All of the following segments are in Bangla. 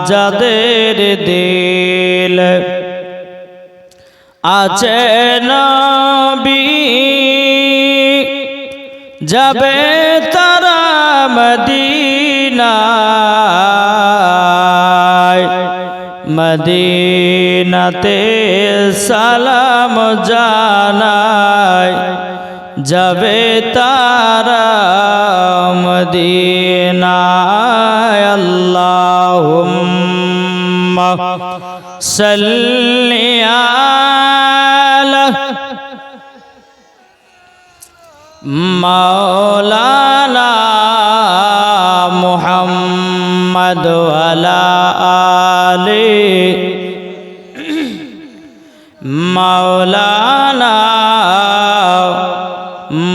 যাদের দিল আছে নবী যাবে তারা মদিনায় মদিনাতে সালাম জানায় যাবে তারা মদিনায় আল্লাহুম্মা সাল্লি আলা মাওলানা মুহাম্মদ ওয়ালা আলি মাওলানা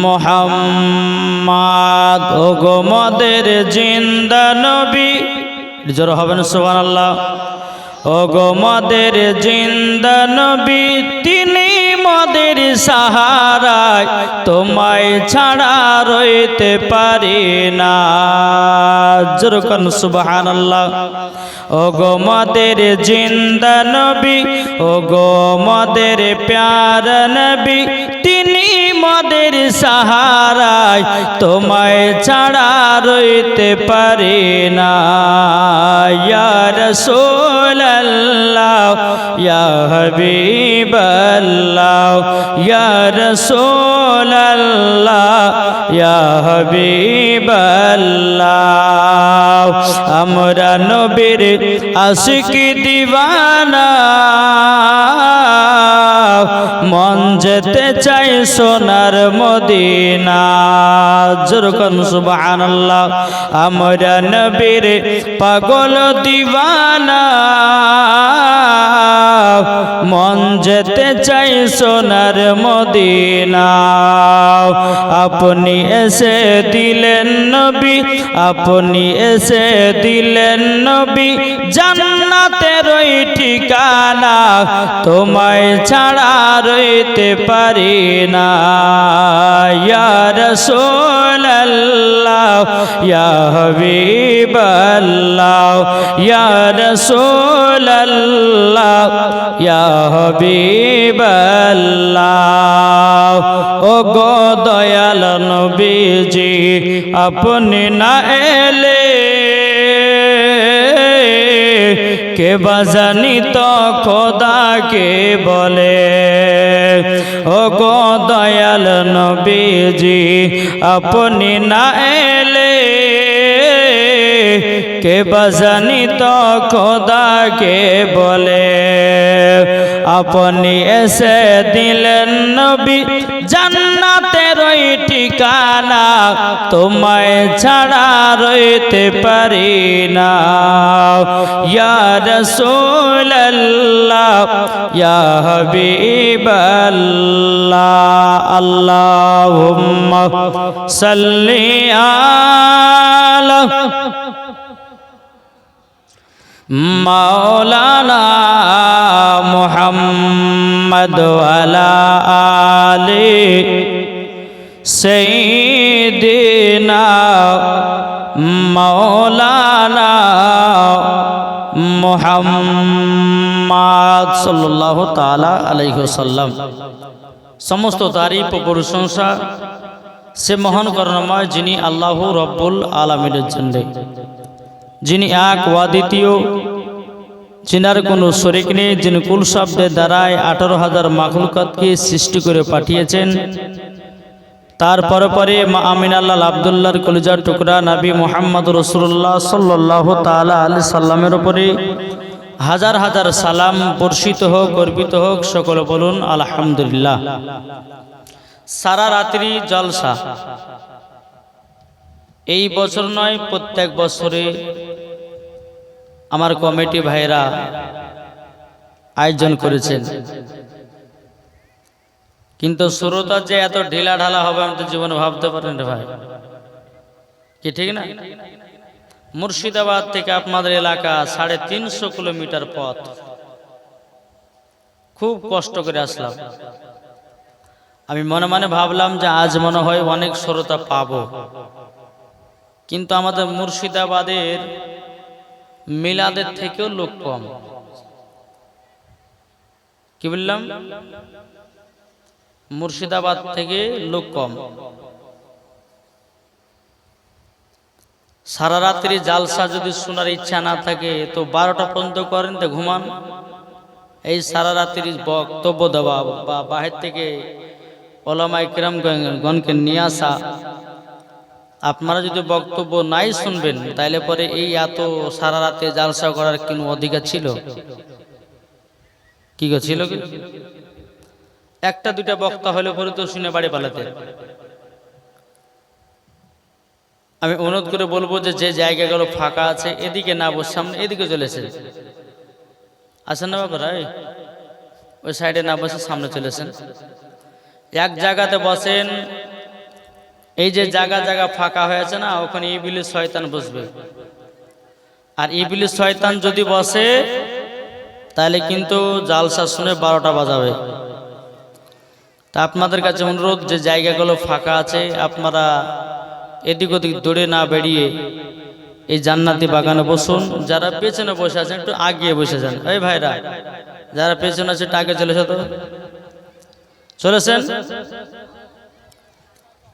মুহাম্মদ। ওগো মদের জিন্দা নবী, জোর হবেন সুবহানাল্লাহ। ওগো মদের জিন্দা নবী, তিনি মদের সাহারায় তোমায় ছাড়া রইতে পারি না। জোর করুন সুবহানাল্লাহ। ওগো মদের জিন্দা নবী, ওগো মদের প্যার নবী, তিনি মদের সাহারায় তোমায় ছাড়া রইতে পারি না। ইয়া রাসূলাল্লাহ ইয়া হাবিবাল্লাহ ইয়া রাসূলাল্লাহ ইয়া হাবিবাল্লাহ। আমরা নবীর আশিকি দিওয়ানা, মন যেতে চাই সোনার মদিনা। জোর করুন সুবহানাল্লাহ। আমরা নবীর পাগল দিওয়ানা, মন যেতে চাই সোনার মদিনা। আপনি এসে দিলেন নবী, আপনি এসে দিলেন নবী, জান্নাতের ওই ঠিকানা, তোমায় ছাড়া রইতে পারি না। ইয়া রাসূলাল্লাহ ইয়া হাবিবাল্লাহ ইয়া রাসূলাল্লাহ ইয়া হাবিবাল্লাহ। ওগো দয়াল নবীজি, আপনি না এলে কে বাজানি তো খোদাকে বলে। ওগো দয়াল নবীজি, আপনি না এলে কে বাজানি তো খোদাকে বলে। আপনি এসে দিলেন নবী, জান্নাতের ওই ঠিকানা, তোমায় ছাড়া রইতে পারি না। ইয়া রাসূলাল্লাহ ইয়া হাবিবাল্লাহ। আল্লাহুম্মা সাল্লি আলা মাওলানা মুহাম্মদ ওয়ালা আলি সাইয়্যিদিনা মাওলানা মুহাম্মদ সাল্লাল্লাহু তাআলা আলাইহি ওয়াসাল্লাম। সমস্ত তারিফ ও প্রশংসা সে মহান করুণাময় যিনি আল্লাহ রব্বুল আলামিনের জন্য, যিনি এক ওয়া দ্বিতীয়, যিনার কোনো শরীক নেই, যিনি কুল শব্দের দ্বারায় 18,000 মাখলুকাতকে সৃষ্টি করে পাঠিয়েছেন। তার পরে মা আমিনাল্লাহ আব্দুল্লাহর কলিজার টুকরা নবী মুহাম্মদ রাসূলুল্লাহ সাল্লাল্লাহু তাআলা আলাইহি সাল্লামের উপরে হাজার হাজার সালাম বর্ষিত হোক, অর্পিত হোক। সকলে বলুন আলহামদুলিল্লাহ। সারা রাত্রি জলসা এই বছর নয়, প্রত্যেক বছরে আমার কমিটি ভাইরা আয়োজন করেছেন, কিন্তু শ্রোতা যে এত ঢিলা ঢালা হবে আমি তো জীবনে ভাবতে পারেন রে ভাই, কি ঠিক না? মুর্শিদাবাদ থেকে আপনাদের এলাকা 350 কিলোমিটার পথ, খুব কষ্ট করে আসলাম। আমি মনে মনে ভাবলাম যে আজ মনে হয় অনেক শ্রোতা পাবো, কিন্তু আমাদের মুর্শিদাবাদের মিলাদের থেকেও লোক কম। কি বললাম? মুর্শিদাবাদ থেকে লোক কম। সারা রাত্রি জালসা যদি শোনার ইচ্ছা না থাকে তো 12টা পর্যন্ত করেন, তো ঘুমান। এই সারা রাত্রি বক্তব্য দেওয়া বা বাহির থেকে ওলামায়ে কেরামগণকে নিয়ে আসা, আপনারা যদি বক্তব্য নাই শুনবেন তাইলে পরে এই এত সারা রাতে জালসা করার কোনো অধিকার ছিল? কি ছিল? একটা দুইটা বক্তা হলে পরে তো শুনে বাড়ি পালাতে। আমি অনুরোধ করে বলবো যে যে জায়গাগুলো ফাঁকা আছে এদিকে না বসে সামনে এদিকে চলেছেন। আসেন না বাবা, ওই সাইডে না বসে সামনে চলেছেন। এক জায়গাতে বসেন। এই যে জায়গা জায়গা ফাঁকা হয়েছে না, ওখানে ইবলিস শয়তান বসবে। আর ইবলিস শয়তান যদি বসে তাহলে কিন্তু জালসা শুনে 12টা বাজাবে। তা আপনাদের কাছে অনুরোধ, যে জায়গাগুলো ফাঁকা আছে আপনারা এদিক ওদিক দৌড়ে না বেরিয়ে এই জান্নাতি বাগানে বসুন। যারা পেছনে বসে আছেন একটু আগিয়ে বসে যান। এই ভাইরা যারা পেছনে আছে একটু আগে চলেছে, তো চলেছেন,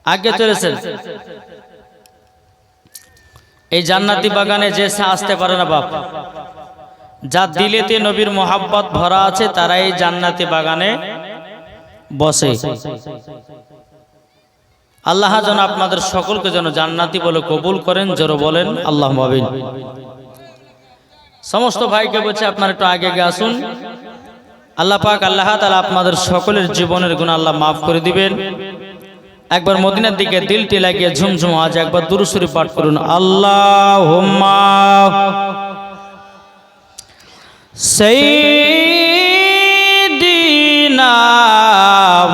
আগে চলেছেন। এই জান্নাতি বাগানে যে আসতে পারে না বাপ, যা দিলেতে নবীর মোহাব্বত ভরা আছে তারা এই জান্নাতি বাগানে বসে। আল্লাহ যেন আপনাদের সকলকে যেন জান্নাতি বলে কবুল করেন। জোরে বলেন আল্লাহুম্মা আমিন। সমস্ত ভাইকে বলছে আপনারা একটু আগে আগে আসুন। আল্লাহ পাক আল্লাহ তাআলা আপনাদের সকলের জীবনের গুনাহ আল্লাহ মাফ করে দিবেন। একবার মদিনার দিকে দিলটি লাগিয়ে ঝুমঝুম আজ একবার দুরূদ শরীফ পাঠ করুন। আল্লাহুম্মা সাইয়্যিদিনা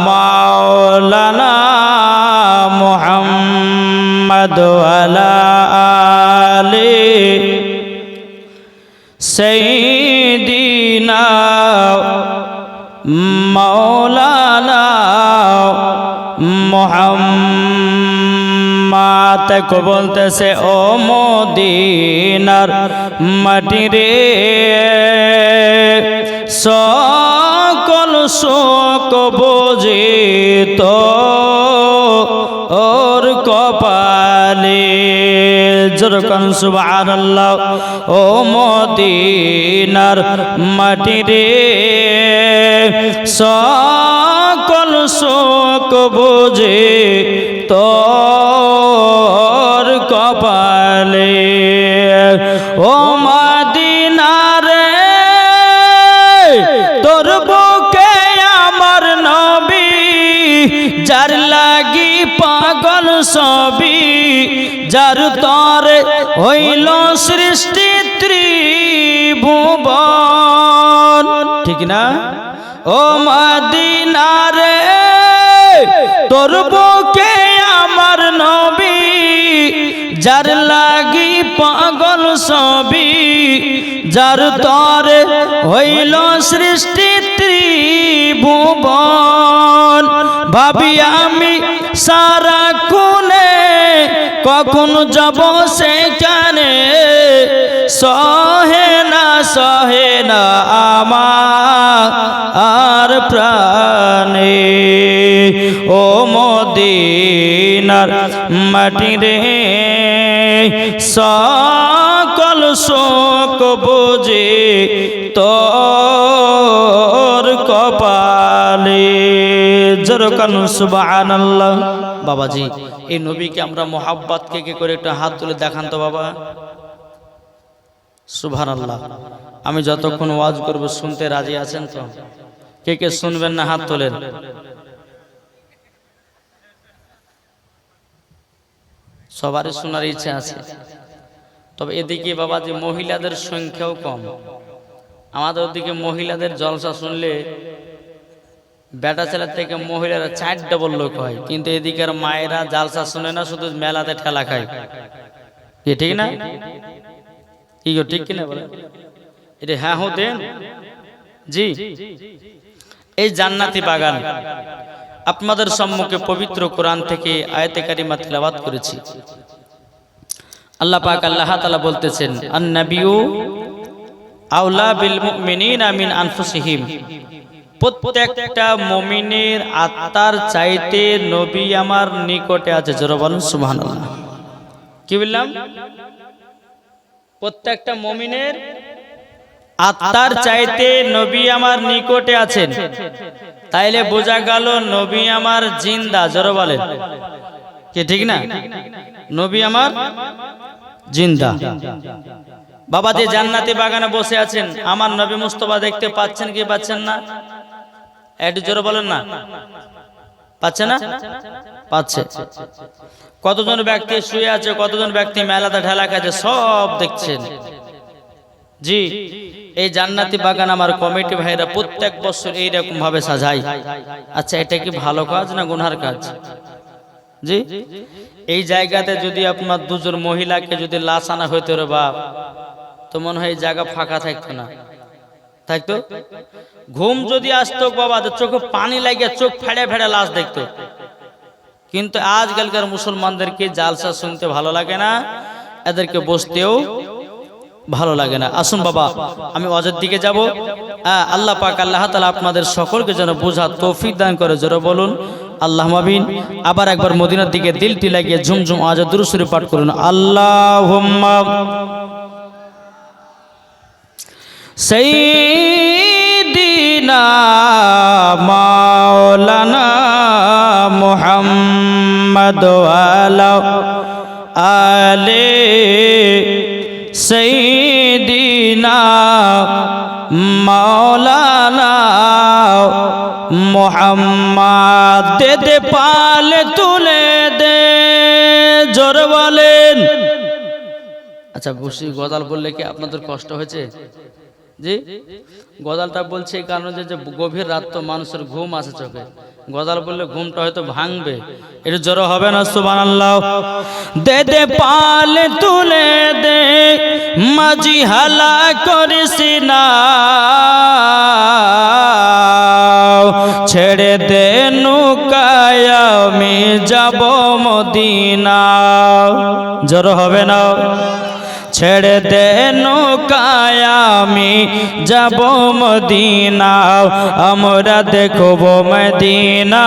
মাওলানা মুহাম্মদ ওয়ালা আলি সাইয়্যিদিনা মাওলানা মুহাম্মদ কো বলতেছে ও মদিনার মাটি রে, সকল শোক বুঝি তো ওর কপালে। যেরকম সুবহানাল্লাহ। ও মদিনার মাটি রে, সকল শোক বুঝি তোর কপালে। ও মদিনা রে, তোর বুকে আমার নবী, যার লাগি পাগল সবই, যার তরে হইল সৃষ্টি ত্রিভুবন। ঠিক না? ও মদিনা রে, তোর বুকে আমার নবী, যার লাগি পাগল সবই, যার তরে হইল সৃষ্টি ত্রিভুবন। ভাবি আমি সারা কোণে কখন যাব সেখানে, সহে না আমার প্রাণে। ও মদিনার মাটি রে, সকল শোক বুঝি তোর কপালে। যেরকম সুবহানাল্লাহ। বাবাজি, এই নবীকে আমরা মোহাব্বত কে করে একটা হাত তুলে দেখান তো বাবা। সুবহানাল্লাহ। আমি যতক্ষণ ওয়াজ করব শুনতে রাজি আছেন তো? কে কে শুনবেন না হাত তোলেন। সবারই শোনার ইচ্ছা আছে, তবে এদিকে বাবাজি মহিলাদের সংখ্যাও কম। আমাদের ওদিকে মহিলাদের জলসা শুনলে বেটা ছেলের থেকে মহিলারা 4 ডবল লোক হয়, কিন্তু এদিকের মায়েরা জালসা শুনে না, শুধু মেলাতে ঠেলা খায়। ঠিক না? কি গো, ঠিক কিনা বলে? এটা হ্যাঁ দেন জি। এই জান্নাতি বাগান আপনাদের সম্মুখে পবিত্র কোরআন থেকে আয়াতে কারিমা তিলাওয়াত করেছি। আল্লাহ পাক আল্লাহ তাআলা বলতেছেন আন-নাবিয়্যু আওলা বিল মুমিনিনা মিন আনফুসিহিম, প্রত্যেকটা মুমিনের আত্মার চাইতে নবী আমার নিকটে আছে। জোরে বলুন সুবহানাল্লাহ। কি বললাম? প্রত্যেকটা মুমিনের আত্মার চাইতে নবী আমার নিকটে আছেন। তাইলে বোঝা গেল নবী আমার জিন্দা। জোরে বলেন কি ঠিক না? নবী আমার জিন্দা। বাবা যে জান্নাতি বাগানে বসে আছেন, আমার নবী মুস্তাফা দেখতে পাচ্ছেন কি পাচ্ছেন না? একটু জোরে বলেন না। পাচ্ছে না? পাচ্ছে। কতজন ব্যক্তি শুয়ে আছে, কতজন ব্যক্তি মেলাতে ঢেলা খাচ্ছে, সব দেখছেন। জি, এই জান্নাতি বাগান আমার কমিটি ভাইরা প্রত্যেক বছর এইরকম ভাবে সাজায়। আচ্ছা, এটা কি ভালো কাজ না গুনহার কাজ? জি, এই জায়গাতে যদি আপনার দুজন মহিলাকে যদি লাশ আনা হইতো রে বাপ, তো মনে হয় এই জায়গা ফাঁকা থাকতো না, থাকতো? ঘুম যদি আসতো বাবা, তো চোখে পানি লাগিয়ে চোখ ফেড়ে ফেড়ে লাশ দেখতো। কিন্তু আজকালকার মুসলমানদেরকে জালসা শুনতে ভালো লাগে না, এদেরকে বসতেও ভালো লাগে না। আসুন বাবা, আমি ওয়াজের দিকে যাব। আল্লাহ পাক আল্লাহ তাআলা আপনাদের সকলকে যেন বোঝার তৌফিক দান করে। জোরে বলুন আল্লাহুম্মা আমিন। আবার একবার মদিনার দিকে দিলটি লাগিয়ে ঝুমঝুম আওয়াজে দুরূদ শরীফ পাঠ করুন। আল্লাহুম্মা সাইয়্যিদিনা মাওলানা মুহাম্মদ ওয়া আলা আলি সাইয়্যিদিনা মাওলানা মুহাম্মদ। দে দে পালে তুলে দে। জোরে বলেন। আচ্ছা, বসি গজাল বললে কি আপনাদের কষ্ট হয়েছে? জি, গজালটা বলছে এই কারণে যে গভীর রাত তো মানুষের ঘুম আসে চোখে, গজাল বললে ঘুমটা হয়তো ভাঙবে। এটা জোরে হবে না সুবহানাল্লাহ। দে দে পালে তুলে দে, মাঝি হালা করিস না, ছেড়ে দে নৌকায় আমি যাব মদিনা। জোরে হবে না? ছেড়ে দে নৌকায় আমি যাব মদিনা, আমরা দেখব মদিনা,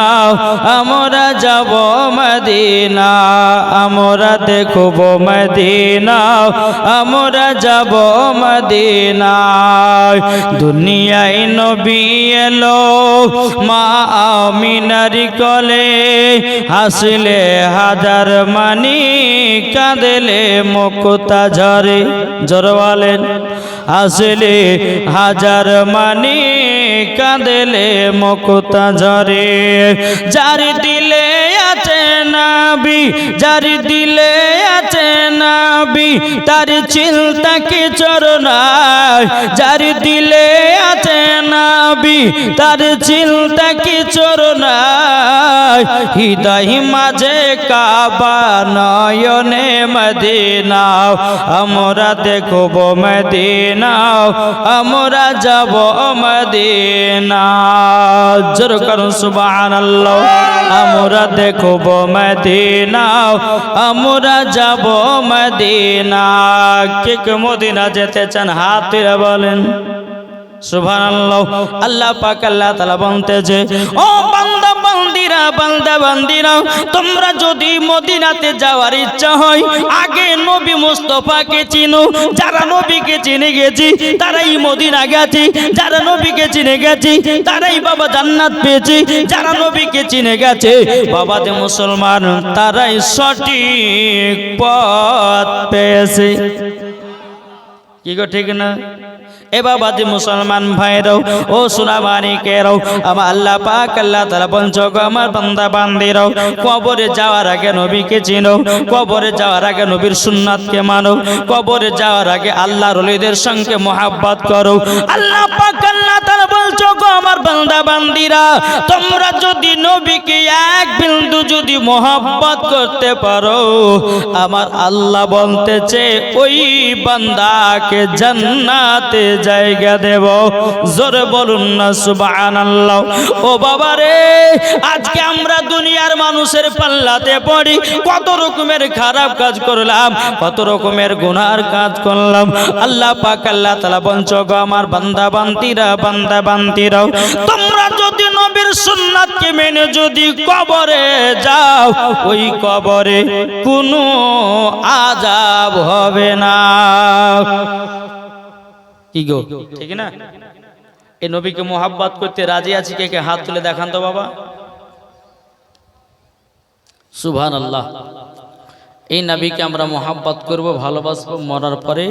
আমরা যাব মদিনা, আমরা দেখব মদিনা, আমরা যাব মদিনা। দুনিয়ায় নবী এলো মা আমিনার কোলে, হাসলে হাজার মানি কাঁদলে মুক্তা ঝরে। জোরে বলেন। হাসলে হাজার মানি কাঁদলে মুক্তা ঝরে। যার দিলে আছে নবী, যার দিলে আছে নবী, তার চিন্তা কিছু নাই। যার দিলে আছে নবী, তার চিন্তা কিছু নাই। হৃদয় মাঝে কাবা, নয়নে মদিনা, আমরা দেখব মদিনা, আমরা যাব মদিনা। জোরে করুন সুবহানাল্লাহ। আমরা দেখব মদিনা, আমরা যাব মদিনা। কে কে মদিনা যেতে চান হাত তুলে বলেন সুবহানাল্লাহ। আল্লাহ পাক আল্লাহ তাআলা বলতেছে, ও বান্দা বান্দিরা, বান্দা বান্দিরা, তোমরা যদি মদিনাতে যাওয়ার ইচ্ছা হয়, আগে নবী মুস্তাফাকে চিনো। যারা নবীকে চিনে গেছি তারাই মদিনা গেছি, যারা নবীকে চিনে গেছি তারাই বাবা জান্নাত পেয়েছি। যারা নবীকে চিনে গেছে বাবা দে মুসলমান, তারাই সঠিক পথ পেয়েছে। কি গো ঠিক না? এ বাবা দি মুসলমান ভাইরাও, ও সোনামানিকেরাও, আমার আল্লাহ পাক আল্লাহ তাআলা বলছো গো আমার বান্দা বান্দিরাও, কবরে যাওয়ার আগে নবীকে চিনো, কবরে যাওয়ার আগে নবীর সুন্নাতকে মানো, কবরে যাওয়ার আগে আল্লাহর ওলিদের সঙ্গে মোহাব্বত করো। আল্লাহ পাক আল্লাহ তাআলা বলছো গো আমার বান্দা বান্দিরা, তোমরা যদি নবীকে এক বিন্দু যদি মোহাব্বত করতে পারো, আমার আল্লাহ বলতেছে ওই বান্দাকে তাকে জান্নাতে জায়গা দেব। জোরে বলুন না সুবহানাল্লাহ। ও বাবা রে, আজকে আমরা দুনিয়ার মানুষের পাল্লাতে পড়ি, কত রকমের খারাপ কাজ করলাম, কত রকমের গুনার কাজ করলাম। আল্লাহ পাক আল্লাহ তাআলা বলছো, গো আমার বান্দা বান্দিরাও, তোমরা যদি নবীর সুন্নাতকে মেনে যদি কবরে যাও, ওই কবরে কোনো আযাব হবে না। কি গো, ঠিক না? এই নবীকে মোহাব্বত করতে রাজি আছি কে কে? হাত তুলে দেখান তো বাবা। সুবহানাল্লাহ। এই নবীকে আমরা মোহাব্বত করব, ভালোবাসবো, মরার পরে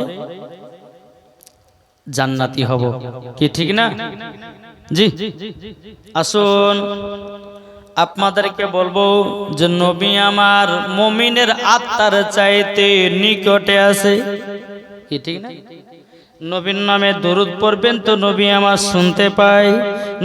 জান্নাতি হব। কি ঠিক না? জি। আসুন আপনাদেরকে বলবো যে নবী আমার মুমিনের আত্মার চাইতে নিকটে আছে। কি ঠিক না? নবীর নামে দরুদ পড়বেন তো নবী আমার শুনতে পায়,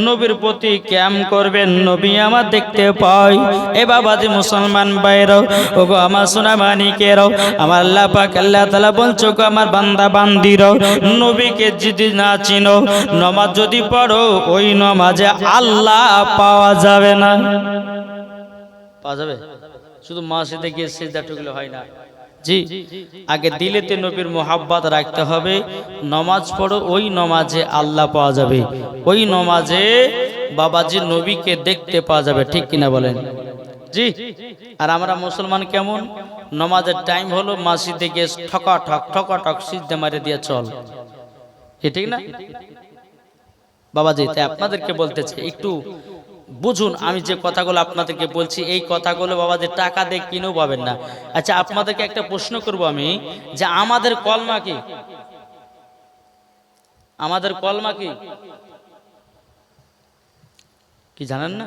নবীর প্রতি ক্যাম করবেন নবী আমার দেখতে পায়। এ বাবাজি মুসলমান ভাইরাও, ওগো আমার সোনা মানিকেরাও, আমার আল্লাহ পাক আল্লাহ তাআলা বলছো, গো আমার বান্দা বান্দিরাও, নবীকে যদি না চিনো, নামাজ যদি পড়ো, ওই নামাজে আল্লাহ পাওয়া যাবে না। পাওয়া যাবে? শুধু মসজিদে গিয়ে সিজদা টুকলে হয় না। জি, আগে দিলেতে নবীর মোহাব্বত রাখতে হবে। নামাজ পড়ো, ওই নামাজে আল্লাহ পাওয়া যাবে, ওই নামাজে বাবাজি নবীকে দেখতে পাওয়া যাবে। ঠিক কিনা বলেন? জি। আর আমরা মুসলমান কেমন? নামাজের টাইম হলো, মসজিদে গিয়ে ঠকাঠক সিজদা মারে দিয়ে চল। ঠিক না বাবাজি? তাই আপনাদেরকে বলতে চাই, একটু বুঝুন। আমি যে কথাগুলো আপনাদেরকে বলছি, এই কথাগুলো বাবাজি টাকা দিয়ে কিনেও পাবেন না। আচ্ছা, আপনাদেরকে একটা প্রশ্ন করব আমি, যে আমাদের কলমা কি? আমাদের কলমা কি? কি জানেন না?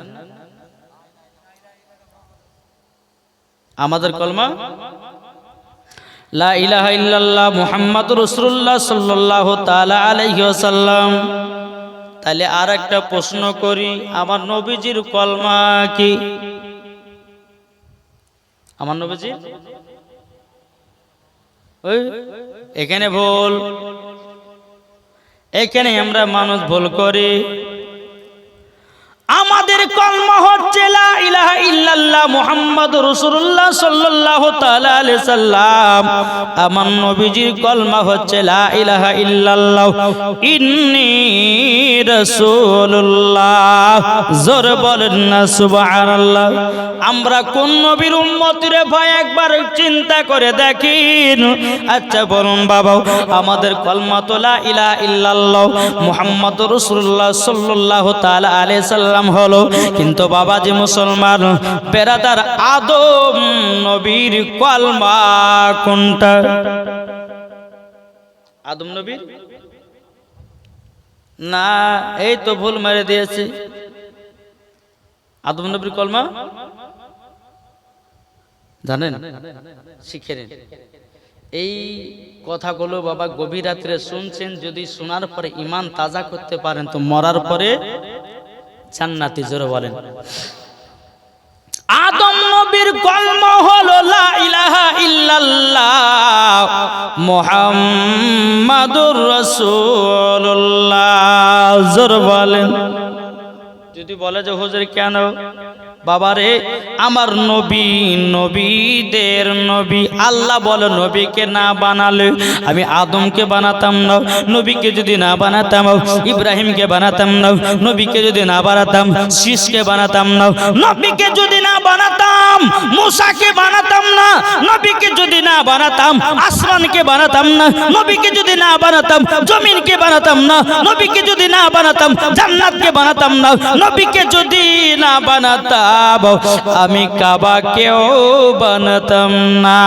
আমাদের কলমা লা ইলাহা ইল্লাল্লাহ মুহাম্মাদুর রাসূলুল্লাহ সাল্লাল্লাহু তাআলা আলাইহি ওয়াসাল্লাম। তাহলে আর একটা প্রশ্ন করি, আমার নবীজির কলমা কি? আমার নবীজি ওই এখানে ভুল, এখানে আমরা মানুষ ভুল করি। আমাদের কলমা হচ্ছে লা ইলাহা ইল্লাল্লাহ মুহাম্মাদুর রাসূলুল্লাহ সাল্লাল্লাহু তাআলা আলাইহি সাল্লাম। আমার নবীজির কলমা হচ্ছে লা ইলাহা ইল্লাল্লাহ ইন্নী রাসূলুল্লাহ। জোরে বলেন না সুবহানাল্লাহ। আমরা কোন নবীর উম্মত রে ভাই, একবার চিন্তা করে দেখেন। আচ্ছা বলুন বাবা, আমাদের কলমা তো লা ইলাহা ইল্লাল্লাহ মুহাম্মাদুর রাসূলুল্লাহ সাল্লাল্লাহু তাআলা আলাইহি সাল্লাম হলো, কিন্তু বাবাজি মুসলমান বেরাদার, আদম নবীর কলমা কোনটা? আদম নবীর না, এই তো ভুল মেরে দিয়েছে। আদম নবীর কলমা জানেন? শিখে নিন। এই কথাগুলো বাবা গভীর রাত্রে শুনছেন, যদি শোনার পরে ঈমান তাজা করতে পারেন তো মরার পরে জান্নাতি। জোরে বলেন। আদম নবীর কলমা হলো লা ইলাহা ইল্লাল্লাহ মুহাম্মাদুর রাসূলুল্লাহ। জোরে বলেন। যদি বলে যে হুজুর কেন? বাবারে, আমার নবী নবীদের নবী। আল্লাহ বলে নবীকে না বানালে আমি আদমকে বানাতাম না। নবীকে যদি না বানাতাম ইব্রাহিমকে বানাতাম না। নবীকে যদি না বানাতাম শীষকে বানাতাম না। নবীকে যদি না বানাতাম মুসাকে বানাতাম না। নবীকে যদি না বানাতাম আসমানকে বানাতাম না। নবীকে যদি না বানাতাম জমিনকে বানাতাম না। নবীকে যদি না বানাতাম জান্নাতকে বানাতাম না। নবীকে যদি না বানাতাম আমি কাবাকেও বানাতাম না।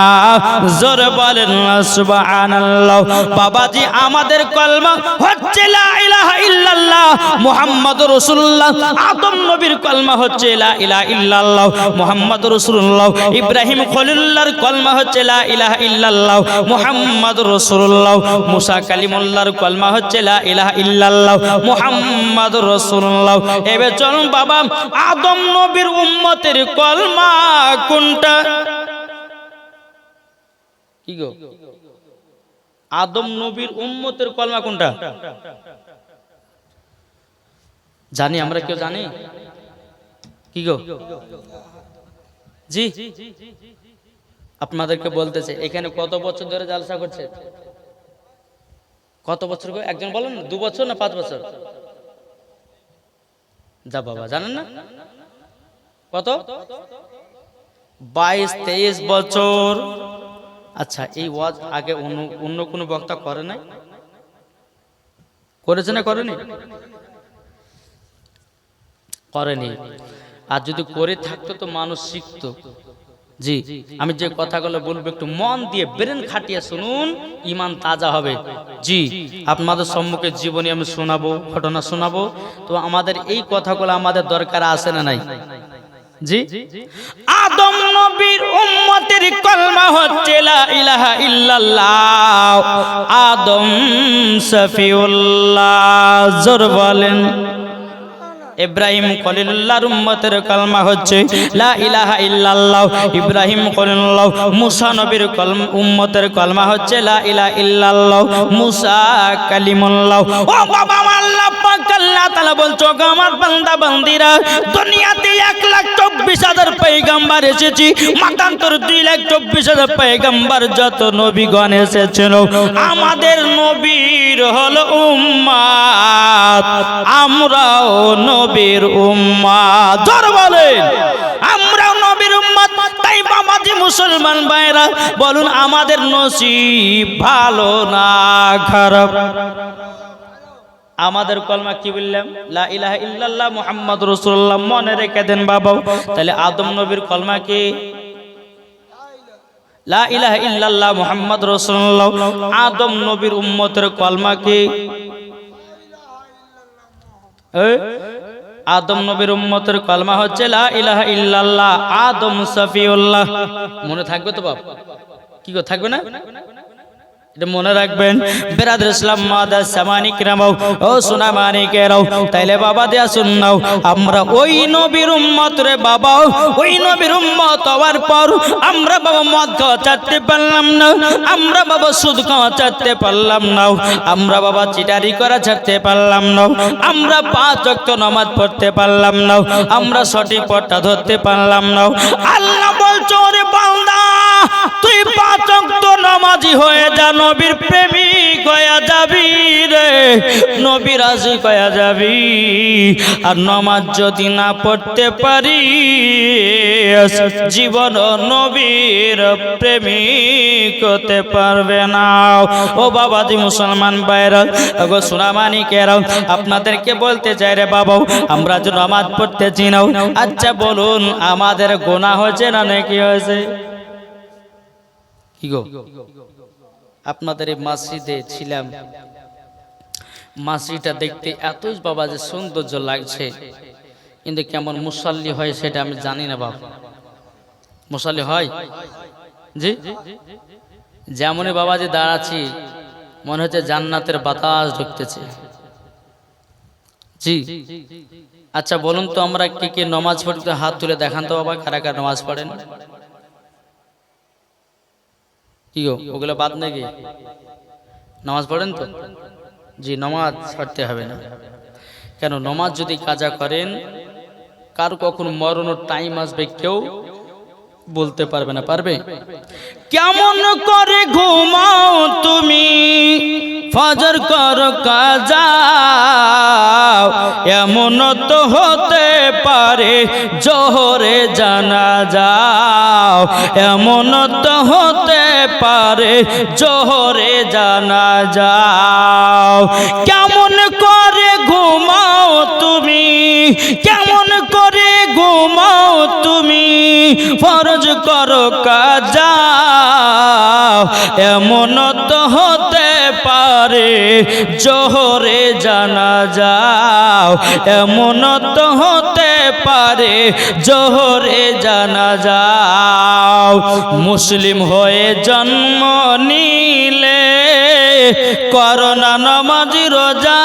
জোরে বলেন সুবহানাল্লাহ। বাবাজি আমাদের কলমা হচ্ছে লা ইলাহা ইল্লাল্লাহ মুহাম্মাদুর রাসূলুল্লাহ। আদম নবীর কলমা হচ্ছে লা ইলাহা ইল্লাল্লাহ মুহাম্মাদুর রাসূলুল্লাহ। ইব্রাহিম খলিলুল্লাহর কলমা হচ্ছে লা ইলাহা ইল্লাল্লাহ মুহাম্মাদুর রাসূলুল্লাহ। মুসা কালিমুল্লাহর কলমা হচ্ছে লা ইলাহা ইল্লাল্লাহ মুহাম্মাদুর রাসূলুল্লাহ। এবে চলুন বাবা, আদম নবীর উম্মতের কলমা কোনটা? কি গো আদম নবীর উম্মতের কলমা কোনটা জানি আমরা? কেউ জানি কি গো? জি, আপনাদেরকে বলতেছে এখানে কত বছর ধরে জালসা করছে? কত বছর? একজন বলেন, 2 বছর না 5 বছর? যা বাবা, জানেন না কত? 22-23 বছর। আচ্ছা, এই ওয়াজ আগে অন্য কোনো বক্তা করে নাই? করেছে না করেনি? করেনি। আর যদি করে থাকতো তো মানুষ শিখতো। জি, আমি যে কথাগুলো বলবো একটু মন দিয়ে ব্রেন খাটিয়ে শুনুন, ঈমান তাজা হবে। জি, আপনাদের সম্মুখে জীবনী আমি শোনাবো, ঘটনা শোনাবো। তো আমাদের এই কথাগুলো আমাদের দরকার আছে না নাই? জি, আদম নবীর উম্মতের কলমা হচ্ছে লা ইলাহা ইল্লাল্লাহ। আদম শফিউল্লাহ, জোর বলেন। ইব্রাহিম খলিলুল্লাহর উম্মতের কলমা হচ্ছে লা ইলাহা ইল্লাল্লাহ। ইব্রাহিম খলিলুল্লাহ। মুসা নবীর উম্মতের কলমা হচ্ছে লা ইলাহা ইল্লাল্লাহ। মুসা কালিমুল্লাহ। ও বাবা, আল্লাহ পাক আল্লাহ তাআলা বলছো, আমার বান্দা বান্দিরা, দুনিয়াতে 1,24,000 পয়গম্বর এসেছি, মাতান্তর 2,24,000 পয়গম্বর যত নবীগণ এসেছিল, আমাদের নবীর হলো উম্মত, আমরাও নবীর উম্মত। জোর বলেন, আমরাও নবীর উম্মত। তাই বাবাজি মুসলমান ভাইরা বলুন, আমাদের নসিব ভালো না খারাপ? আমাদের কলমা কি বললাম? লা ইলাহা ইল্লাল্লাহ মুহাম্মাদুর রাসূলুল্লাহ। মনে রেখে দেন বাবা, তাহলে আদম নবীর কলমা কি? লা ইলাহা ইল্লাল্লাহ মুহাম্মাদুর রাসূলুল্লাহ। আদম নবীর উম্মতের কলমা কি? আদম নবীর উম্মতের কলমা হচ্ছে লা ইলাহা ইল্লাল্লাহ। আদম শফিউল্লাহ। মনে থাকবে তো বাপ? কি গো, থাকবে না? এটা মনে রাখবেন। বেরাদর ইসলাম মাদার সামানি কিরামাও, ও সোনা মানিকেরাও, তাইলে বাবা দেয়া শুননাও, আমরা ওই নবীর উম্মত রে বাবা। ওই নবীর উম্মত হওয়ার পর আমরা বাবা মদ খাওয়া ছাড়তে পারলাম না, আমরা বাবা সুদ খাওয়া ছাড়তে পারলাম না, আমরা বাবা চিটারি করা ছাড়তে পারলাম না, আমরা 5 ওয়াক্ত নামাজ পড়তে পারলাম না, আমরা সঠিক পথটা ধরতে পারলাম না। আল্লাহ বলছো, রে বান্দা, তুই 5 ওয়াক্ত নামাজি হয়ে যা, নবীর প্রেমিক হয়ে যাবি রে, নবীর আশিক হয়ে যাবি। আর নামাজ যদি না পড়তে পারি, জীবন নবীর প্রেমিক হতে পারবে না। ও বাবাজি মুসলমান ভাইরা, গো সোনা মানিকেরাও, আপনাদেরকে বলতে চাই রে বাবা, আমরা যে নামাজ পড়তেছি না, আচ্ছা বলুন, আমাদের গুনাহ হয়েছে না নাকি হয়েছে? কি গো, আপনাদের এই মসজিদে ছিলাম, মসজিদটা দেখতে এতই বাবা যে সৌন্দর্য লাগছে, কিন্তু কেমন মুসাল্লি হয় সেটা আমি জানি না বাবা। মুসাল্লি হয়? জি, যেমনই বাবা যে দাঁড়াচ্ছি মনে হচ্ছে জান্নাতের বাতাস ঢুকতেছে। জি, আচ্ছা বলুন তো, আমরা কে কে নামাজ পড়তে? হাত তুলে দেখান তো বাবা, কারা কারা নামাজ পড়েন? কি গো, ওগুলো বাদ নাকি? নামাজ পড়েন তো? জি, নামাজ ছাড়তে হবে না। কেন? নামাজ যদি কাজা করেন, কার কখন মরণের টাইম আসবে কেউ বলতে পারবে না। পারবে? কেমন করে ঘুমাও তুমি, ফজর কর কাজা, এমন তো হতে পারে জোহরে জানাজা, এমন তো হতে পারে জোহরে জানাজা। কেমন করে ঘুমাও তুমি, কেমন করে ঘুমাও তুমি, ফরজ করো কাজা, এমন তো হতে পারে জোহরে জানাজা, এমন তো হতে পারে জোহরে জানাজা। মুসলিম হয়ে জন্ম নিলে করোনা নামাজি রোজা,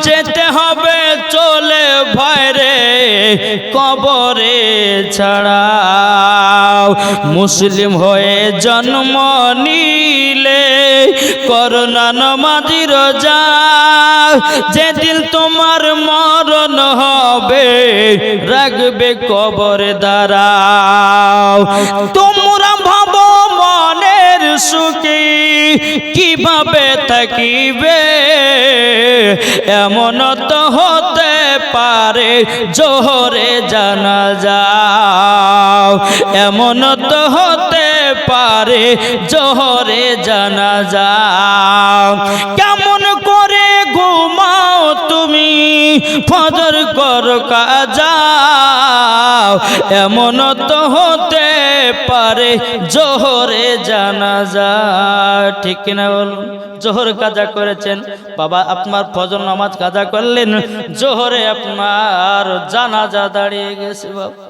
যেতে হবে চলে ভয়রে কবরে ছাড়া। মুসলিম হয়ে জন্ম নিলে করোনা নমাজি রোজা যেদিন তোমার মরণ হবে রাখবে কবরে দাঁড়াও তোমরা ভাবো মনের সুখে কিভাবে থাকিবে এমন তো হতে পারে জোহরে জানাজা এমন তো হতে পারে জোহরে জানাজা কেমন করে ঘুমাও তুমি ফজর করো কাজা এমন তো হতে পারে জোহরে জানাজা ঠিক কিনা বলুন জোহর কাজা করেছেন বাবা আপনার ফজর নামাজ কাজা করলেন জোহরে আপনার জানাজা দাঁড়িয়ে গেছে বাবা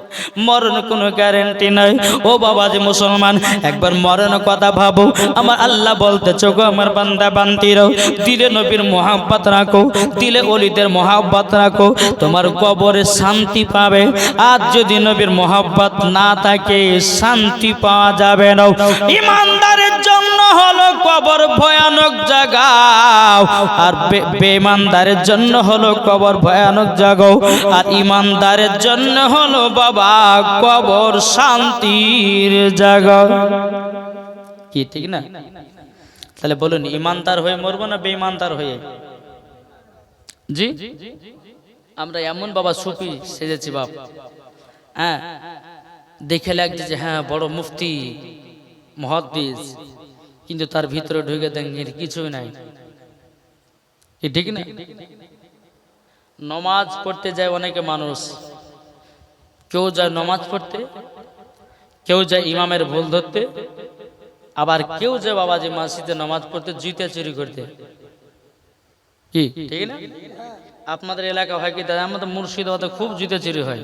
মরণ কোনো গ্যারান্টি নাই ও বাবা যে মুসলমান একবার মরণ কথা ভাবো আমার আল্লাহ বলতেছ গো আমার বান্দা বান্দিরাও দিলে নবীর মোহাব্বত রাখো দিলে ওলিদের মোহাব্বত রাখো তোমার কবরে শান্তি পাবে আর যদি নবীর মোহাব্বত না থাকে শান্তি পাওয়া যাবে না ইমানদারের জন্য হলো কবর ভয়ানক জায়গা আর বেঈমানদারের জন্য হলো কবর ভয়ানক জায়গা আর ইমানদারের জন্য হলো বাবা কবর শান্তির জায়গা কি ঠিক না তাহলে বলুন ইমানদার হয়ে মরবো না বেঈমানদার হয়ে জি আমরা এমন বাবা সুফি সেজেছি বাপ হ্যাঁ দেখে লাগছে যে হ্যাঁ বড় মুফতি মুহাদ্দিস কিন্তু তার ভিতরে ঢুকে দেখেন কিছুই নাই কি ঠিক না নামাজ পড়তে যায় অনেকে মানুষ কেউ যায় নামাজ পড়তে কেউ যায় ইমামের ভুল ধরতে আবার কেউ যায় বাবাজি মসজিদে নামাজ পড়তে জুতা চুরি করতে কি ঠিক না আপনাদের এলাকা হয় কি দাদা আমাদের মুর্শিদাবাদে খুব জুতা চুরি হয়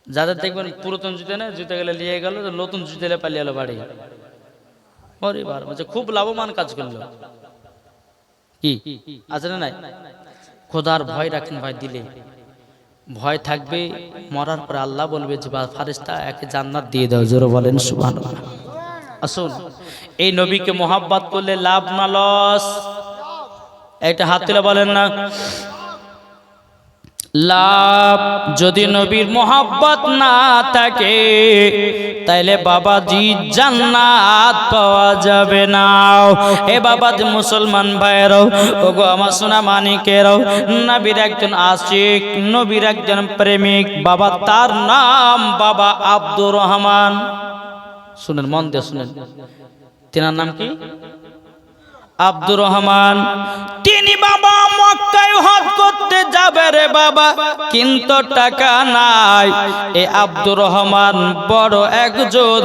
যাদের দেখবেন পুরাতন জুতা না জুতা গেলে নিয়ে গেল নতুন জুতা এলে পালিয়ে গেল বাড়ি পরিবার বলছে খুব লাভবান কাজ করলো কি আছে না নাই খোদার ভয় রাখেন ভাই দিলে ভয় থাকবে মরার পর আল্লাহ বলবে যে ফারেস্তা একে জান্নাত দিয়ে দাও জোরে বলেন সুবহানাল্লাহ আসুন এই নবীকে মোহাব্বত করলে লাভ না লস একটা হাত তুলে বলেন না লাভ যদি নবীর মোহাব্বত না থাকে তাইলে বাবাজি জান্নাত পাওয়া যাবে না এ বাবাজি মুসলমান ভাইরাও ওগো আমার সোনা মানিকেরাও নবীর একজন আশিক নবীর একজন প্রেমিক বাবা তার নাম বাবা আব্দুর রহমান শুনেন মন দিয়ে শুনেন তেনার নাম কি আব্দুর রহমান তিনি বাবা মক্কায় হজ করতে যাবে রে বাবা কিন্তু টাকা নাই এই আব্দুর রহমান বড় একজন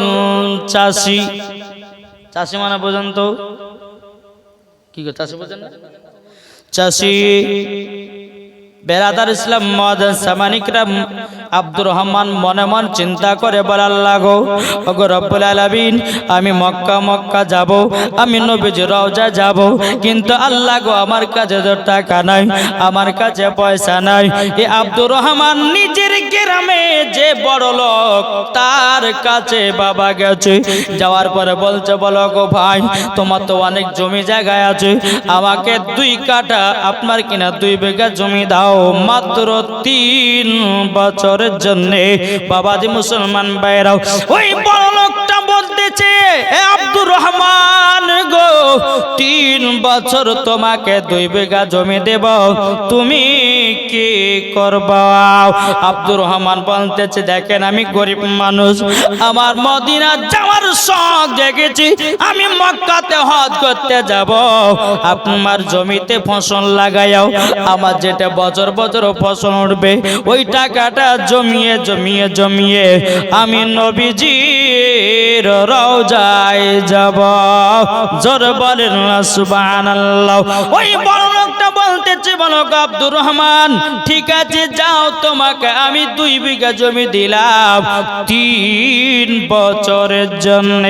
চাষি চাষি মানে বোঝেন তো কি গো চাষি বোঝেন না চাষি বেরাদার ইসলাম মাদান সামানিকরাম আব্দুর রহমান মনে মন চিন্তা করে বলে আল্লাহ গো ওগো রব্বুল আলামিন আমি মক্কা যাব আমি নবীজির রওজা যাব কিন্তু আল্লাহ গো আমার কাছে তো টাকা নাই আমার কাছে পয়সা নাই এই আব্দুর রহমান নিজের গ্রামে যে বড় লোক তার কাছে বাবা গেছে যাওয়ার পরে বলছে বলো গো ভাই তোমার তো অনেক জমি জায়গায় আছে আমাকে 2 কাঠা আপনার কিনা 2 বিঘা জমি দাও মাত্র 3 বছরের জন্য বাবাজি মুসলমান ভাইরাও ওই বড় লোকটা বলতেছে এ আব্দুর রহমান গো 3 বছর তোমাকে 2 বিঘা জমি দেব তুমি কি করবা আব্দুর রহমান বলতেছে দেখেন আমি গরিব মানুষ আমার মদিনা যাওয়ার শখ জেগেছি আমি মক্কাতে হজ করতে যাব আপনার জমিতে ফসল লাগাইও আমার যেটা বছর বছর ফসল উঠবে ওই টাকাটা জমিয়ে জমিয়ে জমিয়ে আমি নবীজির রওজায় যাব জোরে বলেন সুবহানাল্লাহ ওই বড় লোকটা বলতেছে, বলো আব্দুর রহমান, ঠিক আছে যাও, তোমাকে আমি 2 বিঘা জমি দিলাম 3 বছরের জন্য।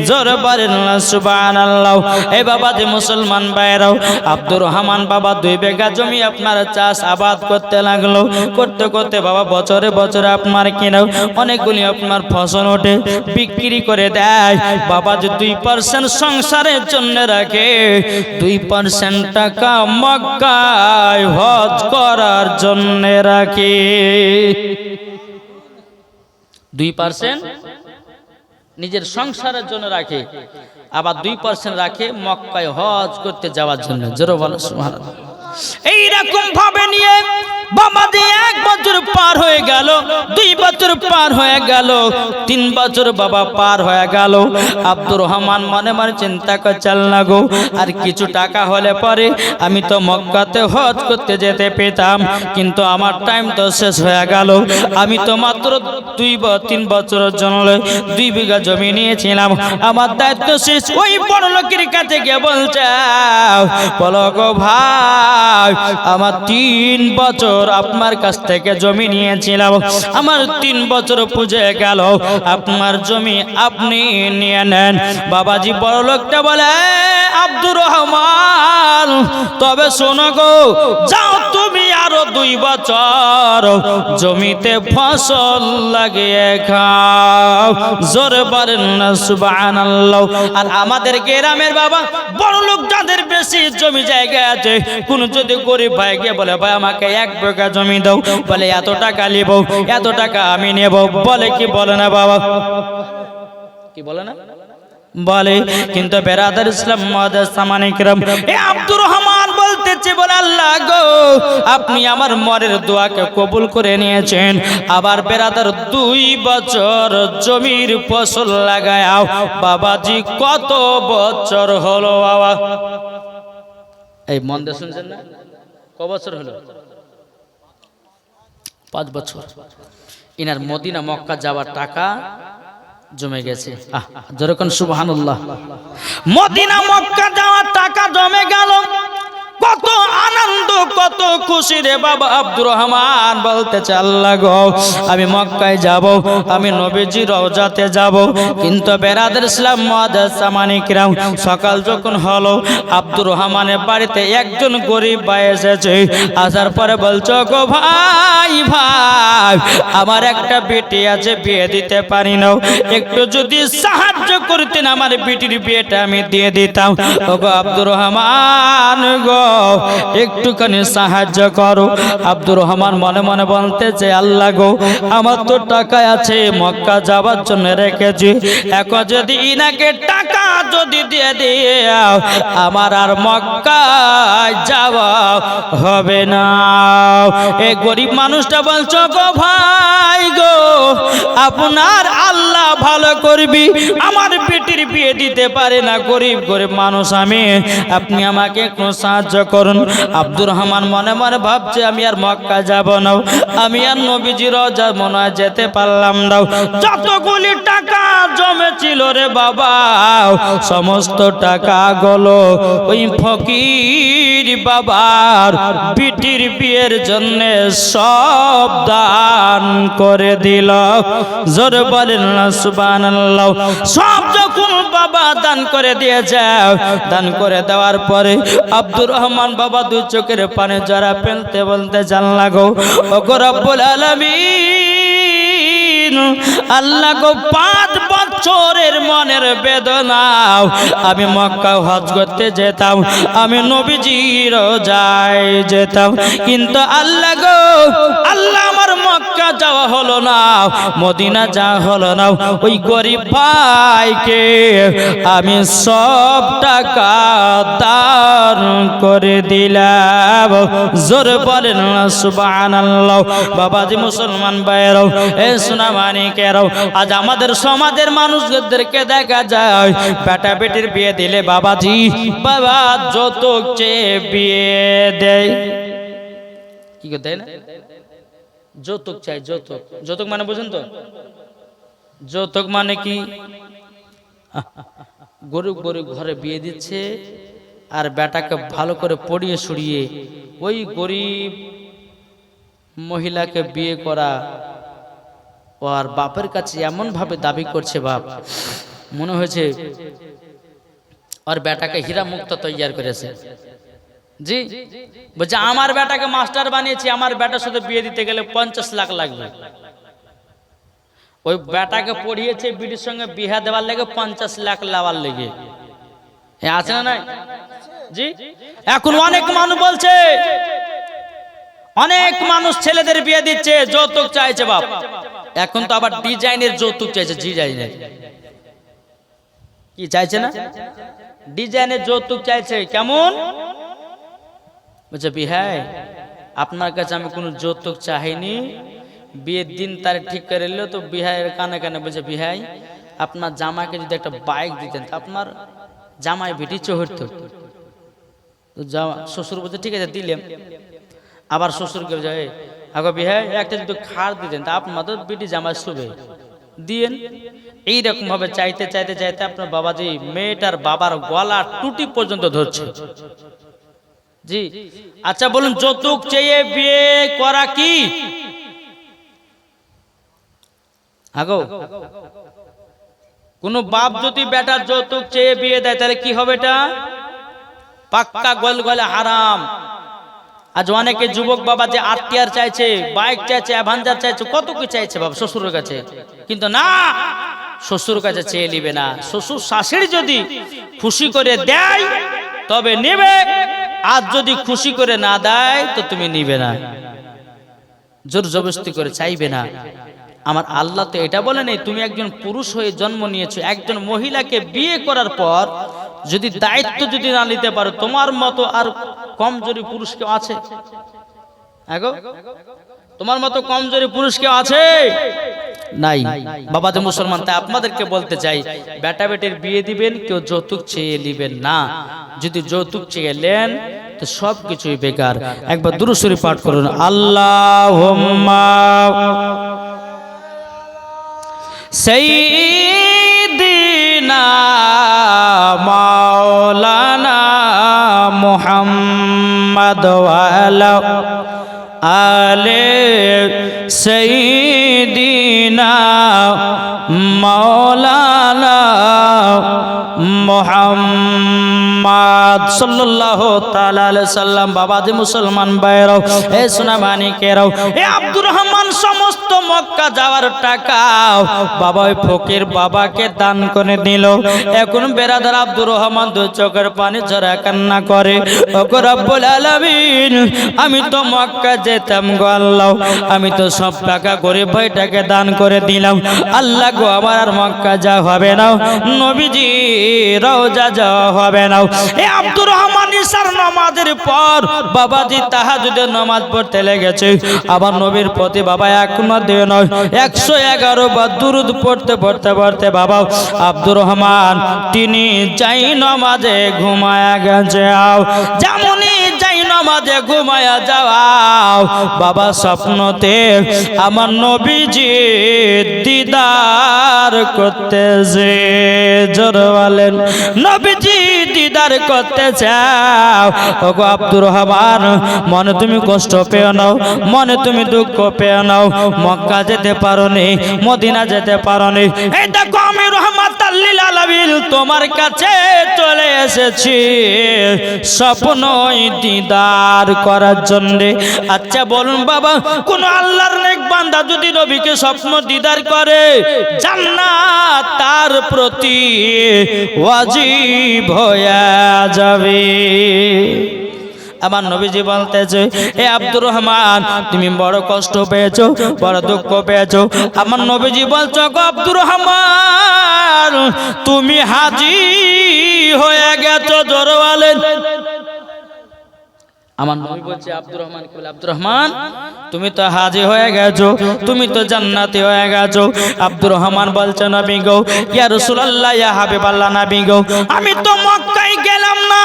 জোরে বলেন সুবহানাল্লাহ। এই বাবা যে মুসলমান ভাইরাও, আব্দুর রহমান বাবা 2 বিঘা জমি আপনার চাষ আবাদ করতে লাগলো। করতে করতে বাবা বছরে বছরে আপনার কিনাও অনেকগুলি আপনার ফসল ওঠে, বিক্রি করে দেয়। বাবা যে 2% সংসারের জন্য রাখে, 2% টাকা মক্কায় হজ করার জন্য রাখে। 2% নিজের সংসারের জন্য রাখে, আবার 2% রাখে মক্কায় হজ করতে যাওয়ার জন্য। জোরে বলো সুবহানাল্লাহ। এইরকম ভাবে নিয়ে বাবা দিয়ে 1 বছর পার হয়ে গেল, 2 বছর পার হয়ে গেল, 3 বছর বাবা পার হয়ে গেল। আব্দুর রহমান মনে মনে চিন্তা করছেন, লাগো আর কিছু টাকা হলে পরে আমি তো মক্কাতে হজ করতে যেতে পেতাম, কিন্তু আমার টাইম তো শেষ হয়ে গেল। আমি তো মাত্র 2-3 বছরের জন্য 2 বিঘা জমি নিয়েছিলাম, আমার দায়িত্ব শেষ। ওই বড় লোকের কাছে গিয়ে বলছে, বলো গো ভাই, আমার 3 বছর আপনার কাছ থেকে জমি নিয়েছিলাম, আমার 3 বছর পুজে গেল, আপনার জমি আপনি নিয়ে নেন। বাবাজি বড় লোকটা বলে, আব্দুর রহমান তবে শোনো গো, যাও তুমি আরো 2 বছর জমিতে ফসল লাগিয়ে খাও। জোরে বলেন না সুবহানাল্লাহ। আর আমাদের গ্রামের বাবা বড় লোক যাদের বেশি জমি জায়গা আছে, কোন যদি গরিব ভাই গিয়ে বলে, ভাই আমাকে 1 বিঘা জমি দাও, বলে এত টাকা নিব, এত টাকা আমি নেব, বলে কি বলে না বাবা? কি বলে না? বলে। কিন্তু বেরাদার ইসলাম মুআজ্জাজ সামানে কিরাম, এ আব্দুর রহমান বলতেছে, বলে আল্লাহ গো, আপনি আমার মরের দোয়াকে কবুল করে নিয়েছেন, আবার বেরাদার 2 বছর জমির ফসল লাগাও। বাবাজি কত বছর হলো বাবা? এই মন দিয়ে শুনছেন না? ক বছর হলো? 5 বছর। ইনার মদিনা মক্কা যাওয়ার টাকা জমে গেছে। যেরকম সুবহানাল্লাহ। মদিনা মক্কা যাওয়ার টাকা জমে গেল। কত আনন্দ, কত খুশি রে বাবা। আব্দুর রহমান বলতেছে, আল্লাহ গো, আমি মক্কায় যাব, আমি নবীজির রওজাতে যাব। কিন্তু বেরাদার ইসলাম মুআজ্জাজ সামানে কিরাম, সকাল যখন হলো, আব্দুর রহমানের বাড়িতে একজন গরিব ভাই এসেছে। আসার পরে বলছো, গো ভাই ভাই, আমার একটা বেটি আছে, বিয়ে দিতে পারি না, একটু যদি সাহায্য করতেন আমার বেটির বিয়েটা আমি দিয়ে দিতাম। ওগো আব্দুর রহমান গো, একটুখানি সাহায্য করো। আব্দুর রহমান মনে মনে বলতেছে, আল্লাহ গো, আমার তো টাকা আছে, মক্কা যাওয়ার জন্য রেখেছি, এখন যদি ইনাকে টাকা যদি দিয়ে দিও, আমার আর মক্কা যাওয়া হবে না। এই গরিব মানুষটা বলছো, গো ভাই গো, আপনার আল্লাহ ভালো করবি, আমার বেটির বিয়ে দিতে পারে না, গরিব গরিব মানুষ আমি, আপনি আমাকে একটু সাহায্য করুন। আব্দুর রহমান মনে মনে ভাবছে, আমি আর মক্কা যাব না, আমি আর নবীজির রওজা মনে হয় যেতে পারলাম না। যতগুলি টাকা জমেছিল রে বাবা, সমস্ত টাকা গুলো ওই ফকির বাবার বিটির বিয়ের জন্য সব দান করে দিল। জোরে বলেন না সুবহানাল্লাহ। সব যখন বাবা দান করে দিয়েছে, দান করে দেওয়ার পরে আব্দুর রহমান বাবা 2 চোখের পানি জরা ফেলতে বলতে, জানলা গো, ওগো রব্বুল আলামিন, আল্লাহ গো, 5 বছরের মনের বেদনা, আমি মক্কা হজ করতে যেতাম, আমি নবীজির রওজায় যেতাম, কিন্তু আল্লাহ গো, আল্লাহ আমার মক্কা যাওয়া হলো না, মদিনা যাওয়া হলো না। ওই গরিব ভাইকে আমি সব টাকা দান করে দিলাম। জোরে বলেন না সুবহানাল্লাহ। বাবাজি মুসলমান ভাইরাও, এ সোনা মানিকেরাও, আজ আমাদের সমাজের মানুষদেরকে দেখা যায়, বেটা বেটির বিয়ে দিলে বাবাজি, বাবা যৌতুক চেয়ে বিয়ে দেয়। কি করে দেয় না? যৌতুক চাই, যৌতুক। যৌতুক মানে বুঝেন তো? যৌতুক মানে কি? গরিব গরিব ঘরে বিয়ে দিচ্ছে, আর বেটাকে ভালো করে পড়িয়ে শুড়িয়ে ওই গরিব মহিলাকে বিয়ে করা, ও আর বাপের কাছে এমন ভাবে দাবি করছে, বাপ মনে হয়েছে আর বেটাকে হীরা মুক্ত তৈয়ার করেছে। জি বলছে আমার বেটাকে মাস্টার বানিয়েছি, আমার বেটার সাথে বিয়ে দিতে গেলে 50 লাখ লাগবে। ওই বেটাকে পড়িয়েছে বিটির সঙ্গে বিয়ে দেওয়ার লেগে 50 লাখ লাওয়ার লেগে, আছে না নাই? জি এখন অনেক মানুষ বলছে, অনেক মানুষ ছেলেদের বিয়ে দিচ্ছে যৌতুক চাইছে বাপ। এখন তো আবার ডিজাইনের যৌতুক চাইছে, ডিজাইনের কি চাইছে না, ডিজাইনের যৌতুক চাইছে। কেমন বলছে বিহাই আপনার কাছে আমি কোনো যৌতুক চাইনি, বিয়ের দিন তারিখ ঠিক করে নিল তো বিহাইয়ের কানে কানে বলছে বিহাই আপনার জামাইকে যদি একটা বাইক দিতেন তো আপনার জামাই বেটি চহরত। তো শ্বশুর বলছে ঠিক আছে দিলাম। আবার শ্বশুরকে যায় আগো বিহাই একটা যদি খাড় দিতেন তা আপনার তো বেটি জামাই শুবে দিয়েন। এইরকম ভাবে চাইতে চাইতে চাইতে আপনার বাবাজি মেয়েটার বাবার গলা টুটি পর্যন্ত ধরছে। জি আচ্ছা বলুন যৌতুক চেয়ে বিয়ে করা কি? আগো কোন বাপ যদি বেটার যৌতুক চেয়ে বিয়ে দেয় তাহলে কি হবে? এটা পাক্কা গলগলে হারাম। আজ অনেকে যুবক বাবা যে আরটিআর চাইছে, বাইক চাইছে, অ্যাভাঞ্জার চাইছে, কত কি চাইছে বাবা শ্বশুরের কাছে, কিন্তু না শ্বশুর কাছে চেয়ে নিবে না। শ্বশুর শাশুড়ি যদি খুশি করে দেয় তবে নেবে, আর যদি খুশি করে না দেয় তো তুমি নিবে না, জোর জবরদস্তি করে চাইবে না। আমার আল্লাহ তো এটা বলে নেই তুমি একজন পুরুষ হয়ে জন্ম নিয়েছো, একজন মহিলাকে বিয়ে করার পর যদি দায়িত্ব যদি না নিতে পারো, তোমার মতো আর কমজোরি পুরুষ কেউ আছে? তোমার মতো কমজোরি পুরুষ কেউ আছে? নাই। বাবা যে মুসলমান, তাই আপনাদেরকে বলতে চাই বেটা বেটির বিয়ে দিবেন কেউ যৌতুক চেয়ে নিবেন না। যদি যৌতুক চেয়ে নেন তো সব কিছুই বেকার। একবার দুরূদ শরীফ পাঠ করুন, আল্লাহুম্মা সাইয়্যিদিনা মাওলানা মুহাম্মদ ওয়া আলা আলে সাইয়্যিদিনা মাওলানা মুহাম্মদ সাল্লাল্লাহু তাআলা আলাইহি সাল্লাম। বাবাজি মুসলমান ভাইরাও, এ সোনা মানিকেরাও, এ আব্দুর রহমান সমস্ত মক্কা যাওয়ার টাকা বাবা ওই ফকির বাবাকে দান করে দিল। এখন বেরাদার আব্দুর রহমান দু চোখের পানি ঝরা কান্না করে, ওগো রব্বুল আলামিন আমি তো মক্কা যেতাম গো আল্লাহ, আমি তো সব টাকা গরিব ভাইটাকে দান করে দিলাম, আল্লাহ গো আমার আর মক্কা যাওয়া হবে না, নবীজি রওজা যাওয়া হবে না। এ আব্দুর রহমান ইশার নামাজের পর বাবাজি তাহাজ্জুদের নামাজ পড়তে লেগেছে। আবার নবীর প্রতি বাবা এক না দুই নয় 111 বার দুরূদ পড়তে পড়তে পড়তে বাবা আব্দুর রহমান তিনি যাই নামাজে ঘুমায়া গেছে। যেমনই যাই নামাজে ঘুমায়া যাও বাবা স্বপ্নতে আমার নবীজি দিদার করতেছে। জোরে বলেন নবীজি দিদার করতে চাও। ওগো আব্দুর রহমান মনে তুমি কষ্ট পেও নাও, মনে তুমি দুঃখ পেও নাও, মক্কা যেতে পারো নি, মদিনা যেতে পারো নি, এই দেখো আমি রহমাতাল লিল আলামিন তোমার কাছে চলে এসেছি স্বপ্নই দিদার করার জন্য। আচ্ছা বলুন বাবা কোন আল্লাহর নেক বান্দা যদি নবীকে স্বপ্ন দিদার করে জান্নাত তার প্রতি ওয়াজিব হয়ে যাবে। আমার নবীজি বলতেছে এ আব্দুর রহমান তুমি বড় কষ্ট পেয়েছো, বড় দুঃখ পেয়েছো। আমার নবীজি বলছো গো আব্দুর রহমান তুমি হাজী হয়ে গেছো। জোরে বলেন। আমার নবী বলছে আব্দুর রহমান কে বলে আব্দুর রহমান তুমি তো হাজী হয়ে গেছো, তুমি তো জান্নাতি হয়ে গেছো। আব্দুর রহমান বলছে নবী গো ইয়া রাসূলুল্লাহ ইয়া হাবিবাল্লাহ নবী গো আমি তো মক্কায় গেলাম না,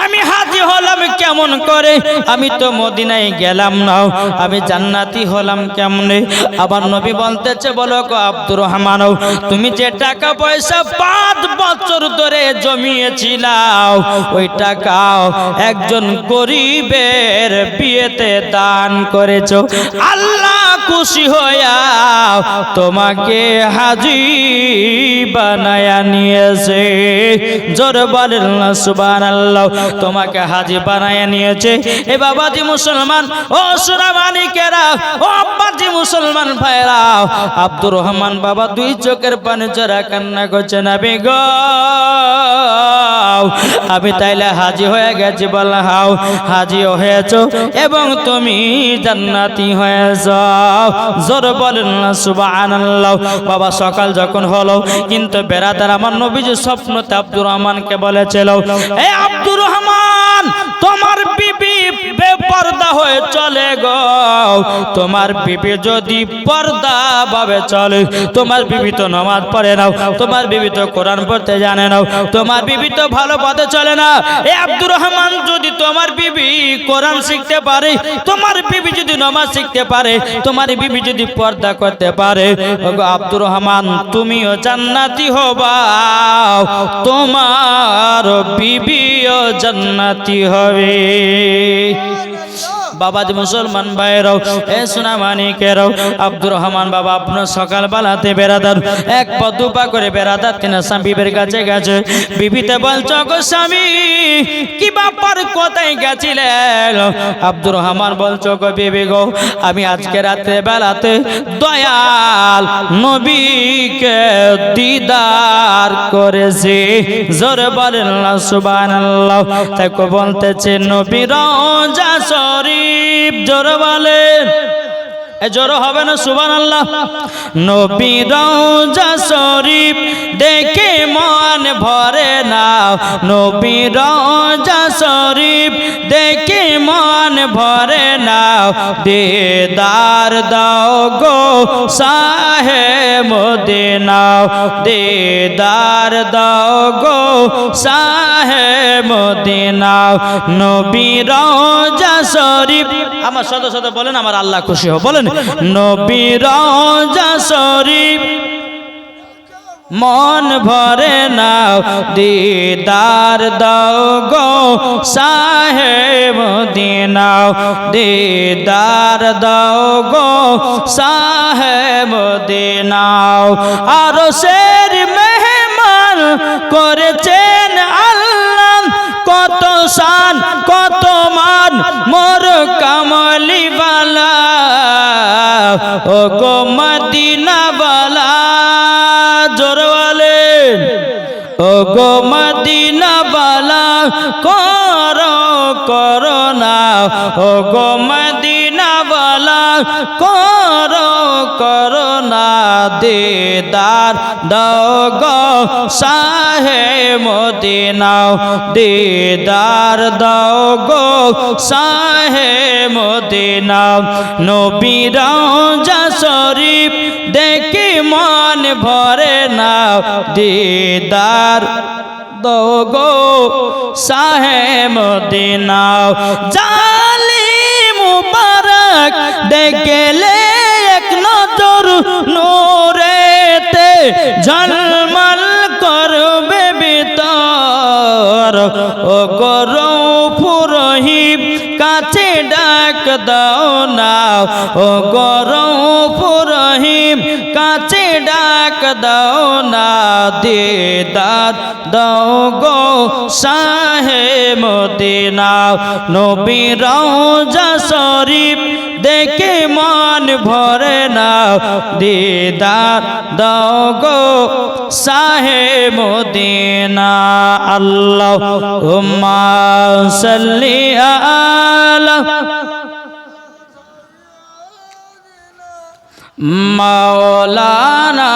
আমি হাজী হলাম কেমন করে? আমি তো মদিনায় গেলাম না, আমি জান্নাতি হলাম কেমনে? আবার নবী বলতেছে বলো গো আব্দুর রহমান তুমি যে টাকা পয়সা 5 বছর ধরে জমিয়েছিলাম ওই টাকাও একজন গরিবের বিয়েতে দান করেছো। আল্লাহ খুশি হইয়া তোমাকে হাজী বানায়া নিয়েছে। জোরে বলেন না সুবহানাল্লাহ। তোমাকে হাজী বানায়া নিয়েছে। এ বাবাজি মুসলমান, ও সোনামানিকেরা, ও আব্বাজি মুসলমান ভাইরা, আব্দুর রহমান বাবা দুই চোখের পানি ঝরা কান্না করছে। নবী গো, আমি তাইলে হাজী হয়ে গেছি। বললাম হাও, হাজীও হয়েছো এবং তুমি জান্নাতি হয়েছ। জোরে বলেন না সুবহানাল্লাহ। বাবা সকাল যখন হলো, কিন্তু বেরাদার আমার নবীজি স্বপ্নতে আব্দুর রহমানকে বলেছিল, এ আব্দুর রহমান, তোমার বিবি বেপর্দা হয়ে চলে গো। তোমার বিবি যদি পর্দা ভাবে চলে, তোমার বিবি তো নামাজ পড়ে নাও, তোমার বিবি তো কোরআন পড়তে জানে না, তোমার বিবি তো ভালো পথে চলে না। এ আব্দুর রহমান, যদি তোমার বিবি কোরআন শিখতে পারে, তোমার বিবি যদি নামাজ শিখতে পারে, তোমার বিবি যদি পর্দা করতে পারে, ওগো আব্দুর রহমান, তুমিও জান্নাতি হবা, তোমার বিবিও জান্নাতি হবে। বাবাজি মুসলমান ভাইরাও, এ সোনামানিকেরাও, আব্দুর রহমান বাবা আপনার সকালবেলাতে বেরাদার এক পা দুপা করে বেরাদার তিনা বিবির কাছে গেছে। বিবিতে বলছ, গো স্বামী, কি বাপার কোথায় গেছিলেন? আব্দুর রহমান বলছ, গো বিবি গো, আমি আজকে রাতে বেলাতে দয়াল নবীকে দিদার করেছি। জোরে বলেন না সুবহানাল্লাহ। তাই কো বলতেছে নবী রওজা শরীফ, জোরে বলেন, জোরে হবে না সুবহানাল্লাহ। নবী রওজা শরীফ দেখে মন ভরে না, নবী রওজা শরীফ দেখে মন ভরে না, দিদার দাও গো শাহে মদিনা, দিদার দাও গো শাহে মদিনা। নবী রওজা শরীফ, আমার সাথে সাথে বলেন, আমার আল্লাহ খুশি হবে। বলেন, নবী রওজা শরীফ মন ভরে না, দিদার দাও গো শাহে মদিনা, দিদার দাও গো শাহে মদিনা। আরশের মেহমান করেছেন আল্লাহ, কত শান কত মান মোর কামলি বালা, ও গো মদিনা বালা। জোরে বলেন, ও গো মদিনা বালা, করো করোনা, ও গো মদিনা বালা, করো করোনা, দিদার দাও গো শাহে মদিনা, দিদার দাও গো শাহে মদিনা। নবী রওজা শরীফ দেখে মন ভরে না, দিদার দাও গো শাহে মদিনা। জালিম মুবারক দেখলে এক নজর নূরেতে ঝলমল করবে ভিতর, ও গো রহিম কাছে ডাক দাও না, ও গো রহিম কাছে ডাক দাও না, দিদার দাও গো শাহে মদিনা। নবী রওজা শরীফ দেখে মন ভরে না, দিদার দাও গো শাহে মদিনা। আল্লাহুম্মা সাল্লি আলা মাওলানা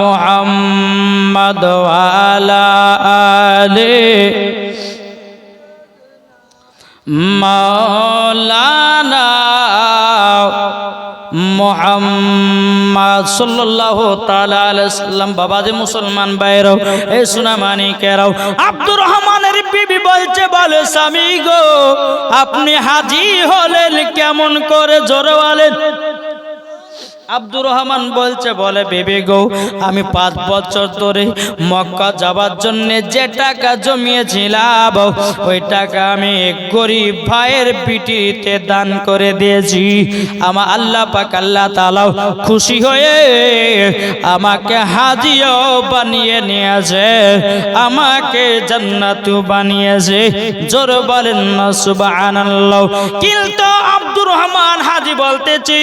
মুহাম্মদ ওয়া আলা আলি মাওলানা মুহাম্মদ সাল্লাল্লাহু তাআলা আলাইহি সাল্লাম। বাবাজি মুসলমান ভাইরাও, এই সোনামানিকেরাও, আব্দুর রহমানের বিবি বলছে, বলে স্বামী গো, আপনি হাজী হলেন কেমন করে? জোরে বলেন। আব্দুর রহমান বলছে, বলে বেবি গো, আমি 5 বছর ধরে মক্কা যাবার জন্য যে টাকা জমিয়েছিলাম ওই টাকা আমি গরিব ভাইয়ের পিটিতে দান করে দিয়েছি। আমার আল্লাহ পাক আল্লাহ তাআলা খুশি হয়ে আমাকে হাজিও বানিয়ে নিয়েছে, আমাকে জান্নাতু বানিয়েছে। জোরে বলেন না সুবহানাল্লাহ। কিন্তু আব্দুর রহমান হাজি বলতেছি,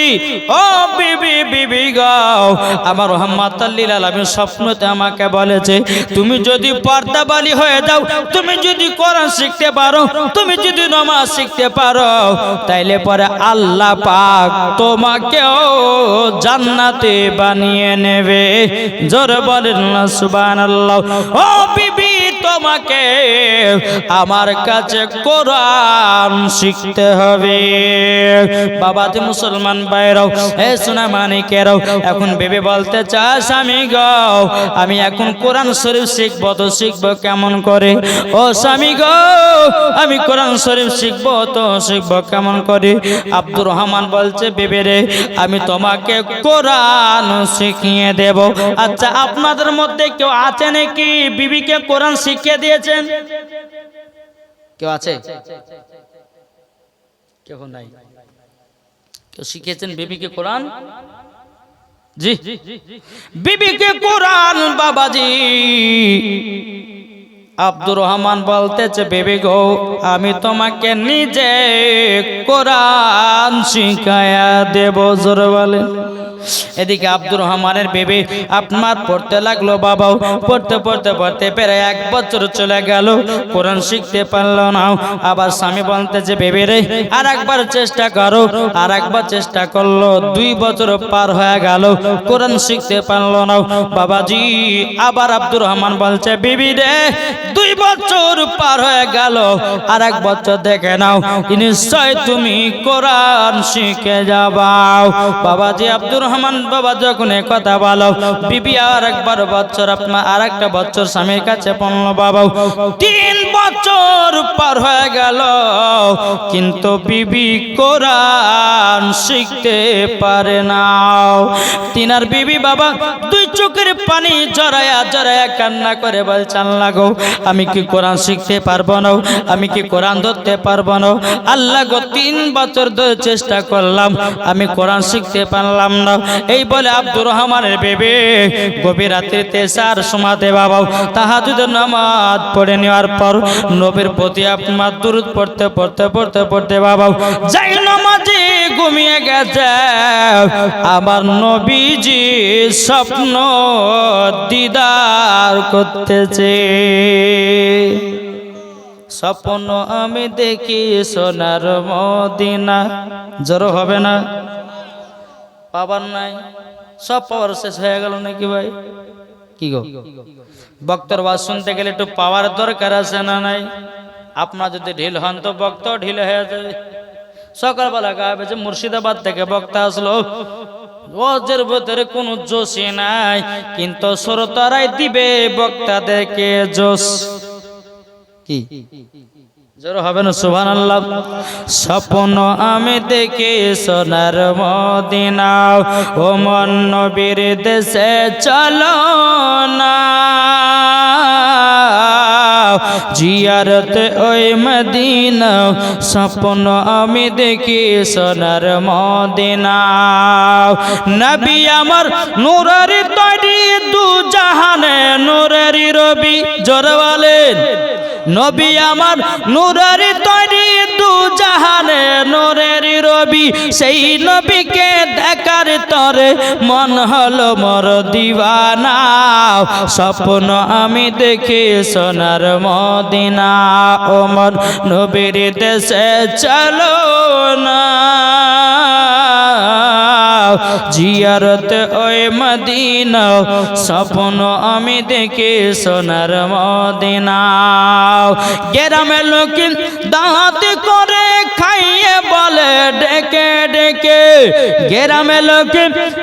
ও বিবি বিবি গাও, আমার রহমাতুল লিল আলামিন স্বপ্নতে আমাকে বলেছে, তুমি যদি পর্দাবালি হয়ে যাও, তুমি যদি কোরআন শিখতে পারো, তুমি যদি নামাজ শিখতে পারো, তাইলে পরে আল্লাহ পাক তোমাকেও জান্নাতে বানিয়ে নেবে। জোরে বলেন না সুবহানাল্লাহ। ও বিবি, তোমাকে আমার কাছে কোরআন শিখতে হবে। বাবাজি মুসলমান ভাইরাও, এ সোনা মানিকেরাও, এখন বেবি বলতে চায়, স্বামী গো, আমি এখন কোরআন শরীফ শিখবো, তো শিখবো কেমন করে? ও স্বামী গো, আমি কোরআন শরীফ শিখবো, তো শিখবো কেমন করে? আব্দুর রহমান বলছে, বেবি রে, আমি তোমাকে কোরআন শিখিয়ে দেব। আচ্ছা, আপনাদের মধ্যে কেউ আছে নাকি বিবিকে কোরআন শিখিয়ে দিয়েছেন? কেউ আছে? কেউ নাই? কেউ শিখিয়েছেন বিবিকে কোরআন? জি, বিবিকে কোরআন বাবাজি আব্দুর রহমান বলতেছে, বেবি গো, আমি তোমাকে নিজে কোরআন শিখায়া দেব। জোরে বলেন। এদিকে আব্দুর রহমানের বেবি আপনার পড়তে লাগলো। বাবাও পড়তে পড়তে পড়তে প্রায় 1 বছর চলে গেল, কোরআন শিখতে পারলো না। আবার স্বামী বলতেছে, বেবি রে, আর একবার চেষ্টা করো। আর একবার চেষ্টা করলো, 2 বছর পার হয়ে গেল, কোরআন শিখতে পারলো না। বাবাজি আবার আব্দুর রহমান বলছে, বেবি রে, 2 বছর পার হয়ে গেল, আর 1 বছর দেখে নাও, নিশ্চয় তুমি কোরআন শিখে যাবাও। বাবাজি আব্দুর রহমান বাবা যখন কথা বলো, বিবি আর একবার বছর আপনার আর একটা বছর স্বামীর কাছে পড়লো। বাবা 3 বছর পার হয়ে গেল, কিন্তু বিবি কোরআন শিখতে পারে না। তিনার বিবি বাবা 2 চোখের পানি জড়ায়া জড়ায়া কান্না করে বলছে, আল্লাহ গো, আমি কি কোরআন শিখতে পারবো না? আমি কি কোরআন ধরতে পারবো না? আল্লাহ গো, 3 বছর ধরে চেষ্টা করলাম, আমি কোরআন শিখতে পারলাম না। এই বলে আব্দুর রহমানের বেবি গভীর রাত্রিতে 4 সময়তে বাবা তাহাজ্জুদের নামাজ পড়ে নেওয়ার পর নবীর প্রতি আপনার দুরূদ পড়তে পড়তে পড়তে পড়তে বাবা যাই নামাজে ঘুমিয়ে গেছে। আমার নবীজি স্বপ্ন দিদার করতেছে। স্বপ্ন আমি দেখি সোনার মদিনা। জোর হবে না? পাবার নাই, সব পাওয়ার শেষ হয়ে গেল নাকি ভাই? কি গো, বক্তর ওয়াজ শুনতে গেলে একটু পাওয়ার দরকার আছে না নাই? আপনার যদি ঢিল হন তো বক্ত ঢিল হয়ে যাবে। সকালবেলা গাবে যে মুর্শিদাবাদ থেকে বক্তা আসলো, ওজের ভিতরে কোনো জোশই নাই, কিন্তু শ্রোতারাই দিবে বক্তাদেরকে জোশ। কি জোর হবে না? সুবহানাল্লাহ। স্বপ্ন আমি দেখি সোনার মদিনা, ও মন নবীর দেশে চলো না, জিয়ারত ওই মদিনা। স্বপ্ন আমি দেখি সোনার মদিনা। নবী আমার নূরের তৈরি, 2 জাহানে নূরের রবি। জোরে বলেন। নবী আমার নূরের তৈরি, 2 জাহানে নূরের রবি। সেই নবীকে দেখার তরে মন হলো মোর দিওয়ানা। স্বপ্ন আমি দেখি সোনার মদিনা, ওমর নবীর দেশে চলো না, জিয়ারত ওই মদিনা। স্বপ্ন আমি দেখি সোনার মদিনা। গ্রামের লোক দাঁত করে খাইয়ে বলে ডেকে ডেকে, গ্রামের লোক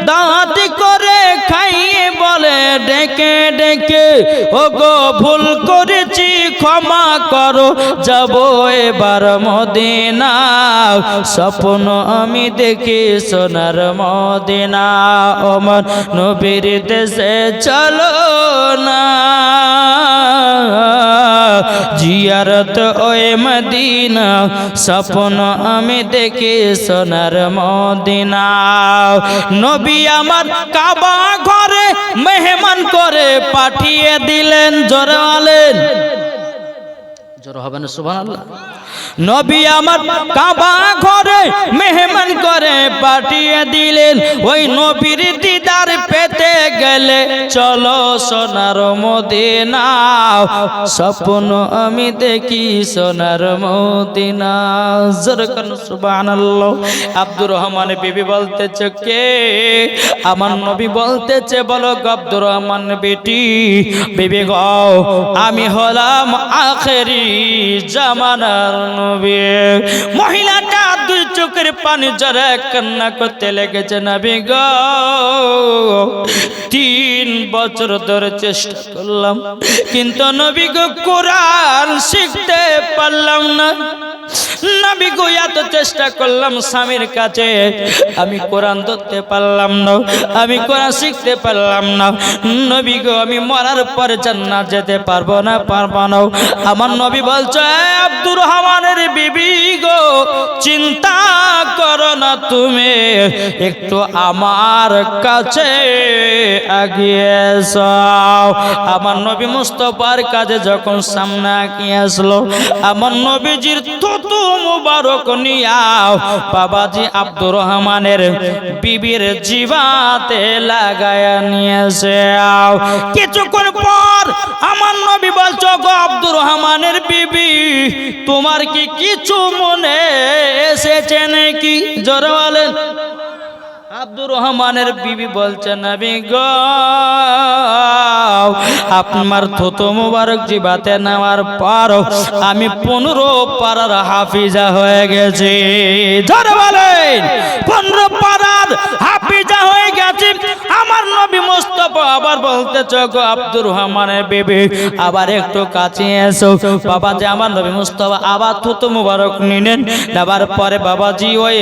দাঁত করে খাইয়ে বলে ডেকে ডেকে, ও গো ভুল করেছি ক্ষমা করো, যাব এবার মদিনা, স্বপ্ন আমি দেখি সোনার মদিনা। ওমর নবীর দেশে চলো না, জিয়ারত ওই মদিনা, স্বপ্ন আমি দেখি সোনার মদিনা। নবী আমার কাবা ঘরে মেহমান করে পাঠিয়ে দিলেন, জোরে বলেন, জোরে হবে না সুবহানাল্লাহ। নবী আমার কাবা ঘরে মেহমান করে পাঠিয়ে দিলেন, ওই নবীর দিদার পেতে গেলে চলো সোনার মদিনা, স্বপ্ন আমি দেখি সোনার মদিনা, জোরে কোন সুবহানাল্লাহ। আব্দুর রহমান বিবি বলতেছে, কে? আমার নবী বলতেছে, বলো আব্দুর রহমান বেটি, বিবি গো আমি হলাম আখেরি জামানার নবী। মহিলাটা দুই চোখের পানি ঝরে কান্না করতে লেগেছে, নবী গো 3 বছর ধরে চেষ্টা করলাম, কিন্তু নবী গো কোরআন শিখতে পারলাম না। নবী গো এত চেষ্টা করলাম স্বামীর কাছে, আমি কোরআন ধরতে পারলাম না, আমি কোরআন শিখতে পারলাম না। নবী গো আমি মরার পরে জান্নাত যেতে পারবো না, পারবো না। আমার নবী বলছে, আব্দুর রহমানের বিবি গো চিন্তা করো না তুমি, একটু আমার কাছে আগিয়ে যাও। আমার নবী মুস্তাফার কাছে যখন সামনে আগিয়ে আসলো, আমার নবীজির থুতু মুবারক নিয়াও বাবাজি আব্দুর রহমানের বিবির জিবাতে লাগায়া নিয়েছে। কিছুক্ষণ পর আমার নবী বলছো, গো আব্দুর রহমানের বিবি, তোমার কি কিছু মনে এসেছে নাকি? জোরে বলেন। আব্দুর রহমানের বিবি বলছে, নবী গো আপনার থুতু মুবারক জিবাতে নেওয়ার পর আমি 15 পারার হাফিজা হয়ে গেছি। জোরে বলেন, 15 পারার হাফিজা হয়ে গেছি। আমার নবী মুস্তাফা আবার বলতেছে, গো আব্দুর রহমানের বিবি আবার একটু কাছে এসো। বাবাজি আমার নবী মুস্তাফা আবার থুতু মুবারক নিলেন, নেবার পরে বাবাজি ওই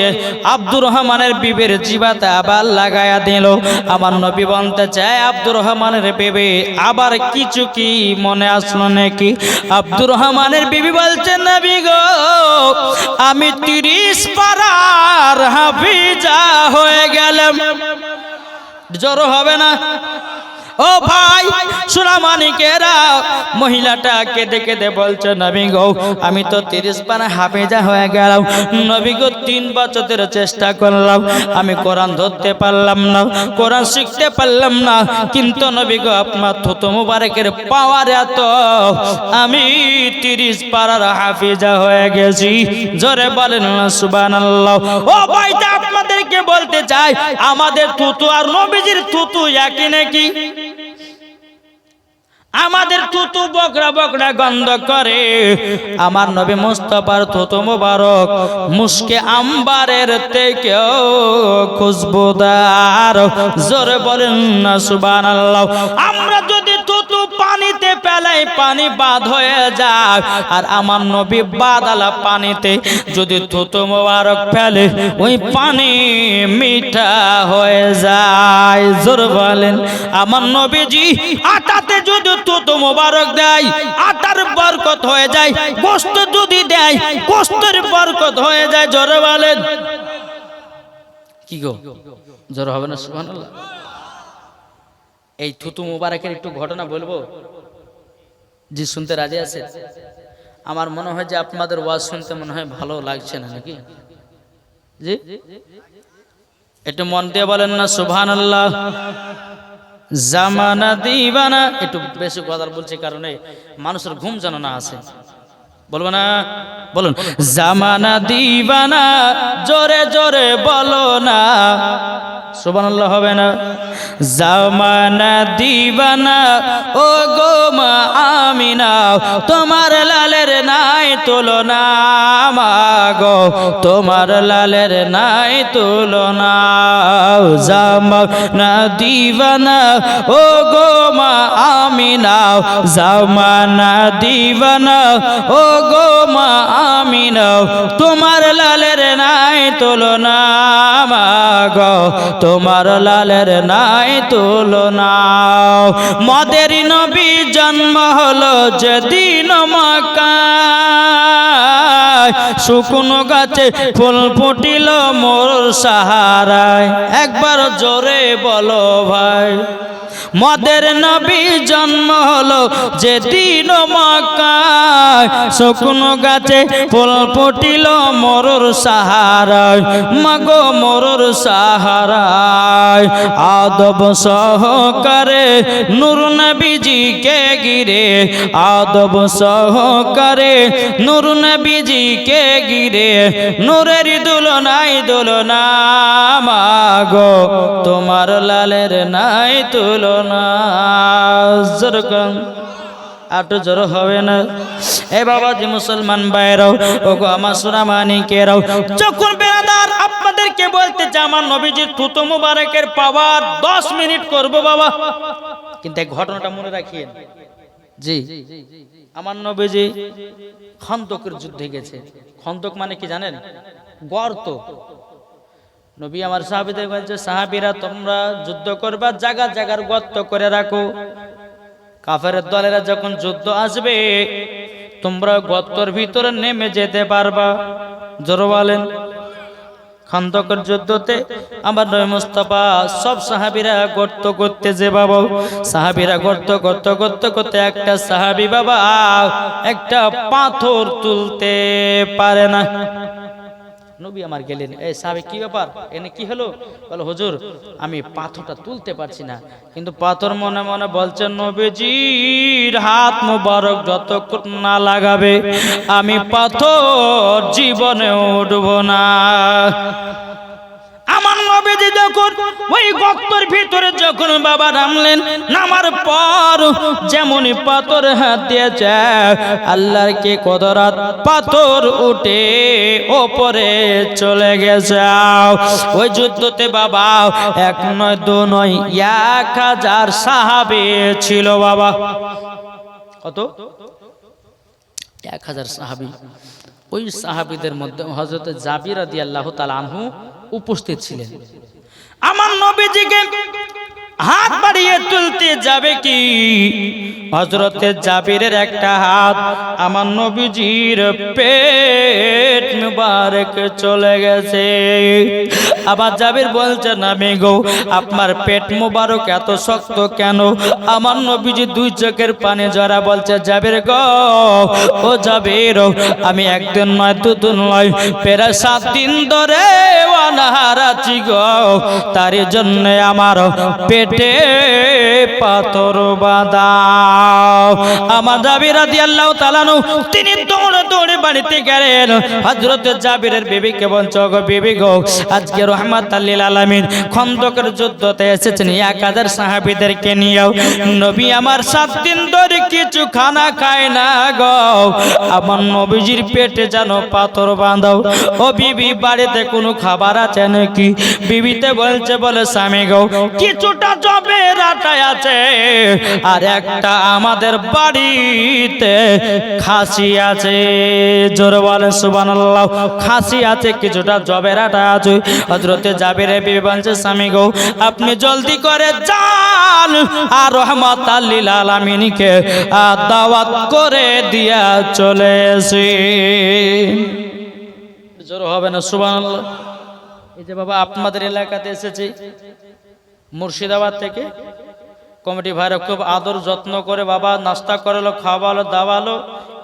আব্দুর রহমানের বিবির জিবাতে আবার লাগায়া দিল। আমার নবী বলতে চায়, আব্দুর রহমানের বিবি আবার কিছু কি মনে আসলো নাকি? আব্দুর রহমানের বিবি বলছেন, নবী গো আমি 30 পারার হাফিজা হয়ে গেলাম। জোর হবে না? ও ভাই সুনামানিকেরা, মহিলাটা কেঁদে কেঁদে বলছে, নবী গো আমি তো 30 পারা হাফেজা হয়ে গেলাম। নবী গো 3 বছর ধরে চেষ্টা করলাম, আমি কোরআন ধরতে পারলাম না, কোরআন শিখতে পারলাম না, কিন্তু নবী গো আপনার থুতু মুবারকের পাওয়ার এত, আমি 30 পারার হাফেজা হয়ে গেছি। জোরে বলেন না সুবহানাল্লাহ। ও ভাইটা আপনাদেরকে বলতে চাই, আমাদের থুতু আর নবীজির থুতু একই নাকি? আমাদের থুতু বকরা বকরা গন্ধ করে, আমার নবী মুস্তাফার থুতু মুবারক মুশকে আম্বারের থেকেও খুশবুদার। জোরে বলেন না সুবহানাল্লাহ। আমরা যদি থুতু পানিতে ফেলাই পানি বাদ হয়ে যায়, আর আমার নবী বাদালা পানিতে যদি থুতু মুবারক ফেলে ওই পানি মিঠা হয়ে যায়। জোরে বলেন। আমার নবীজি আটাতে যদি থুতু মুবারক দেয় আটার বরকত হয়ে যায়, গোশত যদি দেয় গোশতের বরকত হয়ে যায়। জোরে বলেন। কি গো জোরে হবে না সুবহানাল্লাহ? এই থুতু মুবারকের একটু ঘটনা বলবো, জি শুনতে রাজি আছে? আমার মনে হয় যে আপনাদের ওয়াজ শুনতে মনে হয় ভালো লাগছে না নাকি? জি একটু মন দিয়ে বলেন না সুবহানাল্লাহ। জামানা দিবানা, একটু বেশি কথা বলছি কারণে মানুষের ঘুম যেন না আসে, বলবো না? বলুন। জামানা দিবানা জোরে জোরে বলো না, সুবহানাল্লাহ হবে না? জামানা দিবানা ও গো মা আমিনা তোমার লালের নাই তুলনা মাগো তোমার লালের নাই তুলনা জামানা দিবানা ও গো মা আমিনা জামানা দিবানা ও গো মা আমিনা তোমার লালের নাই তুলনা মাগো তোমার লালের নাই তুলনা মদের নবী জন্ম হলো যেদিন মক্কায় শুকনো গাছে ফুল ফুটিল মোর সাহারায় একবার জোরে বলো ভাই মদের নবী জন্ম হলো যেদিন মক্কায় শুকনো গাছে ফুল ফুটিল মোরর সাহারায় মাগো মোরর সাহারায় আদব সহকারে নূর নবীজিকে ঘিরে আদব সহকারে নূর নবীজিকে ঘিরে নূরের দুলনাই দুলনা মাগো তোমার লালের নাই তুলনা আটো জোর হবে না এ বাবা যে মুসলমান ভাইরাও ও গো আমার সোনা মানিকেরাও যখন বেরাদার আপনাদেরকে বলতে চাই আমার নবীজির থুতু মুবারকের পাওয়ার 10 মিনিট করব বাবা কিন্তু এই ঘটনাটা মনে রাখিয়েন জি আমার নবীজি খন্দকের যুদ্ধে গেছে খন্দক মানে কি জানেন গর্ত নবী আমার সাহাবীদের বলছে সাহাবীরা তোমরা যুদ্ধ করবা জায়গা জায়গার গর্ত করে রাখো কাফেরের দলেরা যখন যুদ্ধ আসবে তোমরা গর্তের ভিতরে নেমে যেতে পারবা জোরে বলেন খন্দকের যুদ্ধতে আমার নবী মুস্তাফা সব সাহাবীরা গর্ত করতে যে বাবা সাহাবীরা গর্ত করতে একটা সাহাবী বাবা একটা পাথর তুলতে পারে না নবী আমার গেলেন এই সাহাবী কি ব্যাপার এনে কি হলো বলে হুজুর আমি পাথরটা তুলতে পারছি না কিন্তু পাথর মনে মনে বলছেন নবীজির হাত মোবারক যতক্ষণ না লাগাবে আমি পাথর জীবনে উঠব না আমার নবীজি যখন ওই গর্তের ভিতরে যখন বাবা নামলেন নামার পর যেমনই পাথর হাত দিয়েছে আল্লাহর কি কুদরত পাথর উঠে ওপরে চলে গেছে ওই যুদ্ধতে বাবা এক নয় দু নয় 1000 সাহাবী ছিল বাবা কত 1000 সাহাবী ওই সাহাবীদের মধ্যে হযরত জাবির রাদিয়াল্লাহু তাআলা আনহু উপস্থিত ছিলেন আমার নবীজিকে হাত বাড়িয়ে তুলতে যাবে কি হযরতে জাবিরের একটা হাত আমার নবীজির পেট মুবারক চলে গেছে আবার জাবির বলছেন আমি গো আপনার পেট মুবারক এত শক্ত কেন আমার নবীজি দুই চোখের পানি ঝরা বলছে জাবির গো ও জাবির আমি একদিন নয় দুদিন নয় প্রায় 7 দিন ধরে অনাহার আছি গো তার জন্য আমার পেটে পাথর বাঁধা আমার জাবির রাদিয়াল্লাহু তাআলা তিনি দৌড়ে দৌড়ে বাড়িতে গেলেন হযরত জাবিরের বিবিকে বলছে গো বিবি গো আজকে রাহমাতাল লিল আলামিন খন্দকের যুদ্ধতে এসেছেন 1000 সাহাবীদেরকে নিয়ে নবী আমার 7 দিন ধরে কিছু খানা খায় না গো আমার নবীজির পেটে যেন পাথর বাঁধাও ও বিবি বাড়িতে কোনো খাবার আছে নাকি বিবিতে বলছে বলে স্বামী গো কিছুটা জবের আটা আছে আর একটা আমাদের বাড়িতে খাসি আছে জোরে বলে সুবহানাল্লাহ খাসি আছে কিছুটা জবের আটা আছে হযরতে জাবিরের বিবি বলছে স্বামী গো আপনি জলদি করে যান আর রাহমাতাল লিল আলামিনকে দাওয়াত করে দিয়া চলে এসে জোরে হবে না সুবহানাল্লাহ এই যে বাবা আপনাদের এলাকাতে এসেছি মুর্শিদাবাদ থেকে কমিটি ভাইরা খুব আদর যত্ন করে বাবা নাস্তা করালো খাওয়ালো দাওয়ালো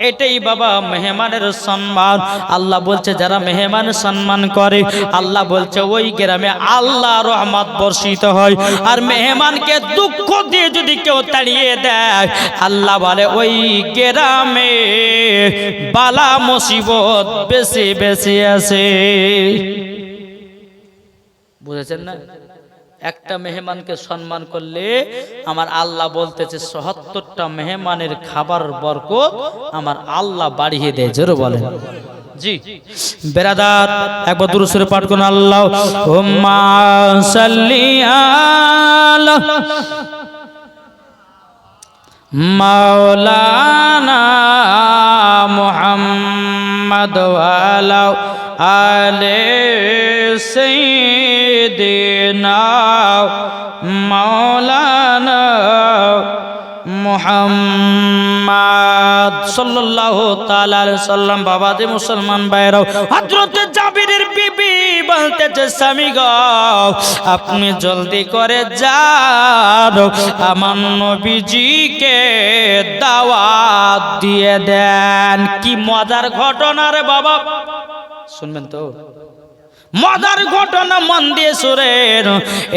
এটাই বাবা মেহমানের সম্মান আল্লাহ বলছে যারা মেহমানের সম্মান করে আল্লাহ বলছে ওই গ্রামে আল্লাহ রহমত বর্ষিত হয় আর মেহমানকে দুঃখ দিয়ে যদি কেউ তাড়িয়ে দেয় আল্লাহ বলে ওই গ্রামে বালা মুসিবত বেশি বেশি আছে বুঝেছেন না একটা মেহমানকে সম্মান করলে আমার আল্লাহ বলতেছে ৭৭টা মেহমানের খাবার বরকত আমার আল্লাহ বাড়িয়ে দেয়। জোরে বলেন জি। বেরাদার একবার দুরূদ শরীফ পাঠ করুন। আল্লাহুম্মা সাল্লি আলা মাওলানা মুহাম্মদ ওয়া আলা আলি সাইয়্যিদিনা মাওলানা মুহাম্মদ সাল্লাল্লাহু তাআলা আলাইহি সাল্লাম। বাবা যে মুসলমান ভাইরাও, হযরত জাবিরের বিবি বলতেছে স্বামী গো আপনি জলদি করে যান, আমার নবীজিকে দাওয়াত দিয়ে দেন। কি মজার ঘটনা রে বাবা, শুনবেন তো মজার ঘটনা, মন দিয়ে শুনেন।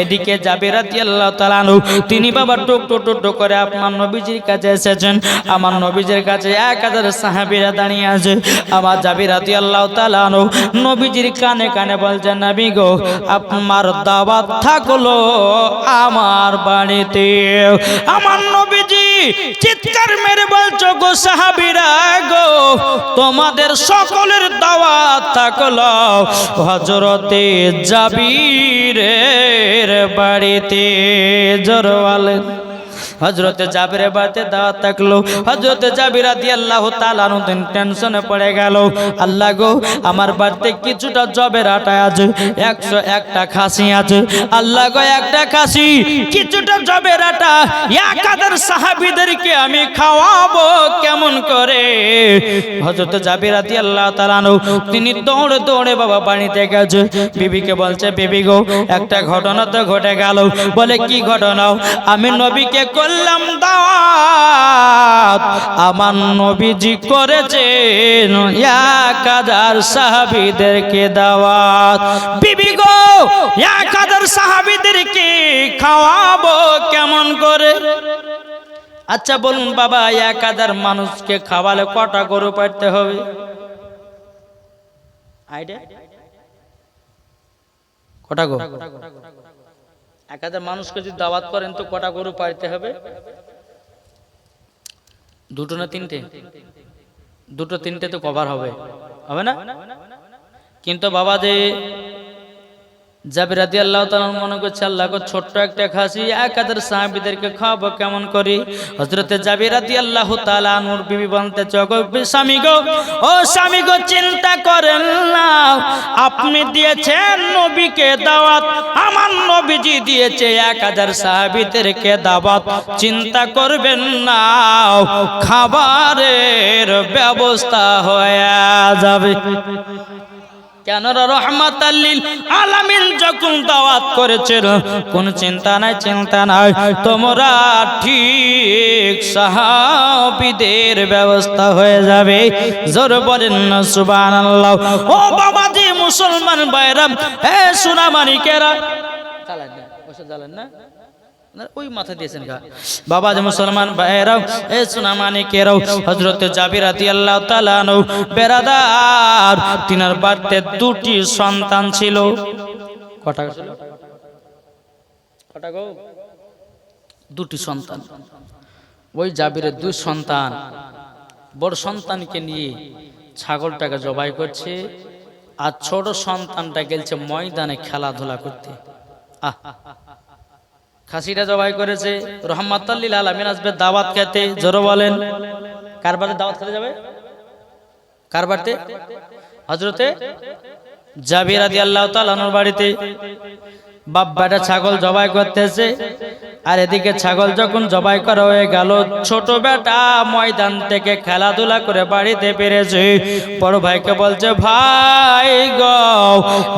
এদিকে জাবির রাদিয়াল্লাহু তাআলা আনহু তিনি বাবা টুক টুক টুক করে আপনার নবীজির কাছে এসেছেন। আমার নবীজির কাছে 1000 সাহাবীরা দাঁড়িয়ে আছে। আমার জাবির রাদিয়াল্লাহু তাআলা আনহু নবীজির কানে কানে বলছেন নবী গো আপনার দাওয়াত থাকলো আমার বাড়িতে। আমার নবীজি চিৎকার মেরে বলছো গো সাহাবীরা গো তোমাদের সকলের দাওয়াত থাকলো হযরত জাবিরের বাড়িতে। জোরে বলেন হযরত জাবিরের বাড়িতে দাওয়াত থাকলো। হযরত জাবির রাদিয়াল্লাহু তাআলা আনহু টেনশনে পড়ে গেল, আল্লাহ গো আমার বাড়িতে কিছুটা জবের আটা আছে, 101টা খাসি আছে, আল্লাহ গো একটা খাসি কিছুটা জবের আটা 1000 সাহাবীদেরকে আমি খাওয়াবো কেমন করে? হযরত জাবির রাদিয়াল্লাহু তাআলা আনহু তিনি দৌড়ে দৌড়ে বাবা বাড়িতে গেছে। বিবিকে বলছে বিবি গো একটা ঘটনা তো ঘটে গেল। বলে কি ঘটনা? আমি নবীকে করলাম দাওয়াত, আমার নবীজি করেছেন 1000 সাহাবীদেরকে দাওয়াত। বিবি গো 1000 সাহাবীদেরকে খাওয়াবো কেমন করে? আচ্ছা বলুন বাবা 1000 মানুষকে খাওয়ালে কটা গরু পাইতে হবে? আইডিয়া কটা গরু? 1000 মানুষকে যদি দাওয়াত করেন তো কটা গরু পাইতে হবে? 2টো না 3টে? 2টো 3টে তো কভার হবে না? কিন্তু বাবা যে জাবির রাদিয়াল্লাহু তাআলা মনে করছে আল্লাহ গো ছোট্ট একটা খাসি 1000 সাহাবীদেরকে খাওয়াবো কেমন করে? হযরত জাবির রাদিয়াল্লাহু তাআলা আনহুর বিবি বলতে চগো স্বামী গো ও স্বামী গো চিন্তা করেন না, আপনি দিয়েছেন নবীকে দাওয়াত, আমার নবীজি দিয়েছে 1000 সাহাবীদেরকে দাওয়াত, চিন্তা করবেন না খাবারের ব্যবস্থা হয়ে যাবে। কেন রহমাতাল লিল আলামিন যখন দাওয়াত করেছেন কোন চিন্তা নাই তোমরা ঠিক সাহাবীদের ব্যবস্থা হয়ে যাবে। জোর বলেন না সুবহানাল্লাহ। ও বাবা জি মুসলমান ভাইরা, এ সোনামানিকেরা, চালান না বসে চালান না ওই মাথা দিয়েছেন গা বাবা যে মুসলমান ভাইরাও, এ সোনামানিকেরাও, হযরত জাবির রাদিয়াল্লাহু তাআলা আনহু বেরাদার তিনার বাড়িতে 2টি সন্তান ছিল। কটা ছিল? কটা গো? 2টি সন্তান। ওই জাবিরের 2 সন্তান বড় সন্তানকে নিয়ে ছাগলটাকে জবাই করছে, আর ছোট সন্তানটা গেলছে ময়দানে খেলাধুলা করতে। খাসিটা জবাই করেছে, রহমাতাল লিল আলামিন আসবে দাওয়াত খেতে। জোরে বলেন কার বাড়িতে দাওয়াত খেতে যাবে? কার বাড়িতে? হযরতে জাবির রাদিয়াল্লাহু তাআলা আনহুর বাড়িতে। বাপ বেটা ছাগল জবাই করতেছে, আর এদিকে ছাগল যখন জবাই করা হয়ে গেল, ছোট বেটা ময়দান থেকে খেলাধুলা করে বাড়িতে ফিরেছে। বড় ভাইকে বলছে ভাই গো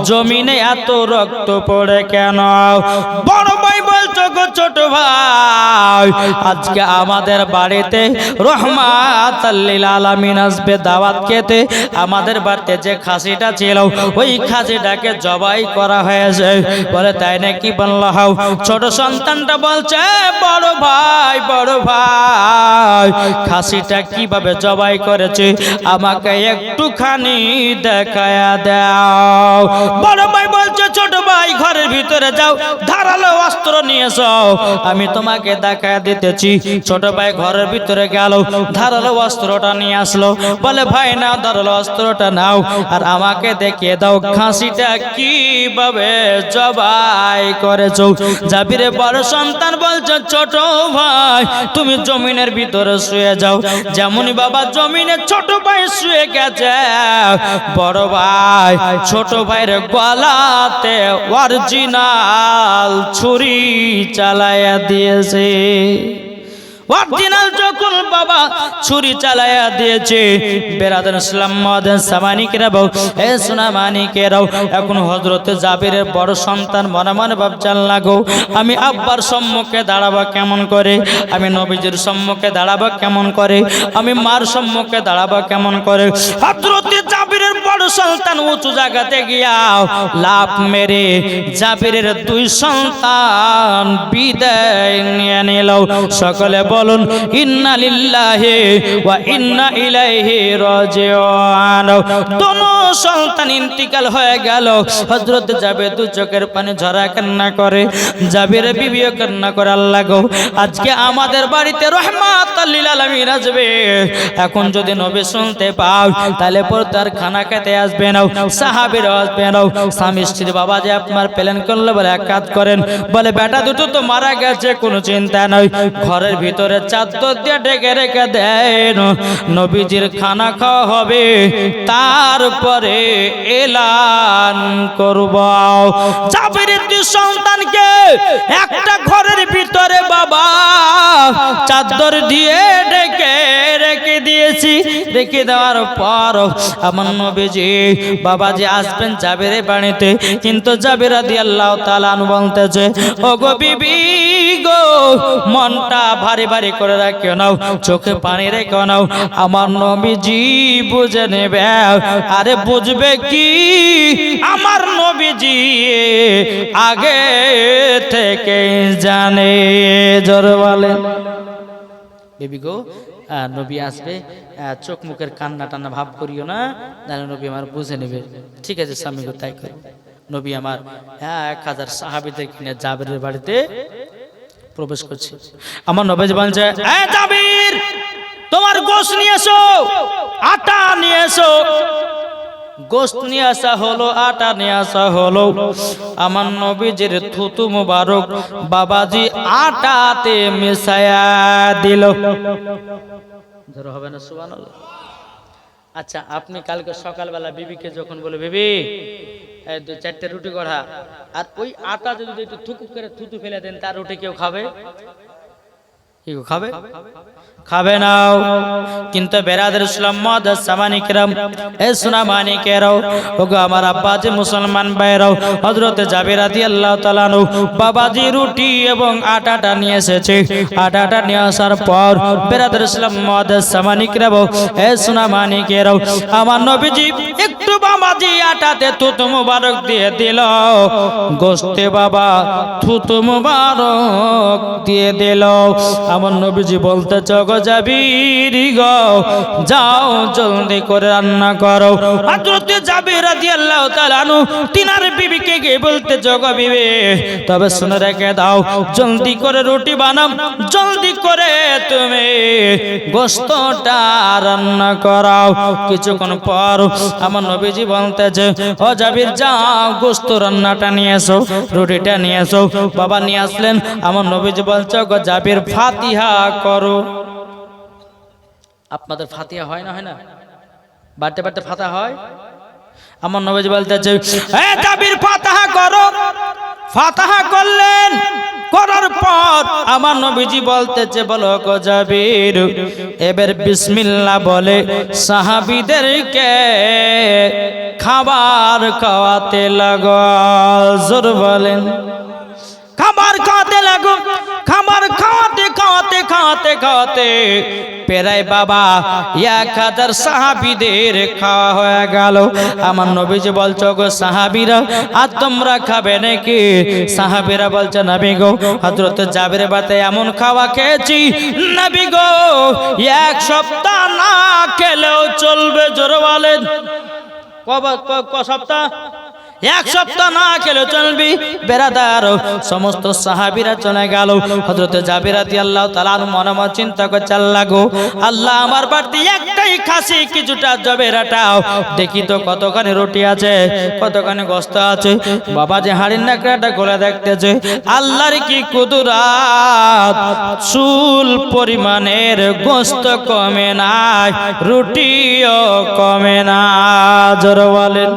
জমিনে এত রক্ত পড়ে কেন? বড় ভাই বলছো গো ছোট ভাই, আজকে আমাদের বাড়িতে রহমাতাল লিল আলামিন আসবে দাওয়াত খেতে। আমাদের বাড়িতে যে খাসিটা ছিল ওই খাসিটাকে জবাই করা হয়েছে। বলে তাই নাকি? বললো হাও। ছোট সন্তানটা বলছে বড় ভাই, বড় ভাই, খাসিটা কিভাবে জবাই করেছে আমাকে একটুখানি দেখায়া দাও। বড় ভাই বলছে ছোট ভাই ঘরের ভিতরে যাও, ধারালো অস্ত্র নিয়ে এসো, আমি তোমাকে দেখায়া দিতেছি। ছোট ভাই ঘরের ভিতরে গেল, ধারালো অস্ত্রটা নিয়ে আসলো। বলে ভাই নাও ধারালো অস্ত্রটা নাও, আর আমাকে দেখিয়ে দাও খাসিটা কিভাবে জবাই করেছো। জাবিরের বড় সন্তান বলছে ছোট ভাই তুমি জমিনের ভিতরে শুয়ে যাও। যেমনই বাবা জমিনে ছোট ভাই শুয়ে গেছে, বড় ভাই ছোট ভাইয়ের গলাতে অরিজিনাল ছুরি চালায়া দিয়েছে। অরিজিনাল যখন বাবা ছুরি চালায়া দিয়েছে, বেরাদার ইসলাম মাদান সামানিকেরাও, এ সোনা মানিকেরাও, এখন হযরতে জাবিরের বড় সন্তান মনে মনে ভাবছেন লাগো আমি আব্বার সম্মুখে দাঁড়াবো কেমন করে, আমি নবীজির সম্মুখে দাঁড়াবো কেমন করে, আমি মার সম্মুখে দাঁড়াবো কেমন করে। হযরতে জাবিরের বড় সন্তান উঁচু জায়গাতে গিয়া লাফ মেরে জাবিরের দুই সন্তান বিদায় নিয়ে নিল। সকলে বলুন ইন্না লিল্লাহি ওয়া ইন্না ইলাইহি রাজিউন। দোনো সন্তান ইন্তিকাল হয়ে গেল। হযরত জাবির দু চোখের পানি ঝরা কান্না করে, জাবিরের বিবিও কান্না করে। আল্লাহ গো আজকে আমাদের বাড়িতে রহমাতাল লিল আলামিন আসবে, এখন যদি নবী শুনতে পাও তাহলে পর তার খানা খেতে আসবে না, সাহাবীরা আসবে না। স্বামী স্ত্রী বাবা যে আপনার প্ল্যান করলে বলে এক কাজ করেন, বলে বেটা দুটো তো মারা গেছে কোনো চিন্তা নাই, ঘরের ভিতরে চাদর দিয়ে ঢেকে রেখে দেন, নবীজির খানা খাওয়া হবে, তারপরে এলান করব। জাবিরের দুই সন্তানকে একটা ঘরের ভিতরে বাবা চাদর দিয়ে ঢেকে রেখে দিয়েছি। রেখে দেওয়ার পর আমার নবীজি বাবাজি আসবেন জাবিরের বাড়িতে, কিন্তু জাবির রাদিয়াল্লাহু তাআলা আনহু বলতেছে ও গো বিবি গো, মনটা ভারী ভারী করে রাখিও নাও, চোখে পানি রেখো নাও, আমার নবীজি বুঝে নেবে। আরে বুঝবে কি, আমার নবীজি আগে থেকে জানে। জোরে বলেন বেবি গো, নবী আসবে, চোখ মুখের কান্না টান্না ভাব করিও না, তাহলে নবী আমার বুঝে নেবে। ঠিক আছে স্বামী গো তাই করো। নবী আমার 1000 সাহাবীদের কিনে জাবিরের বাড়িতে প্রবেশ করছে। আমার নবী বলছে এ জাবির তোমার গোশত নিয়ে এসো, আটা নিয়ে এসো। গোশত নিয়ে আসা হলো, আটা নিয়ে আসা হলো। আমার নবীজির থুতু মুবারক বাবাজি আটাতে মিশায়া দিল। ধরো হবে না সুবহানাল্লাহ। আচ্ছা আপনি কালকে সকালবেলা বিবিকে যখন বলে বিবি 2-4টে রুটি করা, আর ওই আটা যদি একটু থুকু করে থুতু ফেলে দেন, তার রুটি কেউ খাবে? কি খাবে? খাবে না। কিন্তু বেরাদার ইসলাম মাদাস সামানিকরাম, এ সোনা মানিকেরাও, ওগো আমার আব্বাজি মুসলমান ভাইরাও, হযরতে জাবির রাদিয়াল্লাহু তাআলা আনহু বাবাজি রুটি এবং আটাটা নিয়ে এসেছে। আটাটা নিয়ে আসার পর বেরাদার ইসলাম মাদাস সামানিকরাও, এ সোনা মানিকেরাও, আমার নবীজি একটু বাবাজি আটাতে থুতু মুবারক দিয়ে দিল, গোশতে বাবা থুতু মুবারক দিয়ে দিল। আমার নবীজি বলতে চগো জাবির গো যাও জলদি করে রান্না করো। হযরত জাবির রাদিয়াল্লাহু তাআলা আনহু তিনার বিবিকে গিয়ে বলতে চগো বিবি তবে শুনে রেখে দাও, জলদি করে রুটি বানাও, জলদি করে তুমি গোশতটা রান্না করাও। কিছুক্ষণ পর আমার নবীজি বলতেছে ও জাবির যাও গোশত রান্নাটা নিয়ে এসো, রুটিটা নিয়ে এসো। বাবা নিয়ে আসলেন। আমার নবীজি বলছে গো জাবির ফাতিহা করো। আপনাদের ফাতিহা হয় না? হয় না? বাড়তে বাড়তে ফাতিহা হয়। আমার নবীজি বলতেছে এ জাবির ফাতিহা করো। ফাতিহা করলেন। করার পর আমার নবীজি বলতেছে বলো গো জাবির এবার বিসমিল্লাহ বলে সাহাবীদেরকে খাবার খাওয়াতে লাগো। জোর বলেন। খাবার খাওয়াতে লাগো। খাবার খাওয়াতে খাওয়াতে খাওয়াতে খাওয়াতে প্রায় বাবা 1000 সাহাবীদের খাওয়া হয়ে গেল। আমার নবীজি বলছো গো সাহাবীরা, আর তোমরা খাবে নাকি? সাহাবীরা বলছে নবী গো, হযরত জাবির বাতে এমন খাওয়া খেয়েছি নবী গো, 1 সপ্তাহ না খেলেও চলবে। জোরে বলেন, ক সপ্তাহ? 1 সপ্তাহ না খেলে চলবি। বেরাদার সমস্ত সাহাবীরা চলে গেল। হযরত জাবির রাদিয়াল্লাহু তাআলা মনে মনে চিন্তা করছে, আল্লাহ গো, আল্লাহ আমার বাড়িতে একটাই খাসি কিছুটা জবেরাটাও দেখি তো কতখানি রুটি আছে, কতখানি গোশত আছে। বাবা যে হাড়ির নাকড়াটা খুলে দেখতেছে, আল্লাহর কি কুদরত, চুল পরিমাণের গোশত কমে নাই, রুটিও কমে না। জোরে বলেন,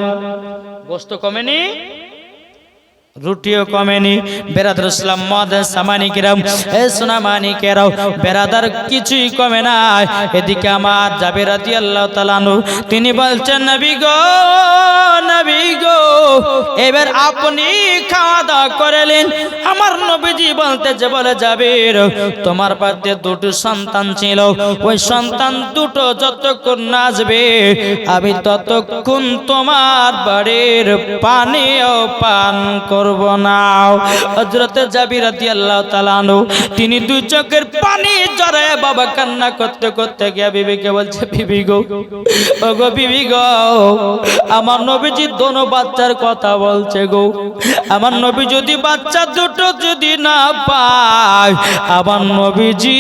গোশত কমেনি, রুটিও কমেনি। বেরাদার ইসলাম মদ সামানিকেরাম, এ সোনামানিকেরাও, বেরাদার কিছুই কমে না। এদিকে আমার জাবির রাদিয়াল্লাহু তাআলা আনহু তিনি বলছেন নবী গো, নবী গো, এবার আপনি খাওয়া দাওয়া করলেন। আমার নবীজি বলতেছে, বলে জাবির, তোমার পাতে 2টি সন্তান ছিল, ওই সন্তান দুটো যতক্ষণ না আসবে আমি ততক্ষণ তোমার বাড়ির পানিও পান করব না। হযরত জাবির রাদিয়াল্লাহু তাআলা আনহু তিনি 2 চোখের পানি জড়ায় বাবা কান্না করতে করতে গিয়ে বিবিকে বলছে, বিবি গো, ওগো বিবি গো, আমার নবীজি দোনো বাচ্চার কথা বলছে গো। আমার নবী যদি বাচ্চা দুটো যদি না পায়, আমার নবীজি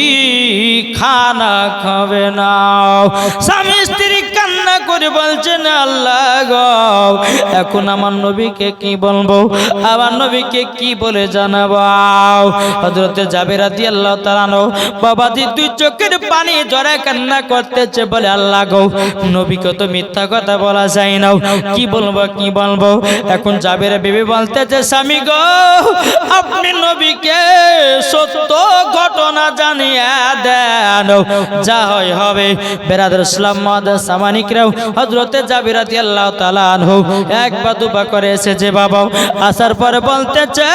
খানা খাবে না। স্বামী স্ত্রী কান্না করে বলছেন, আল্লাহ গো, এখন আমার নবীকে কি বলবো, আমার নবীকে কি বলে জানাবো? হযরত জাবির রাদিয়াল্লাহু তাআলা আনহু বাবাজি 2 চোখের পানি জড়ায় কান্না করতেছে, বলে আল্লাহ গো, নবীকে তো মিথ্যা কথা বলা যায় না, কি বলবো কি বলবো? এখন জাবির বিবি বলতেছে, স্বামী গো, আপনি নবীকে সত্য ঘটনা জানিয়ে দেন, যা হয় হবে। বেরাদার ইসলাম মাদার সামানিকরাও হযরত জাবির রাদিয়াল্লাহু তাআলা আনহু একবার দুবার করে এসেছে বাবা। আসার পরে বলতেছে,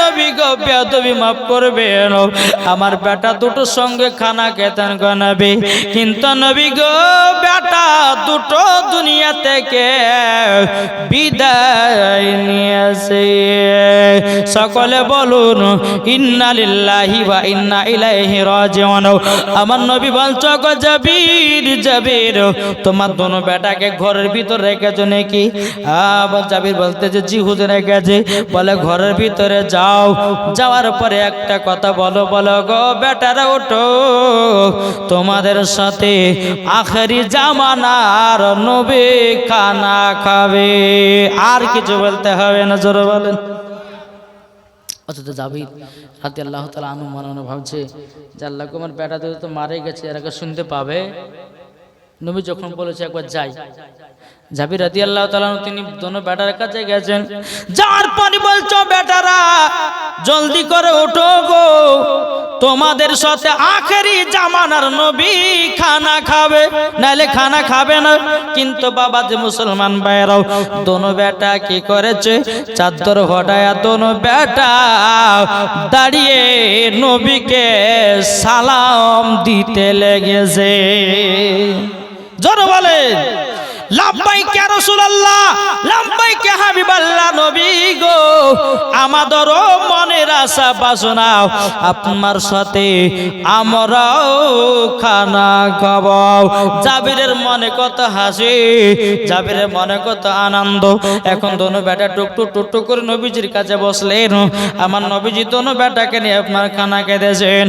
নবী গো, বেয়াদবি মাফ করবেন, আমার বেটা দুটোর সঙ্গে খানা খেতেন গো নবী, কিন্তু নবী গো, বেটা দুটো দুনিয়া থেকে বিদায় নিয়েছে। সকলে বলুন ইন্না লিল্লাহি ওয়া ইন্না ইলাইহি রাজিউন। আমার নবী বলছো গো জাবির, জাবির, তোমার দোনো বেটাকে ঘরের ভিতর রেখেছো নাকি? জাবির বলতেছে, জি হুজুর রেখেছে। বলে ঘরের ভিতরে যাও, যাওয়ার পরে একটা কথা বলো, বলো গো বেটারা ওঠো, তোমাদের সাথে আখেরি জামানার নবী খানা খাবে। আর কিছু বলতে হবে না, জোরে বলেন। অথচ জাবির রাদিয়াল্লাহু তাআলা আনহু মনে মনে ভাবছে যে আল্লাহ গো, আমার বেটা তো মারে গেছে, এরাকে শুনতে পাবে। নবী যখন বলেছে একবার যাই, জাবির রাদিয়াল্লাহু তাআলা তিনি দোনো বেটার কাছে গেছেন। যার পরে বলছো, বেটারা জলদি করে ওঠো গো, তোমাদের সাথে আখেরি জামানার নবী খানা খাবে, নাইলে খানা খাবে না। কিন্তু বাবা যে মুসলমান ভাইরাও, দোনো বেটা কি করেছে, চাদর হটায়া দোনো বেটা দাঁড়িয়ে নবীকে সালাম দিতে লেগেছে। জোরে বলে লাব্বাইক ইয়া রাসূলুল্লাহ, লাব্বাইক ইয়া হাবিবাল্লাহ। নবী গো, আমাদেরও মনের আশা বাসনা আপনার সাথে আমরাও খানা খাবো। জাবিরের মনে কত হাসি, জাবিরের মনে কত আনন্দ। এখন দোনো বেটা টুকটুক টুকটুক করে নবীজির কাছে বসলেন। আমার নবীজি দোনো বেটাকে নিয়ে আপনার খানা খেতেছেন।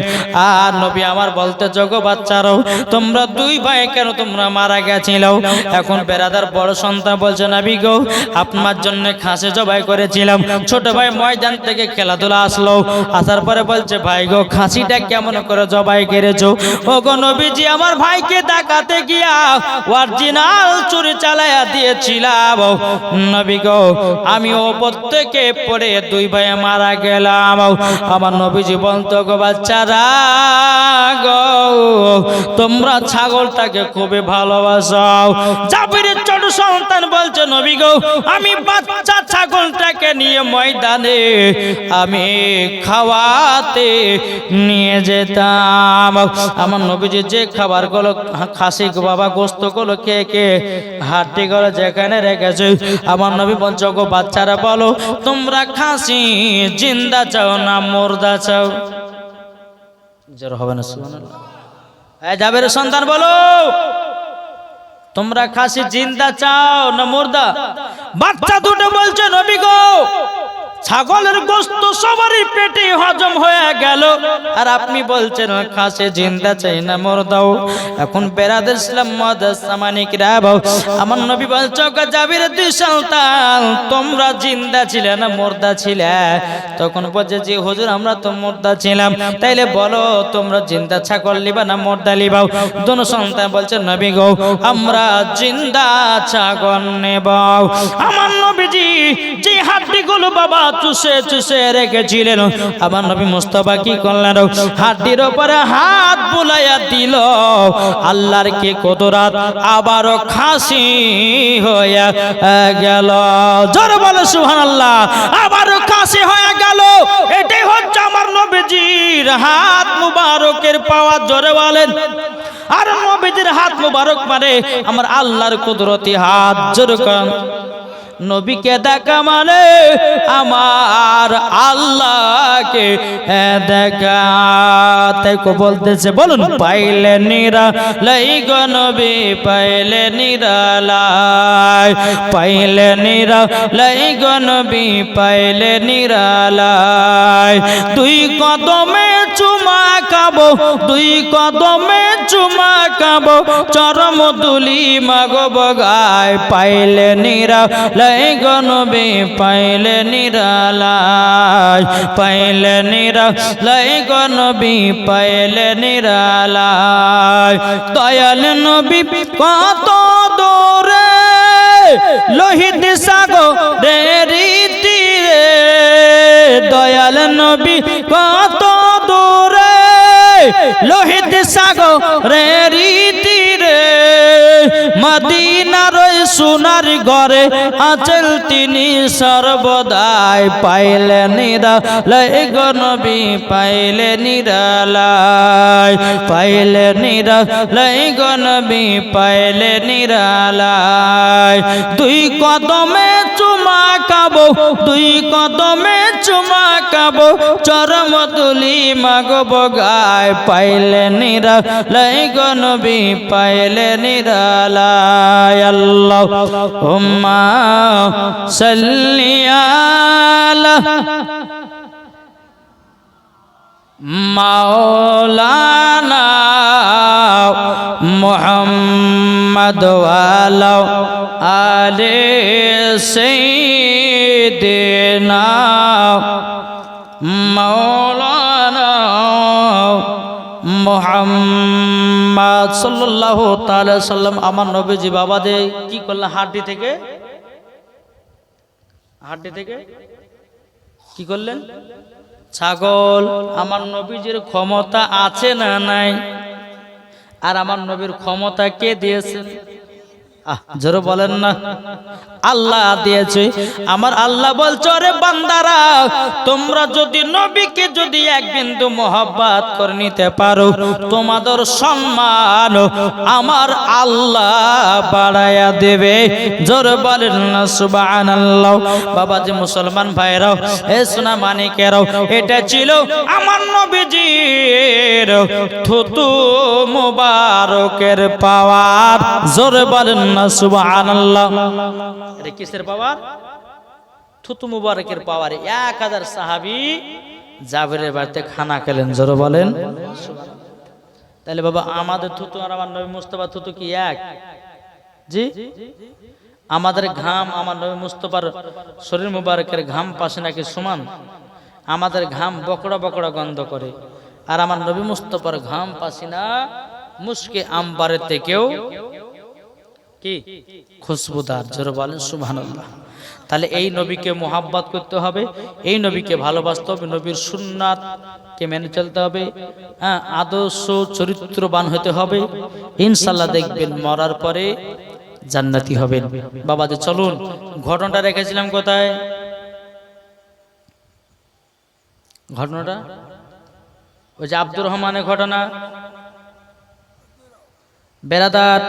আর নবী আমার বলতে, জগো বাচ্চারাও, তোমরা 2 ভাই কেন তোমরা মারা গেছিল? এখন বেরাদার বড় সন্তান বলছে, নবী গো, আপনার জন্য খাসি জবাই করেছিলাম। ছোট ভাই ময়দান থেকে খেলাধুলা আসলো, আসার পরে বলছে, ভাই গো, খাসিটা কেমন করে জবাই করেছো? ও গো নবীজি, আমার ভাইকে ডাকাতে গিয়া অরিজিনাল চুরি চালায়া দিয়েছিলাম। নবী গো, আমি ওপর থেকে পড়ে 2 ভাই মারা গেলাম। আমার নবীজি বলতো, গো বাচ্চারা গো, তোমরা ছাগলটাকে খুবই ভালোবাসো। জাবিরের ছোট সন্তান বলছে, নবী গো, আমি বাচ্চা ছাগলটাকে নিয়ে ময়দানে আমি খাওয়াতে নিয়ে যেতাম। আমার নবীজি যে খাবারগুলো খাসি বাবা গোস্তগুলো কে হাড্ডিগুলো যেখানে রেখেছে, আমার নবী বলছে গো বাচ্চারা বলো তোমরা খাসি জিন্দা চাও না মুর্দা চাও? জোর হবে না সুবহানাল্লাহ। এই জাবের সন্তান বলো তোমরা খাসি জিন্দা চাও না মুর্দা? বাচ্চা দুটো বলছে নবী গো ছাগলের গোশত সবারই পেটে হজম হয়ে গেল, আর আপনি বলছেন খাসি জিন্দা চাই না মুর্দাও। এখন বেরাদের ইসলাম মুআজ্জামানিকরা আমার নবী বলছে গো জাবির দুই সন্তান তোমরা জিন্দা ছিলে না মুর্দা ছিলে? তখন বলছে জি হুজুর আমরা তো মুর্দা ছিলাম। তাইলে বলো তোমরা জিন্দা ছাগল লিবা না মুর্দা লিবাও? দুনো সন্তান বলছে নবী গো আমরা জিন্দা ছাগল নেব। আমার নবীজি যে হাড্ডিগুলো বাবা চুষে চুষে রেখেছিলেন, আমার নবী মুস্তাফা কি করলেন? হাড্ডির উপরে হাত বুলাইয়া দিল। আল্লাহর কি কুদরত, আবারও খাসি হয়ে গেল। জোরে বলো সুবহানাল্লাহ। আবারও খাসি হয়ে গেল। এটাই হচ্ছে আমার নবীজির হাত মুবারকের পাওয়া। জোরে বলেন। আর নবীজির হাত মুবারক মানে আমার আল্লাহর কুদরতি হাত। জোরে করেন। নবীকে দেখা মানে আমার আল্লাহকে দেখা। তাই কো বলতেছে বলুন পাইলে নিরালাই গো নবী পাইলে নিরালাই, পাইলে নিরালাই গো নবী পাইলে নিরালাই। দুই কদমে চুমা খাবো, দুই কদমে চুমা খাবো, চরম দুলি মাগব গায়। পাইলে নিরালাই গো নবী পাইলে নিরালাই, পাইলে নিরালাই গো নবী পাইলে নিরালাই। দয়াল নবী কত দূরে লোহিত সাগরের তীরে, দয়াল নবী কত দূরে লোহিত সাগরের তীরে। মদিনার সোনার ঘরে আচল তিনি সর্বদাই। পাইলে নিরালাই গো নবী পাইলে নিরালাই, পাইলে নিরালাই গো নবী পাইলে নিরালাই। দুই কদমে চুমা খাবো, দুই কদমে চুমা খাবো, চরম তুলি মাগব গায়। পাইলে নিরালাই গো নবী পাইলে নিরালাই। আল্লাহুম্মা সাল্লি আলা মাওলানা মুহাম্মদ ওয়া আলা আলি সাইয়্যিদিনা মাওলানা মুহাম্মদ সাল্লাল্লাহু তাআলা সাল্লাম। আমার নবীজি বাবা দে কি করলেন? হাড্ডি থেকে, হাড্ডি থেকে কি করলেন? ছাগল। আমার নবীজির ক্ষমতা আছে না নাই? আর আমার নবীর ক্ষমতা কে দিয়েছেন? জোরে বলেন না। আল্লাহ দিয়েছে। আমার আল্লাহ বলছে রে বান্দারা তোমরা যদি নবীকে যদি এক বিন্দু মহব্বত করে নিতে পারো, তোমাদের সম্মান আমার আল্লাহ বাড়ায়া দেবে। জোরে বলেন না সুবহানাল্লাহ। বাবাজি মুসলমান ভাইরাও, এ সোনা মানিকেরাও, এটা ছিল আমার নবীজির থুতু মুবারকের পাওয়ার। জোরে বলেন না সুবহানাল্লাহ। এটা কিসের পাওয়ার? থুতু মুবারকের পাওয়ার। 1000 সাহাবী জাবেরের বাড়িতে খানা খেলেন। জোরে বলেন। তাহলে বাবা আমাদের থুতু আর আমার নবী মুস্তাফা থুতু কি এক? জি। আমাদের ঘাম আমার নবী মুস্তাফার শরীর মুবারকের ঘাম পাশে নাকি সমান? আমাদের ঘাম বকড়া বকড়া গন্ধ করে, আর আমার নবী মুস্তাফার ঘাম পাসিনা মুশকে আম্বারের থেকেও কি খুশবুদার। জোরে বলেন সুবহানাল্লাহ। তাহলে এই নবীকে মোহাব্বত করতে হবে, এই নবীকে ভালোবাসতে হবে, নবীর সুন্নাতকে মেনে চলতে হবে, আদর্শ চরিত্রবান হতে হবে। ইনশাআল্লাহ দেখবেন মরার পরে জান্নাতি হবেন। বাবাজি চলুন, ঘটনাটা রেখেছিলাম কোথায়? ঘটনাটা ওই যে আব্দুর রহমানের ঘটনা। বেরাদার,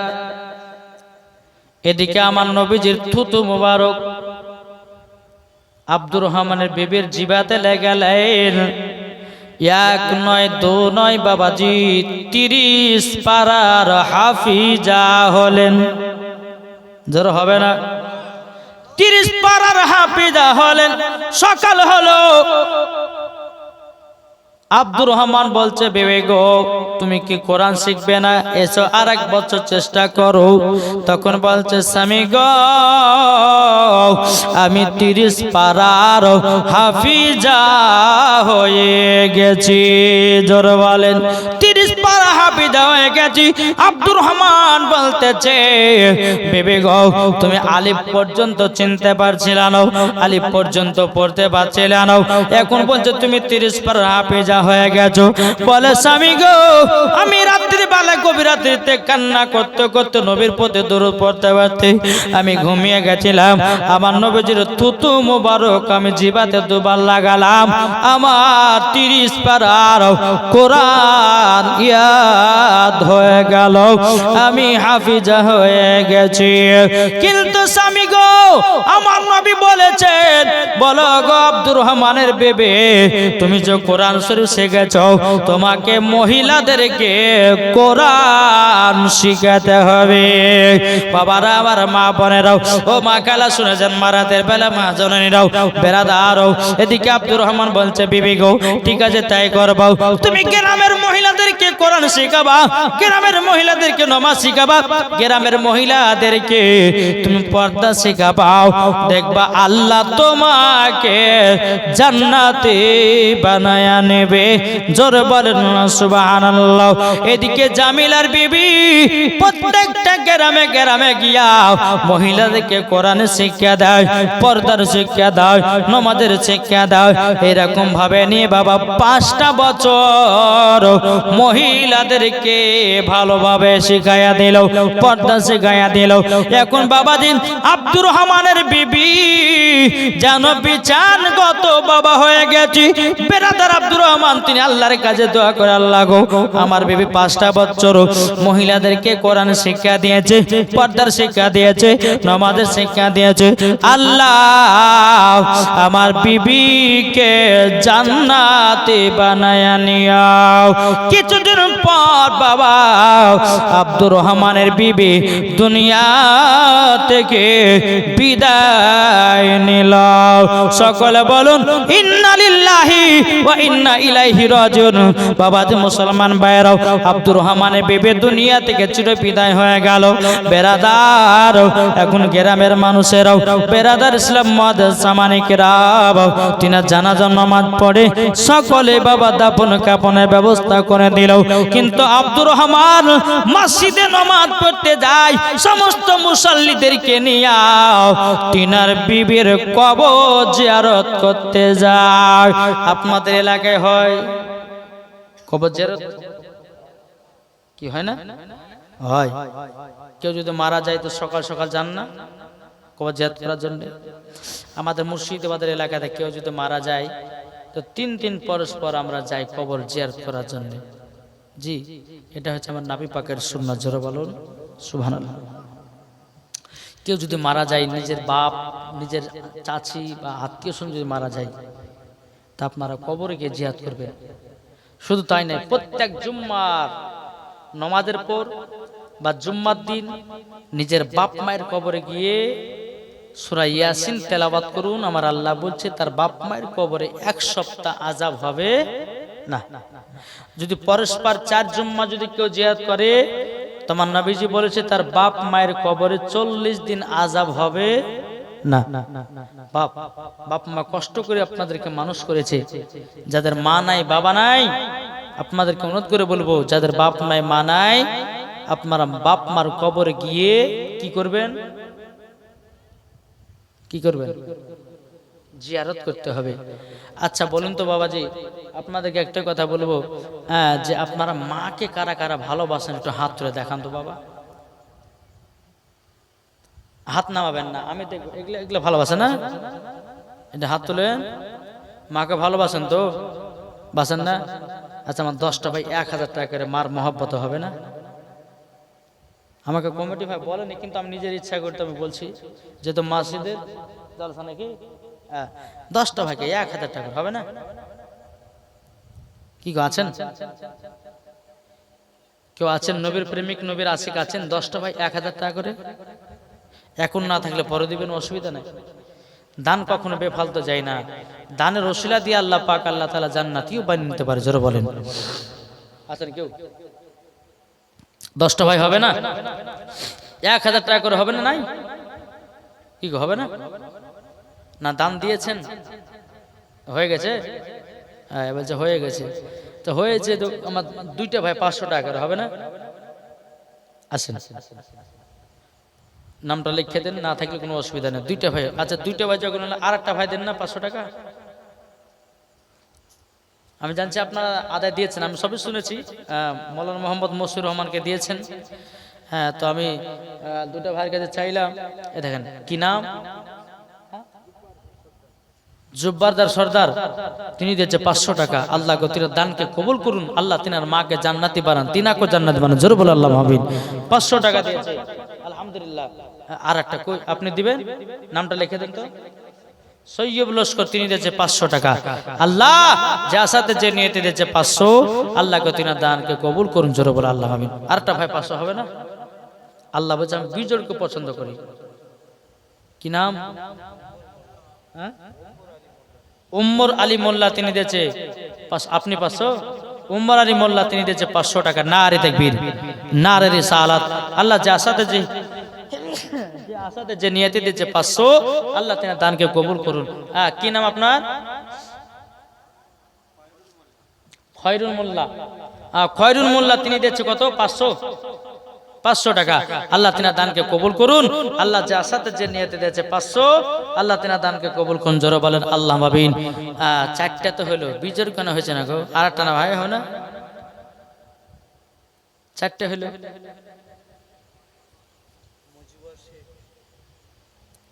এদিকে আমার নবীজির থুতু মুবারক আব্দুর রহমানের বিবির জিবাতে লেগেলেন। এক নয় দু নয় বাবাজি, 30 পারার হাফিজা হলেন। জোর হবে না? 30 পারার হাফিজা হলেন। সকাল হলো, আব্দুর রহমান বলছে, বেবে গো তুমি কি কোরআন শিখবে না? এসো আর এক বছর চেষ্টা করো। তখন বলছে, স্বামী গো আমি 30 পারার হাফিজা হয়ে গেছি। জোর বলেন, 30 পারা হাফিজা হয়ে গেছি। আব্দুর রহমান বলতেছে, বেবে গো তুমি আলিফ পর্যন্ত চিনতে পারছিল না, আলিফ পর্যন্ত পড়তে পারছিল না, এখন বলছো তুমি 30 পারা হাফিজা হয়ে গেছো। বলে, স্বামী গো আমি রাত্রি বেলা গভীর রাত্রিতে কান্না করতে করতে নবীর প্রতি দরুদ পড়তে পড়তে আমি ঘুমিয়ে গেছিলাম। আমার নবীজির থুতু মুবারক আমি জিবাতে দুবার লাগালাম। আমার 30 পারার কোরআন ইয়াদ হয়ে গেল, আমি হাফিজা হয়ে গেছি। কিন্তু স্বামী গো আমার নবী বলেছেন, বলো গো আব্দুর রহমানের বেবে, তুমি যে কোরআন শরীফ শিখেছ, তোমাকে মহিলাদেরকে কোরআন শিখাতে হবে। বাবারা, আমার মা বোনেরাও, ও মা কালা শুনেছেন, মারাতের বেলা মা জননীরাও, বেরাদারও, এদিকে আব্দুর রহমান বলছে, বিবি গো ঠিক আছে তাই করবো। তুমি গ্রামের মহিলাদেরকে কোরআন শিখাবা, গ্রামের মহিলাদেরকে নামাজ শিখাবা, গ্রামের মহিলাদেরকে তুমি পর্দা শিখাবাও। দেখবা আল্লাহ তোমাকে জান্নাতে বানায়া নেবে। জোর বলেন না সুবহানাল্লাহ। এদিকে জামিলার বিবি প্রত্যেকটা গ্রামে গ্রামে গিয়া মহিলাদেরকে কোরআন শিক্ষা দেয়, পর্দার শিক্ষা দেয়, নামাজের শিক্ষা দেয়। এরকম ভাবে নিয়ে বাবা 5টা বছর মহিলাদেরকে ভালোভাবে শিখাইয়া দিল, পর্দা শিখাইয়া দিল। এখন বাবাদিন আব্দুর রহমানের বিবি যেন বিচানগত বাবা হয়ে গেছি। বেরাদার আব্দুর রহমান তিনি আল্লাহর কাছে দোয়া করে, আল্লাহ গো আমার বিবি 5টা বছর মহিলাদেরকে কোরআন শিক্ষা দিয়েছে, পর্দার শিক্ষা দিয়েছে, নামাজের শিক্ষা দিয়েছে। আল্লাহ আমার বিবিকে জান্নাতে বানায়া নিও। কিছুদিন পর বাবা আব্দুর রহমানের বিবি দুনিয়া থেকে বিদায় নিল। সকলে বলুন ইন্না লিল্লাহি ওয়া ইন্না ইলাইহি রাজিউন। বাবা যে মুসলমান ভাইরাও, আব্দুর রহমানের বিবি দুনিয়া থেকে চির বিদায় হয়ে গেল। বেরাদার, এখন গ্রামের মানুষেরাও, বেরাদার ইসলাম মুআদ্দাস সামানিকেরাও, তিনা জানাজা নামাজ পড়ে সকলে বাবা দাফন কাফনের ব্যবস্থা করে দিল। কিন্তু আব্দুর রহমান মসজিদে নামাজ পড়তে যায়, সমস্ত মুসল্লিদেরকে নিয়ে তিনার বিবির কবর জিয়ারত করতে যায়। আপনাদের এলাকায় হয় কবর জিয়ারত? কি হয় না? হয়। কেউ যদি মারা যায় তো সকাল সকাল যান না কবর জিয়ারত করার জন্য? আমাদের মুর্শিদাবাদের এলাকাতে কেউ যদি মারা যায় তো 3 দিন পরস্পর আমরা যাই কবর জিয়ারত করার জন্য। জি, এটা হচ্ছে আমার নবী পাকের সুন্নাত। জোরে বলুন সুবহানাল্লাহ। কেউ যদি মারা যায়, নিজের বাপ, নিজের চাচি বা আত্মীয় স্বজন যদি মারা যায়, তা আপনারা কবরে গিয়ে জিয়ারত করবেন। শুধু তাই নয়, প্রত্যেক জুম্মার নামাজের পর বা জুম্মার দিন নিজের বাপ মায়ের কবরে গিয়ে সূরা ইয়াসিন তেলাওয়াত করুন। আমার আল্লাহ বলছে তার বাপ মায়ের কবরে 1 সপ্তাহ আযাব হবে না। যদি পরস্পর 4 জুম্মা যদি কেউ জিয়ারত করে, তোমার নবীজি বলেছে তার বাপ মায়ের কবরে 40 দিন আযাব হবে না। বাপ মা কষ্ট করে আপনাদেরকে মানুষ করেছে। যাদের মা নাই বাবা নাই, আপনাদেরকে অনুরোধ করে বলবো, যাদের বাপ নাই মা নাই, আপনারা বাপ মার কবরে গিয়ে কি করবেন? কি করবেন? জিয়ারত করতে হবে। আচ্ছা বলুন তো বাবাজি, আপনাদেরকে একটা কথা বলবো, যে আপনারা মাকে কারা কারা ভালোবাসেন একটু হাত তুলে দেখান তো বাবা। হাত নামাবেন না, আমি দেখবো এগুলো এগুলো ভালোবাসে না, এটা হাত তুলেন। মাকে ভালোবাসেন তো, বাসেন না? আচ্ছা আমার 10টা ভাই 1000 টাকা করে মার মহব্বত হবে না? আমাকে কমিটি ভাই বলেনি, কিন্তু আমি নিজের ইচ্ছা করতে আমি বলছি, যেহেতু মসজিদের জলসা নাকি, 10টা ভাইকে 1000 টাকা হবে না? কি গো আছেন? কেউ আছেন নবীর প্রেমিক, নবীর আশিক আছেন? 10টা ভাই 1000 টাকা করে, এখন না থাকলে পরে দিবেন, অসুবিধা নাই। দান কখনো বেফালতু যায় না। দানের ওসিলা দিয়ে আল্লাহ পাক আল্লাহ তাআলা জান্নাতীও বানিয়ে নিতে পারে। জোরে বলেন আছেন কেউ? 10টা ভাই হবে না? 1000 টাকা করে হবে না? নাই কি গো, হবে না? না দান দিয়েছেন, হয়ে গেছে? হ্যাঁ বলছে হয়ে গেছে, তো হয়েছে তো আমার 2টা ভাই 500 টাকা করে হবে না? আসেন নামটা লিখে দেন, না থাকলে কোনো অসুবিধা নেই। 2টা ভাই, আচ্ছা 2টা ভাই যখন হলো আর একটা ভাই দেন না 500 টাকা। আমি জানছি আপনারা আদায় দিয়েছেন, আমি সবই শুনেছি। মৌলানা মোহাম্মদ মসিউর রহমানকে দিয়েছেন। হ্যাঁ, তো আমি 2টা ভাইয়ের কাছে চাইলাম, এ দেখেন কি নাম, জুব্বারদার সর্দার, তিনি দিয়েছে 500 টাকা। আল্লাহ গতির দানকে কবুল করুন, আল্লাহ তিনার মাকে জান্নাতি বানান, তিনাকে জান্নাতি বানান। জোরে বলে আল্লাহ আমিন। 500 টাকা দিয়েছে, আলহামদুলিল্লাহ। আর একটা কই আপনি দিবেন, নামটা লিখে দেন তো। সৈয়ব লস্কর, তিনি দিয়েছে 500 টাকা। আল্লাহ যার সাথে যে নিয়তে দিয়েছে 500, আল্লাহ গতির দানকে কবুল করুন। জোরে বলে আল্লাহ আমিন। আরেকটা ভাই 500 হবে না? আল্লাহ বলছে আমি বিজয়কে পছন্দ করি। কি নাম? উম্মর আলী মোল্লা, তিনি দিয়েছে, আপনি 500। উম্মর আলী মোল্লা, তিনি দিয়েছে 500 টাকা। নারে তাকবীর, নারে রিসালাত। আল্লাহ যে আসাতে যে নিয়তে দিয়েছে 500, আল্লাহ তিনার দানকে কবুল করুন। কি নাম আপনার? খয়রুল মোল্লা। খয়রুল মোল্লা, তিনি দিয়েছে কত? 500 টাকা। আল্লাহ তিনার দানকে কবুল করুন। আল্লাহ যে আসাতে যে নিয়তে দিয়েছে 500, আল্লাহ তিনার দানকে কবুল করুন। জোরে বলেন আল্লাহ আমিন। 4টা তো হলো, বিজোর কেন হয়েছে না গো? আর একটা না ভাই, হয় না? 4টে হলো।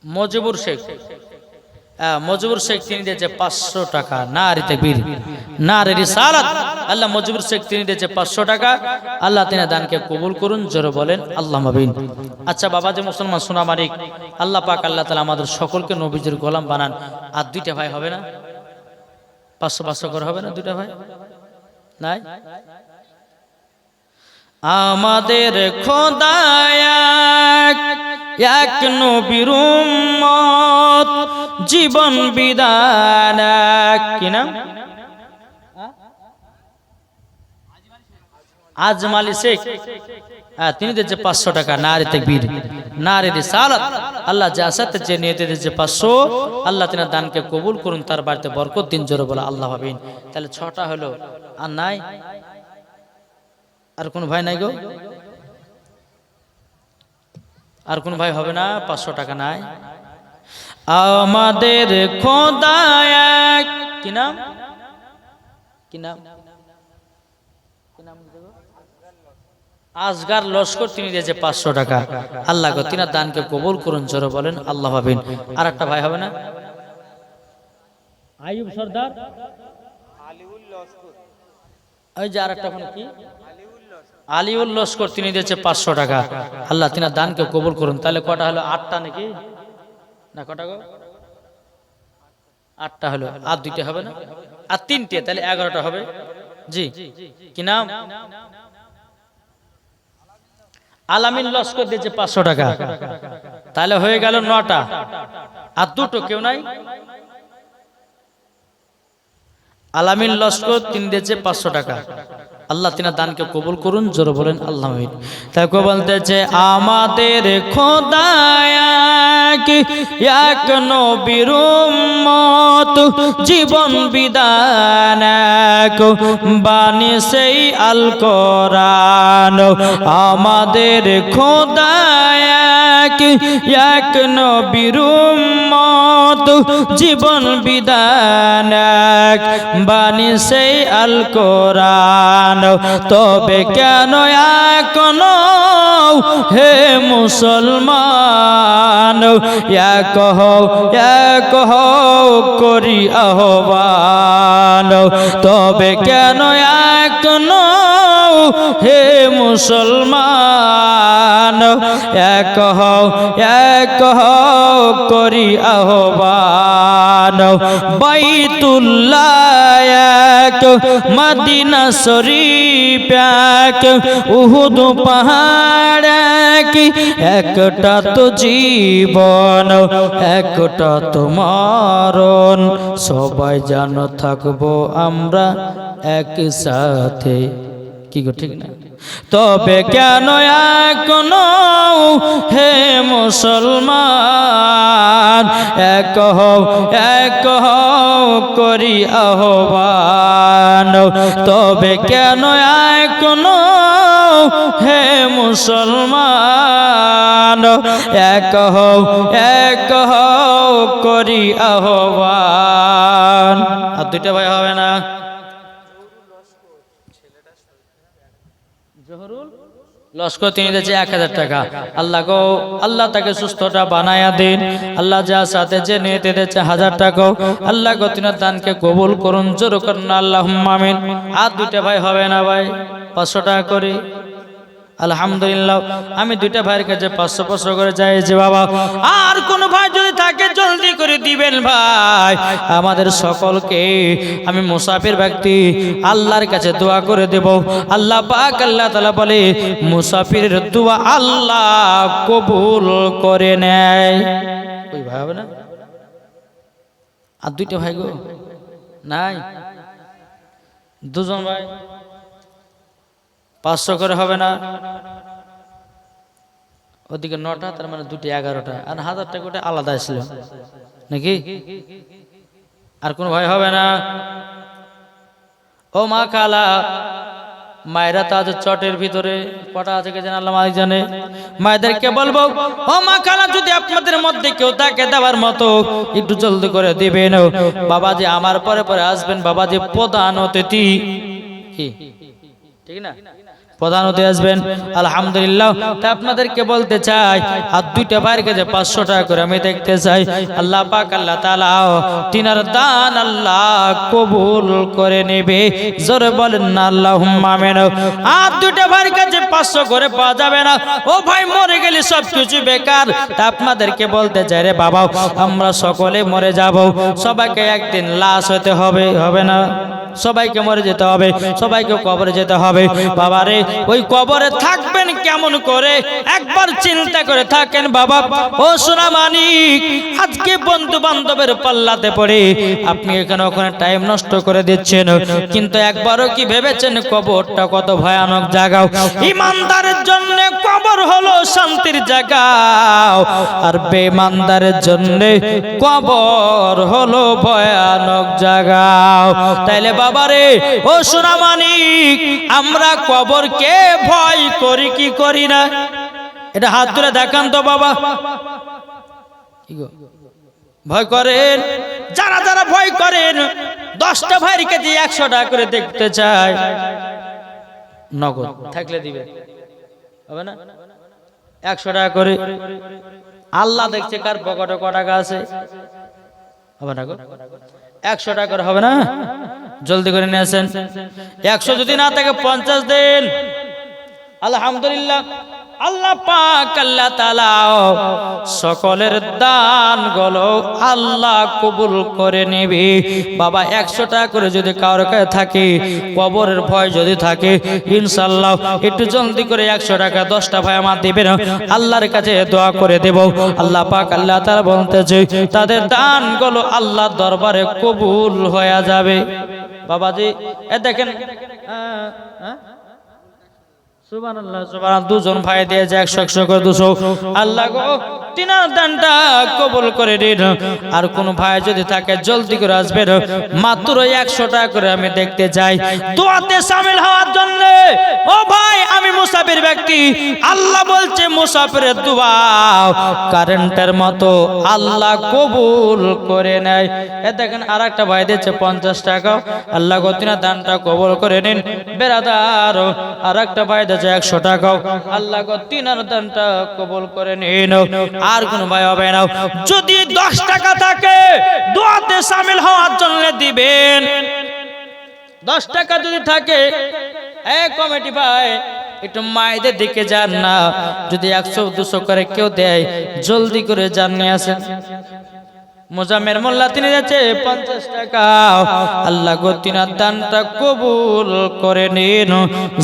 মজিবুর শেখ, মজিবুর শেখ, তিনি দিয়েছে 500 টাকা। নারে তাকবীর, নারে রিসালাত। আল্লাহ মজিবুর শেখ, তিনি দিয়েছে 500 টাকা। আল্লাহ তিনার দানকে কবুল করুন। জোরে বলেন আল্লাহ আমিন। আচ্ছা বাবা যে মুসলমান সোনা মালিক, আল্লাহ পাক আল্লাহ তাআলা আমাদের সকলকে নবীজির গোলাম বানান। আর 2টা ভাই হবে না? 500 করে হবে না? 2টা ভাই নাই? আমাদের খোদা এক নবীর উম্মত, জীবন বিধান এক। কি নাম? আজমালি শেখ, তিনি দিয়েছে 500 টাকা। নারে তাকবীর, নারে রিসালাত। আল্লাহ যে আসাতে যে নিয়তে দিয়েছে 500, আল্লাহ তিনার দানকে কবুল করুন, তার বাড়িতে বরকত দিন। জোরে বলে আল্লাহ আমিন। তাহলে 6টা হলো। আর নাই? আর কোন ভাই নাই গো? আর কোন ভাই হবে না? 500 টাকা নাই? আমাদের খোদা এক। কি নাম? কি নাম? আসগার লস্কর, তিনি দিয়েছে 500 টাকা। আল্লাহ গো তিনার দানকে কবুল করুন। জোরে বলেন আল্লাহ আমিন। আর একটা ভাই হবে না? আইয়ুব সর্দার, ওই যে আর একটা কি, আলিউল লস্কর, তিনি দিয়েছে 500 টাকা। আল্লাহ তিনার দানকে কবুল করুন। তাহলে কটা হলো? 8টা নাকি? না কটা গো? 8টা হলো। আর 2টা হবে না? আর 3টে, তাহলে 11টা হবে। জি, কি নাম? আলামিন লস্কর দিয়েছে 500 টাকা। তাহলে হয়ে গেল 9টা। আর 2টো কেউ নাই? আলামিন লস্কর, তিনি দিয়েছে 500 টাকা। আল্লাহ তিনার দানকে কবুল করুন। জোরে বলেন আল্লাহ আমিন। তাকে বলতেছে আমাদের খোদা এক নবীর উম্মত, জীবন বিধান এক, বাণী সেই আল কোরআন। আমাদের খোদা এক নবীর উম্মত, জীবন বিধান এক, বাণী সেই আল কোরআন। তবে কেন এখনো হে মুসলমান এক হও করি আহ্বান তবে কেন এক নও হে মুসলমান এক হও করি আহ্বান বাইতুল্লাহ এক মদিনা শরীফ এক উহুদ পাহাড় এক একটা তো জীবন একটা তো মরণ সবাই জানো থাকবো আমরা একসাথে কি গো ঠিক না তবে কেন এখন হে মুসলমান এক হও করি আহ্বান তবে কেন এখন হে মুসলমান এক হও করি আহ্বান আর দুইটা ভাই হবে না লস্কর তিনি দিয়েছে 1000 টাকা আল্লাহ গো আল্লাহ তাকে সুস্থটা বানায়া দিন আল্লাহ যা সাথে যে নিতে দিয়েছে 1000 টাকা আল্লাহ গো তিনার দানকে কবুল করুন জোর করুন আল্লাহুম্মা আমিন আর দুইটা ভাই হবে না ভাই 500 টাকা করে আলহামদুলিল্লাহ আমি দুইটা ভাইয়ের কাছে 500 করে যাই যে বাবা আর কোন ভাই যদি থাকে জলদি করে দিবেন ভাই আমাদের সকলকে আমি মুসাফির ব্যক্তি আল্লাহর কাছে দোয়া করে দেব আল্লাহ পাক আল্লাহ তাআলা বলে মুসাফিরের দোয়া আল্লাহ কবুল করে নেয় ওই ভাই হবে না আর দুইটা ভাই গো নাই দুজন ভাই 500 করে হবে না ওদিকে 9টা তার মানে দুটি 11টা আর 1000 টাকা ওটা আলাদা ছিল নাকি আর কোন ভাই হবে না ও মা খালা মায়েরা তো আছে চটের ভিতরে কটা আছে কে জানে আল্লাহ মালিক জানে মায়েদেরকে বলবো ও মা খালা যদি আপনাদের মধ্যে কেউ থাকে দেওয়ার মতো একটু জলদি করে দিবেন বাবাজি আমার পরে পরে আসবেন বাবাজি প্রধান অতিথি কি ঠিক না প্রধান হতে আসবেন আলহামদুলিল্লাহ তা আপনাদেরকে বলতে চাই আর দুইটা ভাইয়ের কাছে 500 টাকা করে আমি দেখতে চাই আল্লাহ পাক আল্লাহ তাআলা তিনার দান আল্লাহ কবুল করে নেবে জোরে বলেন না আল্লাহুম্মা আমিন আর দুইটা ভাইয়ের কাছে 500 করে পাওয়া যাবে না ও ভাই মরে গেলে সব কিছু বেকার তা আপনাদেরকে বলতে চাই রে বাবা আমরা সকলে মরে যাব সবাইকে একদিন লাশ হতে হবে হবে না সবাইকে মরে যেতে হবে সবাইকে কবরে যেতে হবে বাবারে ওই কবরে থাকবেন কেমন করে একবার চিন্তা করে থাকেন বাবা ও সোনা মানিক আজকে বন্ধু বান্ধবের পাল্লাতে পড়ে আপনি এখানে ওখানে টাইম নষ্ট করে দিচ্ছেন কিন্তু একবারও কি ভেবেছেন কবরটা কত ভয়ানক জায়গা ইমানদারের জন্য কবর হলো শান্তির জায়গা আর বেঈমানদারের জন্য কবর হলো ভয়ানক জায়গা তাইলে বাবারে ও সোনা মানিক আমরা কবরকে ভয় করি কি করি না এটা হাত তুলে দেখান তো বাবা ভয় করেন যারা যারা ভয় করেন 10টা ভাইয়ের কাছে 100 টাকা করে দেখতে চাই নগদ থাকলে দিবে হবে না 100 টাকা করে আল্লাহ দেখছে কার পকেটে ক টাকা আছে হবে না গো 100 টাকা করে হবে না জলদি করে নিয়ে আসেন 100 যদি না থাকে 50 দেন আলহামদুলিল্লাহ আল্লাহ পাক আল্লাহ তাআলা সকলের দান গুলো আল্লাহ কবুল করে নেবে বাবা 100 টাকা করে যদি কারোর কাছে থাকে কবরের ভয় যদি থাকে ইনশাআল্লাহ একটু জলদি করে 100 টাকা 10টা ভাই আমার দিবেন আল্লাহর কাছে দোয়া করে দেব আল্লাহ পাক আল্লাহ তাআলা বলতেছে তাদের দান গুলো আল্লাহর দরবারে কবুল হয়ে যাবে বাবাজি এ দেখেন সুবহানাল্লাহ সুবহানাল্লাহ দুজন ভাই দিয়েছে 100 করে 200 আল্লাহ গো তিনার দানটা কবুল করে দিন আর কোন ভাই যদি থাকে জলদি করে আসবেন মাত্র 100 টাকা করে আমি দেখতে চাই দোয়াতে শামিল হওয়ার জন্য ও ভাই আমি মুসাফির ব্যক্তি, আল্লাহ বলছে মুসাফিরের দোয়া কারেন্টের মতো আল্লাহ কবুল করে নেয়। এ দেখেন আর একটা ভাই দিচ্ছে 50 টাকা, আল্লাহ গো তিনার দানটা কবুল করে নিন। বেরাদার আর একটা ভাই দিচ্ছে 100 টাকা, আল্লাহ গো তিনার দানটা কবুল করে নিন। আর কোন ভাই হবে না, যদি 10 টাকা থাকে দোয়াতে শামিল হওয়ার জন্য দিবেন। 10 টাকা যদি থাকে, কমিটি ভাই একটু মায়েদের দিকে যান না, যদি 100-200 করে কেউ দেয় জলদি করে যান নিয়ে আসেন। মোজাম্মের মোল্লা তিনি যাচ্ছে 50 টাকা, আল্লাহ গো তিনার দানটা কবুল করে নিন।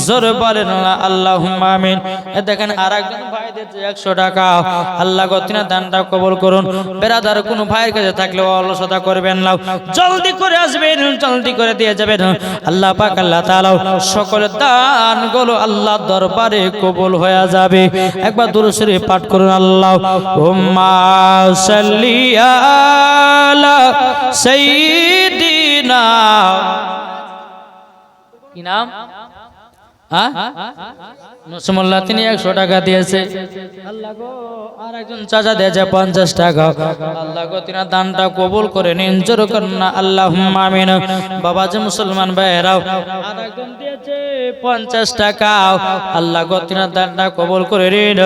জোরে বলেন আল্লাহুম্মা আমিন। দেখেন আর একজন ভাই দিয়েছে 100 টাকা, আল্লাহ গো তিনার দানটা কবুল করুন। বেরাদার কোনো ভাইয়ের কাছে থাকলে অলসতা করবেন না, জলদি করে আসবেন, জলদি করে দিয়ে যাবেন। আল্লাহ পাক আল্লাহ তাআলা সকলের দানগুলো আল্লাহর দরবারে কবুল হয়ে যাবে। একবার দুরূদ শরীফ পাঠ করুন, আল্লাহুম্মা সাল্লি আলা সাইয়্যিদিনা। কি নাম? নসমুল্লাহ তিনি 100 টাকা দিয়েছে। আল্লাহ গো আর একজন চাচা দিয়েছে 50 টাকা, আল্লাহ গো তিনার দানটা কবুল করে নিন। জোরে করুন না আল্লাহুম্মা আমিন। বাবা যে মুসলমান ভাইরাও আর একজন দিয়েছে 50 টাকা, আল্লাহ গো তিনার দানটা কবুল করে নিন।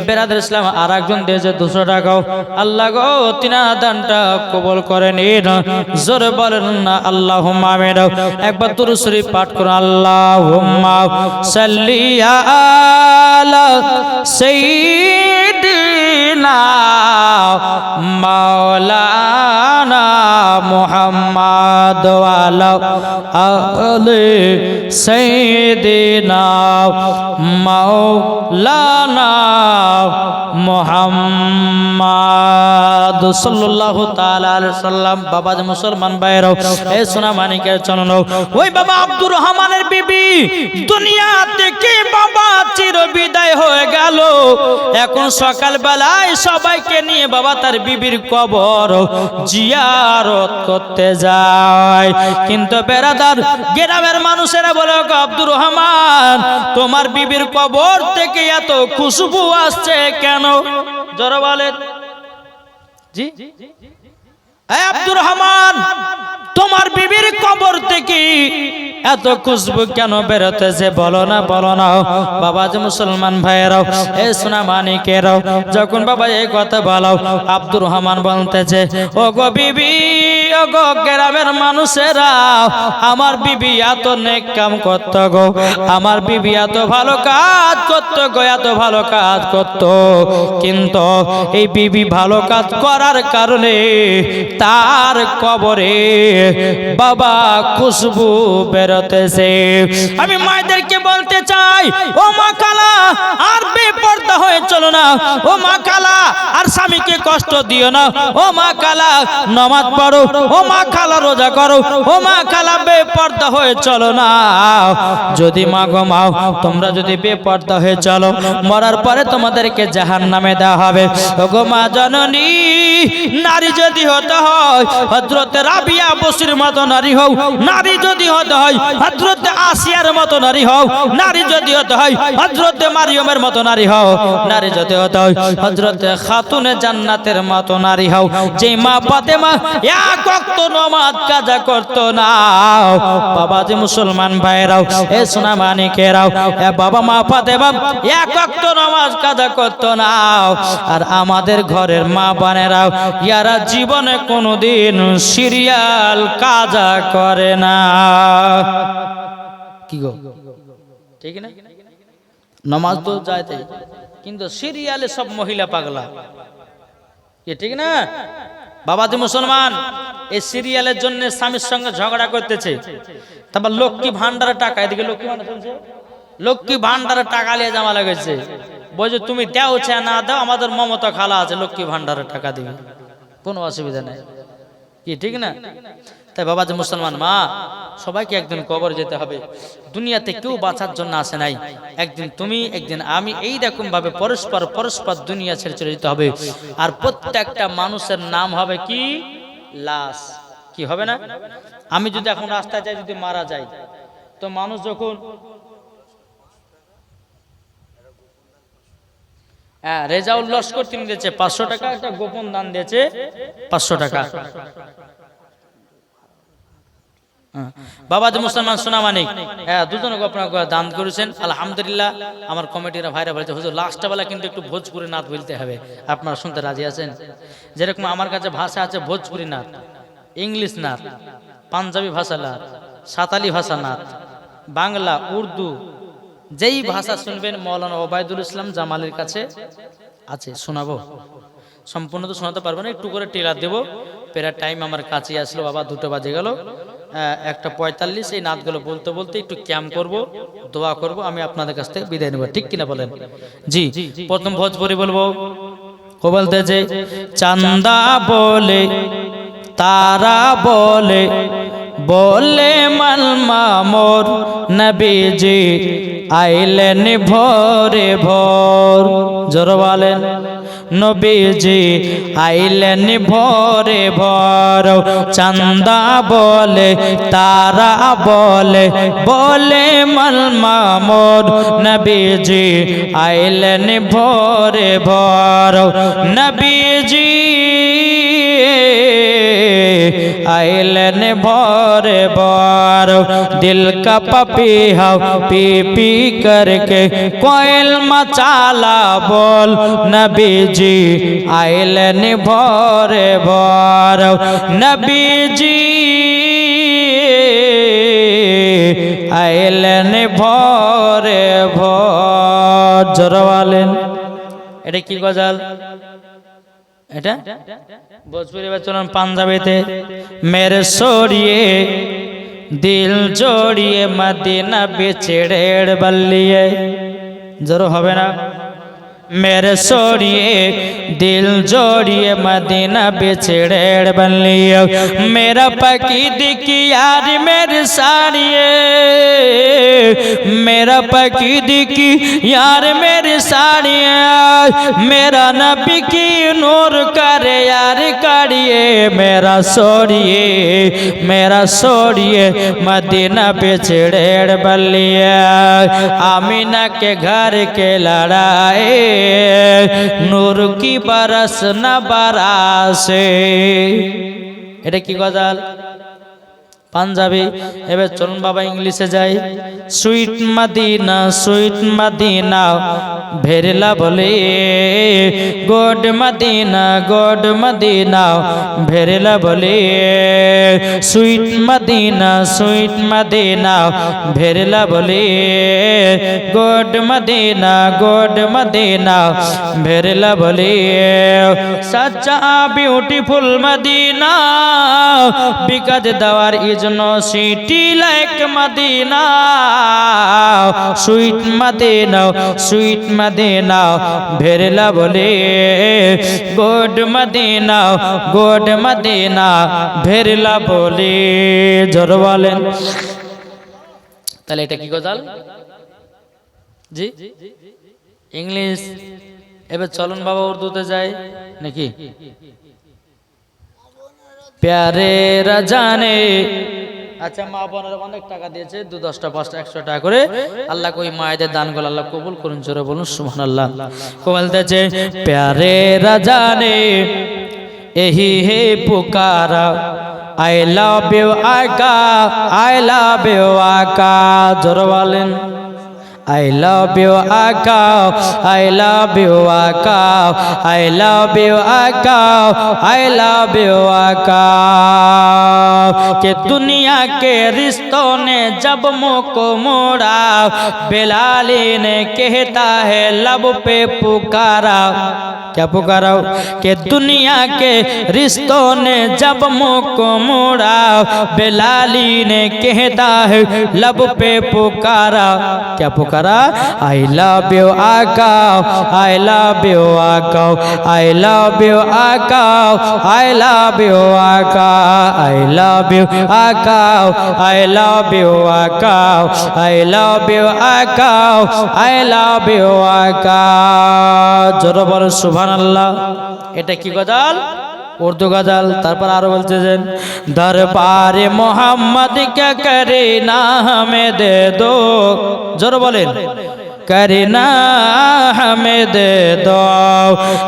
বেরাদার ইসলাম আর একজন দিয়েছে 200 টাকা, আল্লাহ গো তিনার দানটা কবুল করে নিন। জোরে বলেন না আল্লাহুম্মা আমিন। একবার দুরূদ শরীফ পাঠ করুন, আল্লাহুম্মা সাল্লি আলা সাইয়্যিদিনা মাওলানা মুহাম্মদ ওয়া আলা আলি সাইয়্যিদিনা মাওলানা মুহাম্মদ সাল্লাল্লাহু তাআলা আলাইহি সাল্লাম। বাবা যে মুসলমান ভাইরাও, এই সোনা মানিকের চরণ, ওই বাবা আব্দুর রহমানের বিবি দুনিয়া থেকে বাবা চির বিদায় হয়ে গেল। এখন সকাল বেলায় সবাইকে নিয়ে বাবা তার বিবির কবর জিয়ারত করতে যায়। কিন্তু বেরাদার গ্রামের মানুষেরা বলে, আব্দুর রহমান তোমার বিবির কবর থেকে এত খুশবু আসছে কেন? জোরে বলেন। জি আব্দুর রহমান তোমার বিবির কবর থেকে এত খুশবু কেন বেরোতেছে? বলো না, বলো না। বাবা যে মুসলমান ভাইয়েরাও, এই সোনা মানিকেরাও, যখন বাবা এই কথা বলো, আব্দুর রহমান বলতেছে, ও গো বিবি, ও গো গ্রামের মানুষেরা, আমার বিবি এত নেক কাম করত গো, আমার বিবি এত ভালো কাজ করত গো, এত ভালো কাজ করত, কিন্তু এই বিবি ভালো কাজ করার কারণে তার কবরে বাবা খুশবু বেরোতেছে। আমি মায়েদেরকে বলতে চাই, ও মা কালা, আর বেপরদা হয়ে চলো না। ও মা কালা, আর স্বামীকে কষ্ট দিও না। ও মা কালা, নামাজ পড়ো। ও মা কালা, রোজা করো। ও মা কালা, বেপরদা হয়ে চলো না। যদি মা গো মা, তোমরা যদি বেপরদা হয়ে চলো, মরার পরে তোমাদেরকে জাহান্নামে দেওয়া হবে। ও গো মা জননী, নারী যদি হতে হয় হযরতে রাবিয়া বসরির মতো নারী হও, নারী যদি হতে হয় হযরতে আসিয়ার মতো নারী হও, নারী যদি হতে হয় হযরতে মারিয়মের মতো নারী হও, নারী যদি হতে হয় হযরতে খাতুনে জান্নাতের মতো নারী হও। যে মা ফাতেমা এক ওয়াক্ত নামাজ কাজা করতো না। বাবা যে মুসলমান ভাইরাও, এ সোনা মানিকেরাও, এ বাবা মা ফাতেমা এক ওয়াক্ত নামাজ কাজা করতো না। আর আমাদের ঘরের মা বোনেরাও, ইয়ারা জীবনে কোনোদিন সিরিয়াল কাজা করে না। কি গো, ঠিক না? নামাজ তো যাইতে, কিন্তু সিরিয়ালে সব মহিলা পাগলা, ঠিক না? বাবা যে মুসলমান, এই সিরিয়ালের জন্য স্বামীর সঙ্গে ঝগড়া করতেছে। তারপর লক্ষ্মী ভান্ডারের টাকা, এদিকে লক্ষ্মী ভান্ডার শুনছে, লক্ষ্মী ভান্ডারের টাকা নিয়ে জামা লাগাইছে। বলছে তুমি দেও চা না দাও, আমাদের মমতা খালা আছে, লক্ষ্মী ভান্ডারের টাকা দিবে, কোনো অসুবিধা নেই। কি ঠিক না? তাই বাবা যে মুসলমান মা, সবাইকে একদিন কবর যেতে হবে। দুনিয়াতে কেউ বাঁচার জন্য আসে নাই। একদিন তুমি, একদিন আমি, এই রকম ভাবে পরস্পর পরস্পর দুনিয়া ছেড়ে চলে যেতে হবে। আর প্রত্যেকটা মানুষের নাম হবে কি? লাশ। কি হবে না? আমি যদি এখন রাস্তায় যাই, যদি মারা যাই, তো মানুষ যখন হ্যাঁ, রেজাউল লস্কর তিনি দিয়েছে 500 টাকা, একটা গোপন দান দিয়েছে 500 টাকা। বাবা যে মুসলমান সোনামানিক, হ্যাঁ, দুজনকে আপনারা দান করেছেন, আলহামদুলিল্লাহ। আমার কমিটিরা ভাইরা বলেছে হুজুর লাস্টটা বেলা কিন্তু একটু ভোজপুরি নাত বলতে হবে, আপনারা শুনতে রাজি আছেন? যেরকম আমার কাছে ভাষা আছে ভোজপুরি নাত, ইংলিশ নাত, পাঞ্জাবি ভাষা নাত, সাঁতালি ভাষা নাত, বাংলা, উর্দু, যেই ভাষা শুনবেন মৌলানা ওবায়দুল ইসলাম জামালের কাছে আছে, শোনাবো। সম্পূর্ণ তো শোনাতে পারবো না, একটু করে টেলার দেবো। প্রায় টাইম আমার কাছে আসলো বাবা, 2টা বাজে গেল, 1:45। এই নাতগুলো বলতে বলতে একটু ক্যাম্প করব, দোয়া করব, আমি আপনাদের কাছ থেকে বিদায় নেব, ঠিক কিনা বলেন? জি, প্রথম ভোজপুরি বলবো। ও বলতে যে চান্দা বলে তারা বলে বলে মালমা মোর নবীজি আইলেন ভোরে ভোর। জোর বলেন নবীজি আইলেন ভোরে ভোর। চান্দা বলে তারা বলে বলে মালমা মোর নবীজি আইলেন ভোরে ভোর। নবীজি आइलन भोरे भोर। दिल का पपीहा पी पी करके कोयल मचाला बोल नबी जी आइलन भोरे भोर। नबी जी आइलन भोरे भोर। জোরওয়ালেন এটা কি গজল? এটা भोजपुरी में चलन पंजाबीते मेरे सोरिए दिल जोड़िए मदीना बिछड़ेड़ बल्लिए। जरूर হবে না? मेरे सोरिए दिल जोड़िए मदीना बिछड़ेड़ बल्लिए। मेरा पकीद की यार मेरे साड़िए, मेरा पकीद की यार मेरे साड़िए। मेरा नबी की नूर करे यार काड़िए। मेरा सोड़िए मदीना बिछड़ेड़ बल्लिए। आमीना के घर के लड़ाई नूर की बरस न बरासे। এটা কি গজল? পাঞ্জাবি। এবার চলুন বাবা ইংলিশে যাই। সুইট মদিনা ভেরলা বলে গোড মদিনা ভেরলা বলে। সুইট মদিনা ভেরলা বলে গোড মদিনা ভেরলা বলে। সচ্চা beautiful Medina because there is no city like Medina. Sweet Medina भेरला बोले गोड मदीना भेरला बोले। जोर बोलें তাহলে এটা কি গজল? জি ইংলিশ। এবার চলুন বাবা উর্দুতে যাই নাকি? प्यारे रजाने। अच्छा মা বোনেরা অনেক টাকা দিয়েছে, 2, 10টা 5টা 100 টাকা করে। আল্লাহ কই মায়েদের দানগুলো আল্লাহ কবুল করুন, জোরে বলুন সুবহানাল্লাহ। কো বলতেছে प्यारे रजाने यही है पुकारा आई लव यू आका। जोर बोलें I love you Aka, I love you Aka, I love you Aka, I love you Aka। कि दुनिया के रिश्तों ने जब मुँह को मोड़ा बिलाली ने कहता है लब पे पुकारा। क्या पुकारा? कि दुनिया के रिश्तों ने जब मुँह को मोड़ा बिलाली ने कहता है लब पे पुकारा। क्या पुकारा? I love you Aka, I love you Aka, I love you Aka, I love you Aka, I love you Aka, I love you Aka, I love you Aka, I love you Aka। জোরে বলো সুবহানাল্লাহ। এটা কি গজল? উর্দু গজল। তারপর আরো বলতেছেন দরবারে মোহাম্মদ কে করে না হমে দে দো। জোরে বলেন करना हमें दे दो,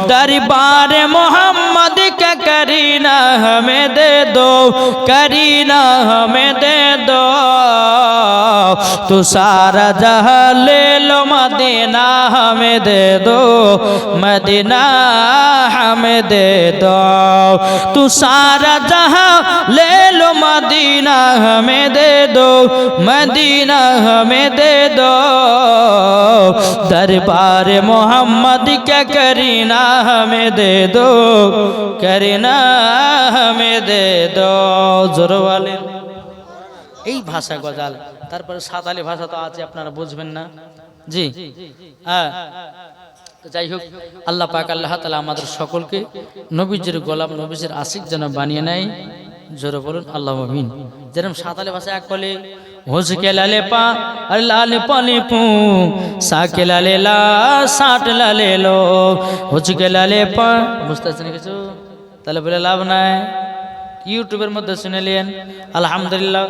दरबार मोहम्मद का करीना हमें दे दो, करीना हमें दे दो। तू सारा जहां ले लो मदीना हमें दे दो, मदीना हमें दे दो। तू सारा जहां ले लो मदीना हमें दे दो, मदीना हमें दे दो। दरबार मोहम्मद क्या करीना हमें दे दो, करीना हमें दे दो। जोर वाले এই ভাষা গজাল। তারপরে সাঁওতালি ভাষা তো আছে, আপনারা বুঝবেন না জি। হ্যাঁ, যাই হোক, আল্লাহ পাক আল্লাহ তাআলা আমাদের সকলকে নবীজির গোলাম, নবীজির আশিক যেন বানিয়ে নেয়। জোরে বলুন আল্লাহুম্মা আমিন। যেরকম সাঁওতালি ভাষা এক বলে হোসকে লালে পা আর লালে পালে পু, সাকে লালে লা সাট লালে লো, হোসকে লালে পা। বুঝতেছেন কিছু? তাহলে বলে লাভ নাই, ইউটিউবের মধ্যে শুনে নিলেন। আলহামদুলিল্লাহ,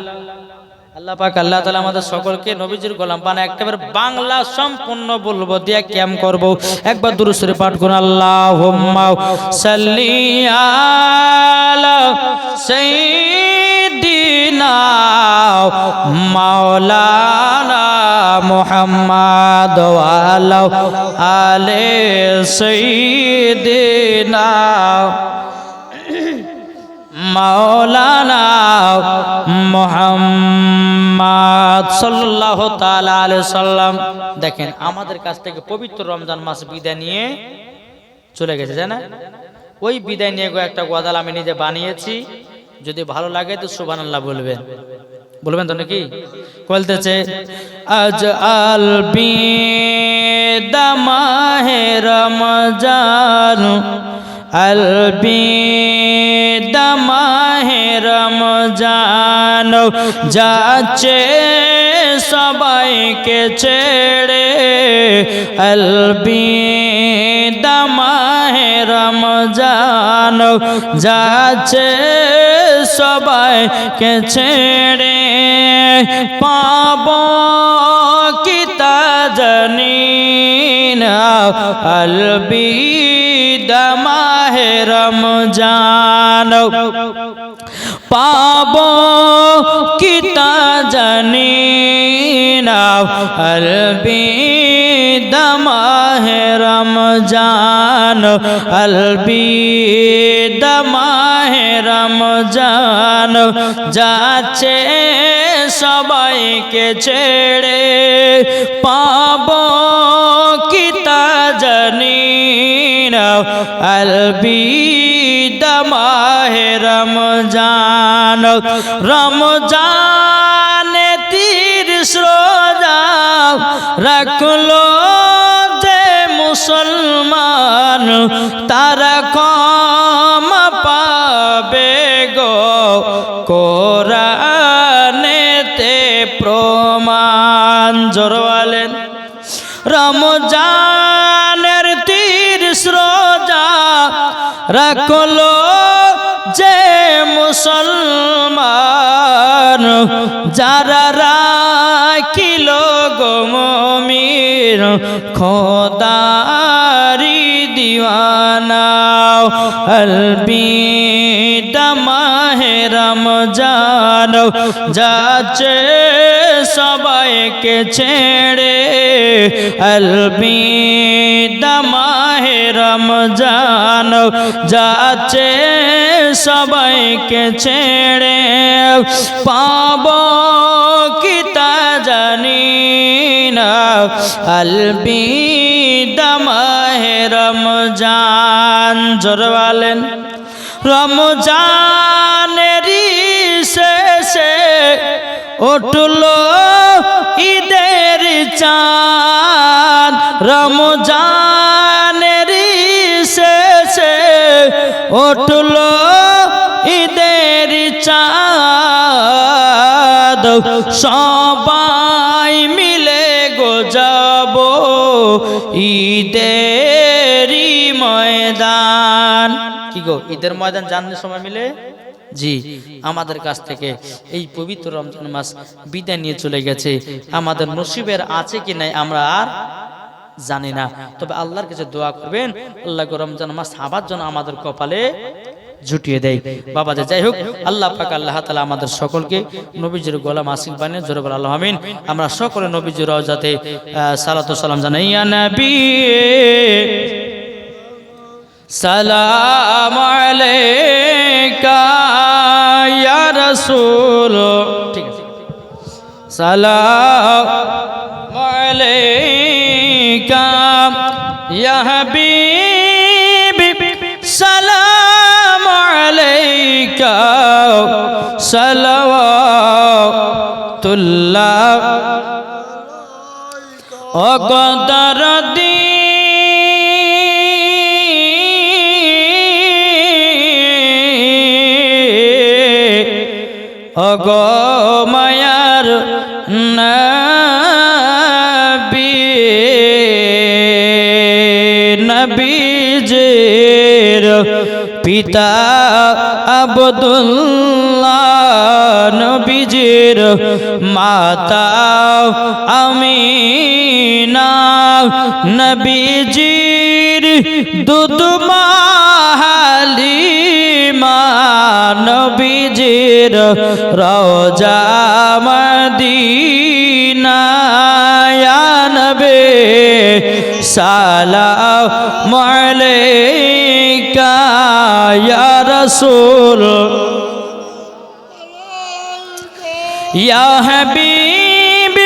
আল্লাহ পাক আল্লাহ তাআলা আমাদের সকলকে নবীজির গোলাম বানায়। একবার বাংলা সম্পূর্ণ বলবো, দিয়ে ক্যাম করব। একবার দুরূদ শরীফ পাঠ করুন। আল্লাহুম্মা সাল্লি আলা সাইয়্যিদিনা মাওলানা মুহাম্মদ ওয়া আলা আলি সাইয়্যিদিনা মাওলানা মুহাম্মদ সাল্লাল্লাহু তাআলা আলাইহি সাল্লাম। দেখেন, আমাদের কাছ থেকে পবিত্র রমজান মাস বিদায় নিয়ে চলে গেছে, জানা? ওই বিদায় নিয়ে একটা গজাল আমি নিজে বানিয়েছি। যদি ভালো লাগে তো সুবহানাল্লাহ বলবেন, বলবেন তো নাকি? বলতেছে আজ আল বিদামাহে রমজান, আল বিদামাহে রমজান, যাচ্ছে সবাইকে ছেড়ে, আল বিদামাহে রমজান, যাচ্ছে সবাইকে ছেড়ে, পাবো কি তা জানি না, আল বিদামাহে রমজান, পাবো কি তা জানি না, আল বিদামাহে রমজান, আল বিদামাহে রমজান, যাচ্ছে সবাইকে ছেড়ে, পাবো কি তা জানি না, আল বিদামাহে রমজান। রমজানে 30 রোজা রাখলো যে মুসলমান, তারা ক্ষমা পাবে গো, কোরআনেতে প্রমাণ। জোর বলেন, রমজানের 30 রোজা রাখলো যে মুসলমান, যারা রাখিল গো মুমিন, খোদারি দিওয়ানা, আল বিদামাহে রমজান, যাচ্ছে সবাইকে ছেড়ে, আল বিদামাহে রমজান, যাচ্ছে সবাইকে ছেড়ে, পাবো কি তা জানি না, আল বিদামাহে রমজান। জোর বলেন, রমজানেরই শেষে উঠলো ঈদের চাঁদ, রমজানেরই শেষে উঠলো ঈদের চাঁদ, সবাই মিলে গো যাব ঈদেরই ময়দান। কি গো, ঈদের ময়দান জানলে সময় মিলে জি আমাদের কাছ থেকে এই পবিত্র রমজান মাস বিদায় নিয়ে চলে গেছে। আমাদের নসিবের আছে কি নাই আমরা আর জানি না, তবে আল্লাহর কাছে দোয়া করবেন আল্লাহ রমজান মাস আবার যেন আমাদের কপালে জুটিয়ে দেয়। বাবা যাই হোক, আল্লাহ পাক আল্লাহ তাআলা আমাদের সকলকে নবীজির গোলাম আশিক বানিয়ে জোরে বলে আল্লাহ আমিন। আমরা সকলে নবীজির রওজাতে সালাত ও সালাম জানাই। ইয়া নবী সালাম আলাইকা ইয়া রাসূল, ঠিক আছে, সালাম আলাইকা ইয়া হাবিব, সালাম আলাইকা সালাওয়াতুল্লাহ ও কদরদি ওগো মায়ার নবী, নবীজির পিতা আব্দুল্লাহ, নবীজির মাতা আমিনা, নবীজির দুধ মা হালিমা, নবীজির রওজা মদিনা, ইয়া নবী সালাম আলাইকা ইয়া রাসূল, ইয়া হাবিব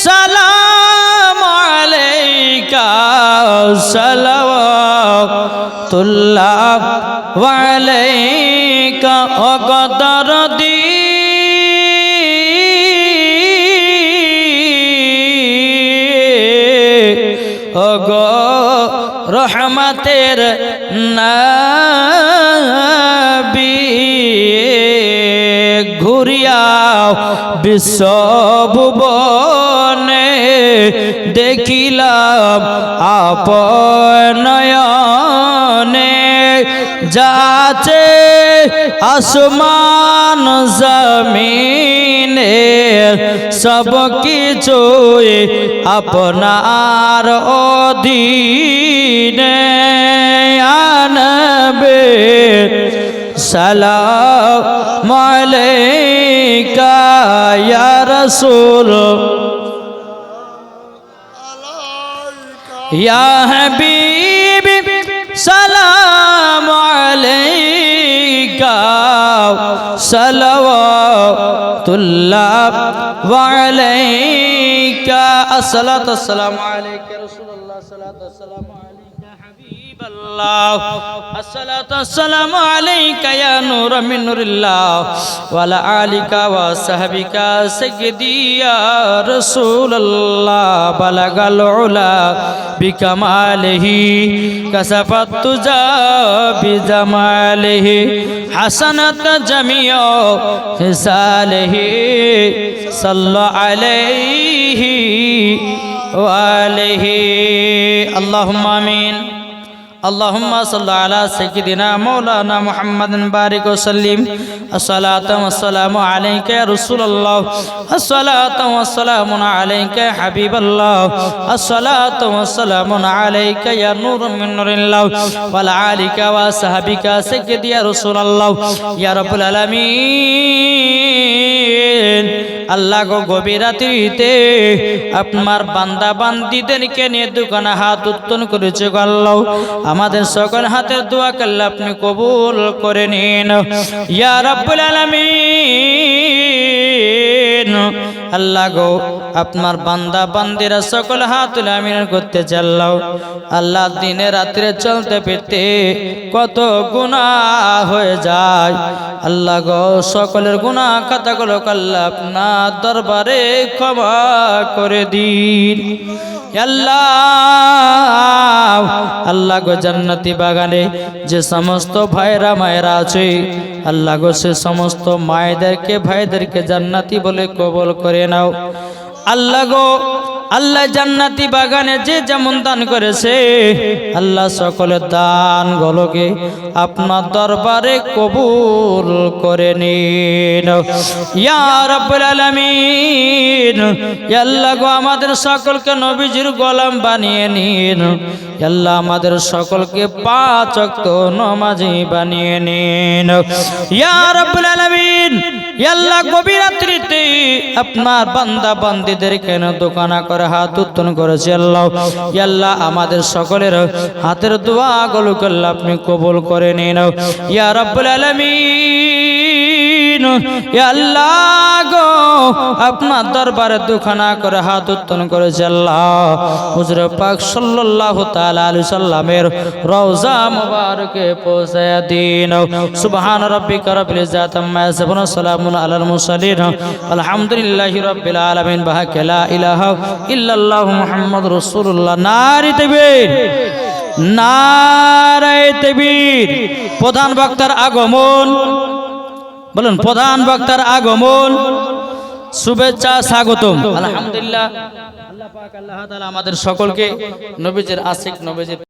সালাম আলাইকা সালাওয়াতুল্লাহ আলাইকা ও কদরদি ও গো রহমতের নবী, ঘুরিয়াও বিশ্বভুবনে দেখিলাম আপনয়নে, যাচে আসমান জমিনে সব কিছুই আপনার অধীনে, আনবে সালাম আলাইকা ইয়া রাসূল, ইয়া হাবিব সালাম আলাইকা সালাওয়াতুল্লাহ আলাইকা, আসসালাতু ওয়াসসালামু আলাইকা রাসূলুল্লাহ, সালাতু ওয়াসসালামু আলাইকা হাবিবাল্লাহ, আসসালাতু ওয়াসসালামু আলাইকা ইয়া নূরা মিন নূরিল্লাহ ওয়া আলা আলিকা ওয়া সাহবিকা সাইয়্যিদি ইয়া রাসূলুল্লাহ, বালাগাল উলা বিকামালিহি কাসাফাত তুজা বিজামালিহি হাসানাত জামিউ হিসালিহি সাল্লা আলাইহি ওয়া আলিহি আল্লাহুম্মা আমিন। আল্লাহুম্মা সাল্লি আলা সাইয়্যিদিনা মাওলানা মুহাম্মাদিন বারিক ওয়া সাল্লিম, আসসালাতু ওয়াসসালামু আলাইকা ইয়া রাসূলুল্লাহ, আসসালাতু ওয়াসসালামু আলাইকা হাবিবাল্লাহ, আসসালাতু ওয়াসসালামু আলাইকা ইয়া নূরুম মিন নূরিল্লাহ ওয়া আলা আলিকা ওয়া সাহবিকা সাইয়্যিদি ইয়া রাসূলুল্লাহ, ইয়া রাব্বুল আলামিন। আল্লাহ গো গভীর রাত্রিতে আপনার বান্দা বান্দীদেরকে নিয়ে দোকানে হাত উত্তোলন করেছে গো আল্লাহ, আমাদের সকল হাতের দোয়া আল্লাহ আপনি কবুল করে নিন ইয়া রাব্বুল আলামিন। আল্লাহ গো আপনার বান্দা বান্দিরা সকল হাত তুলে আমিন করতে চাল্লাও। আল্লাহ দিনে রাত্রে চলতে ফিরতে কত গুনাহ হয়ে যায়, আল্লাহ গো সকলের গুনাহ খাতাগুলো আল্লাহ আপনার দরবারে ক্ষমা করে দিন আল্লাহ। আল্লাহ গো জান্নাতি বাগানে যে সমস্ত ভাইরা মায়েরা আছে আল্লাহ গো সে সমস্ত মায়েদেরকে ভাইদেরকে জান্নাতি বলে কবুল করে নাও। আল্লাহ গো আল্লাহ জান্নাতি বাগানে যে যেমন দান করেছে আল্লাহ সকলের দান গুলোকে আপনার দরবারে কবুল করে নিন ইয়া রাব্বুল আলামিন। ইয়া আল্লাহ গো আমাদের সকলকে নবীজির গোলাম বানিয়ে নিন। ইয়া আল্লাহ আমাদের সকলকে পাঁচ ওয়াক্ত নামাজি বানিয়ে নিন ইয়া রাব্বুল আলামিন। ইয়া আল্লাহ গভীর রাত্রিতে আপনার বান্দা বান্দীদের কেন দোকানা করে হাত উত্তোলন করেছে আল্লাহ। ইয়া আল্লাহ আমাদের সকলের হাতের দোয়াগুলোকে আল্লাহ আপনি কবুল করে নিন ইয়া রাব্বুল আলামিন। ইয়া আল্লাহ গো আপনার দরবারে দুখানা করে হাত উত্তোলন করেছে আল্লাহ। হুজুর পাক সাল্লাল্লাহু তাআলা আলাইহি সাল্লামের রওজা মুবারকে পৌঁছায়া দিন। সুবহান রাব্বিকা রাব্বিল ইজ্জাতি আম্মা ইয়াসিফুন সালামুন আলাল মুরসালিন আলহামদুলিল্লাহি রাব্বিল আলামিন। বাহাকা লা ইলাহা ইল্লাল্লাহু মুহাম্মাদুর রাসূলুল্লাহ। নারে তাকবীর, নারে তাকবীর। প্রধান বক্তার আগমন, বলুন প্রধান বক্তার আগমন, শুভেচ্ছা স্বাগতম। আলহামদুলিল্লাহ আল্লাহ পাক আল্লাহ তাআলা আমাদের সকলকে নবীজির আশিক নবীজির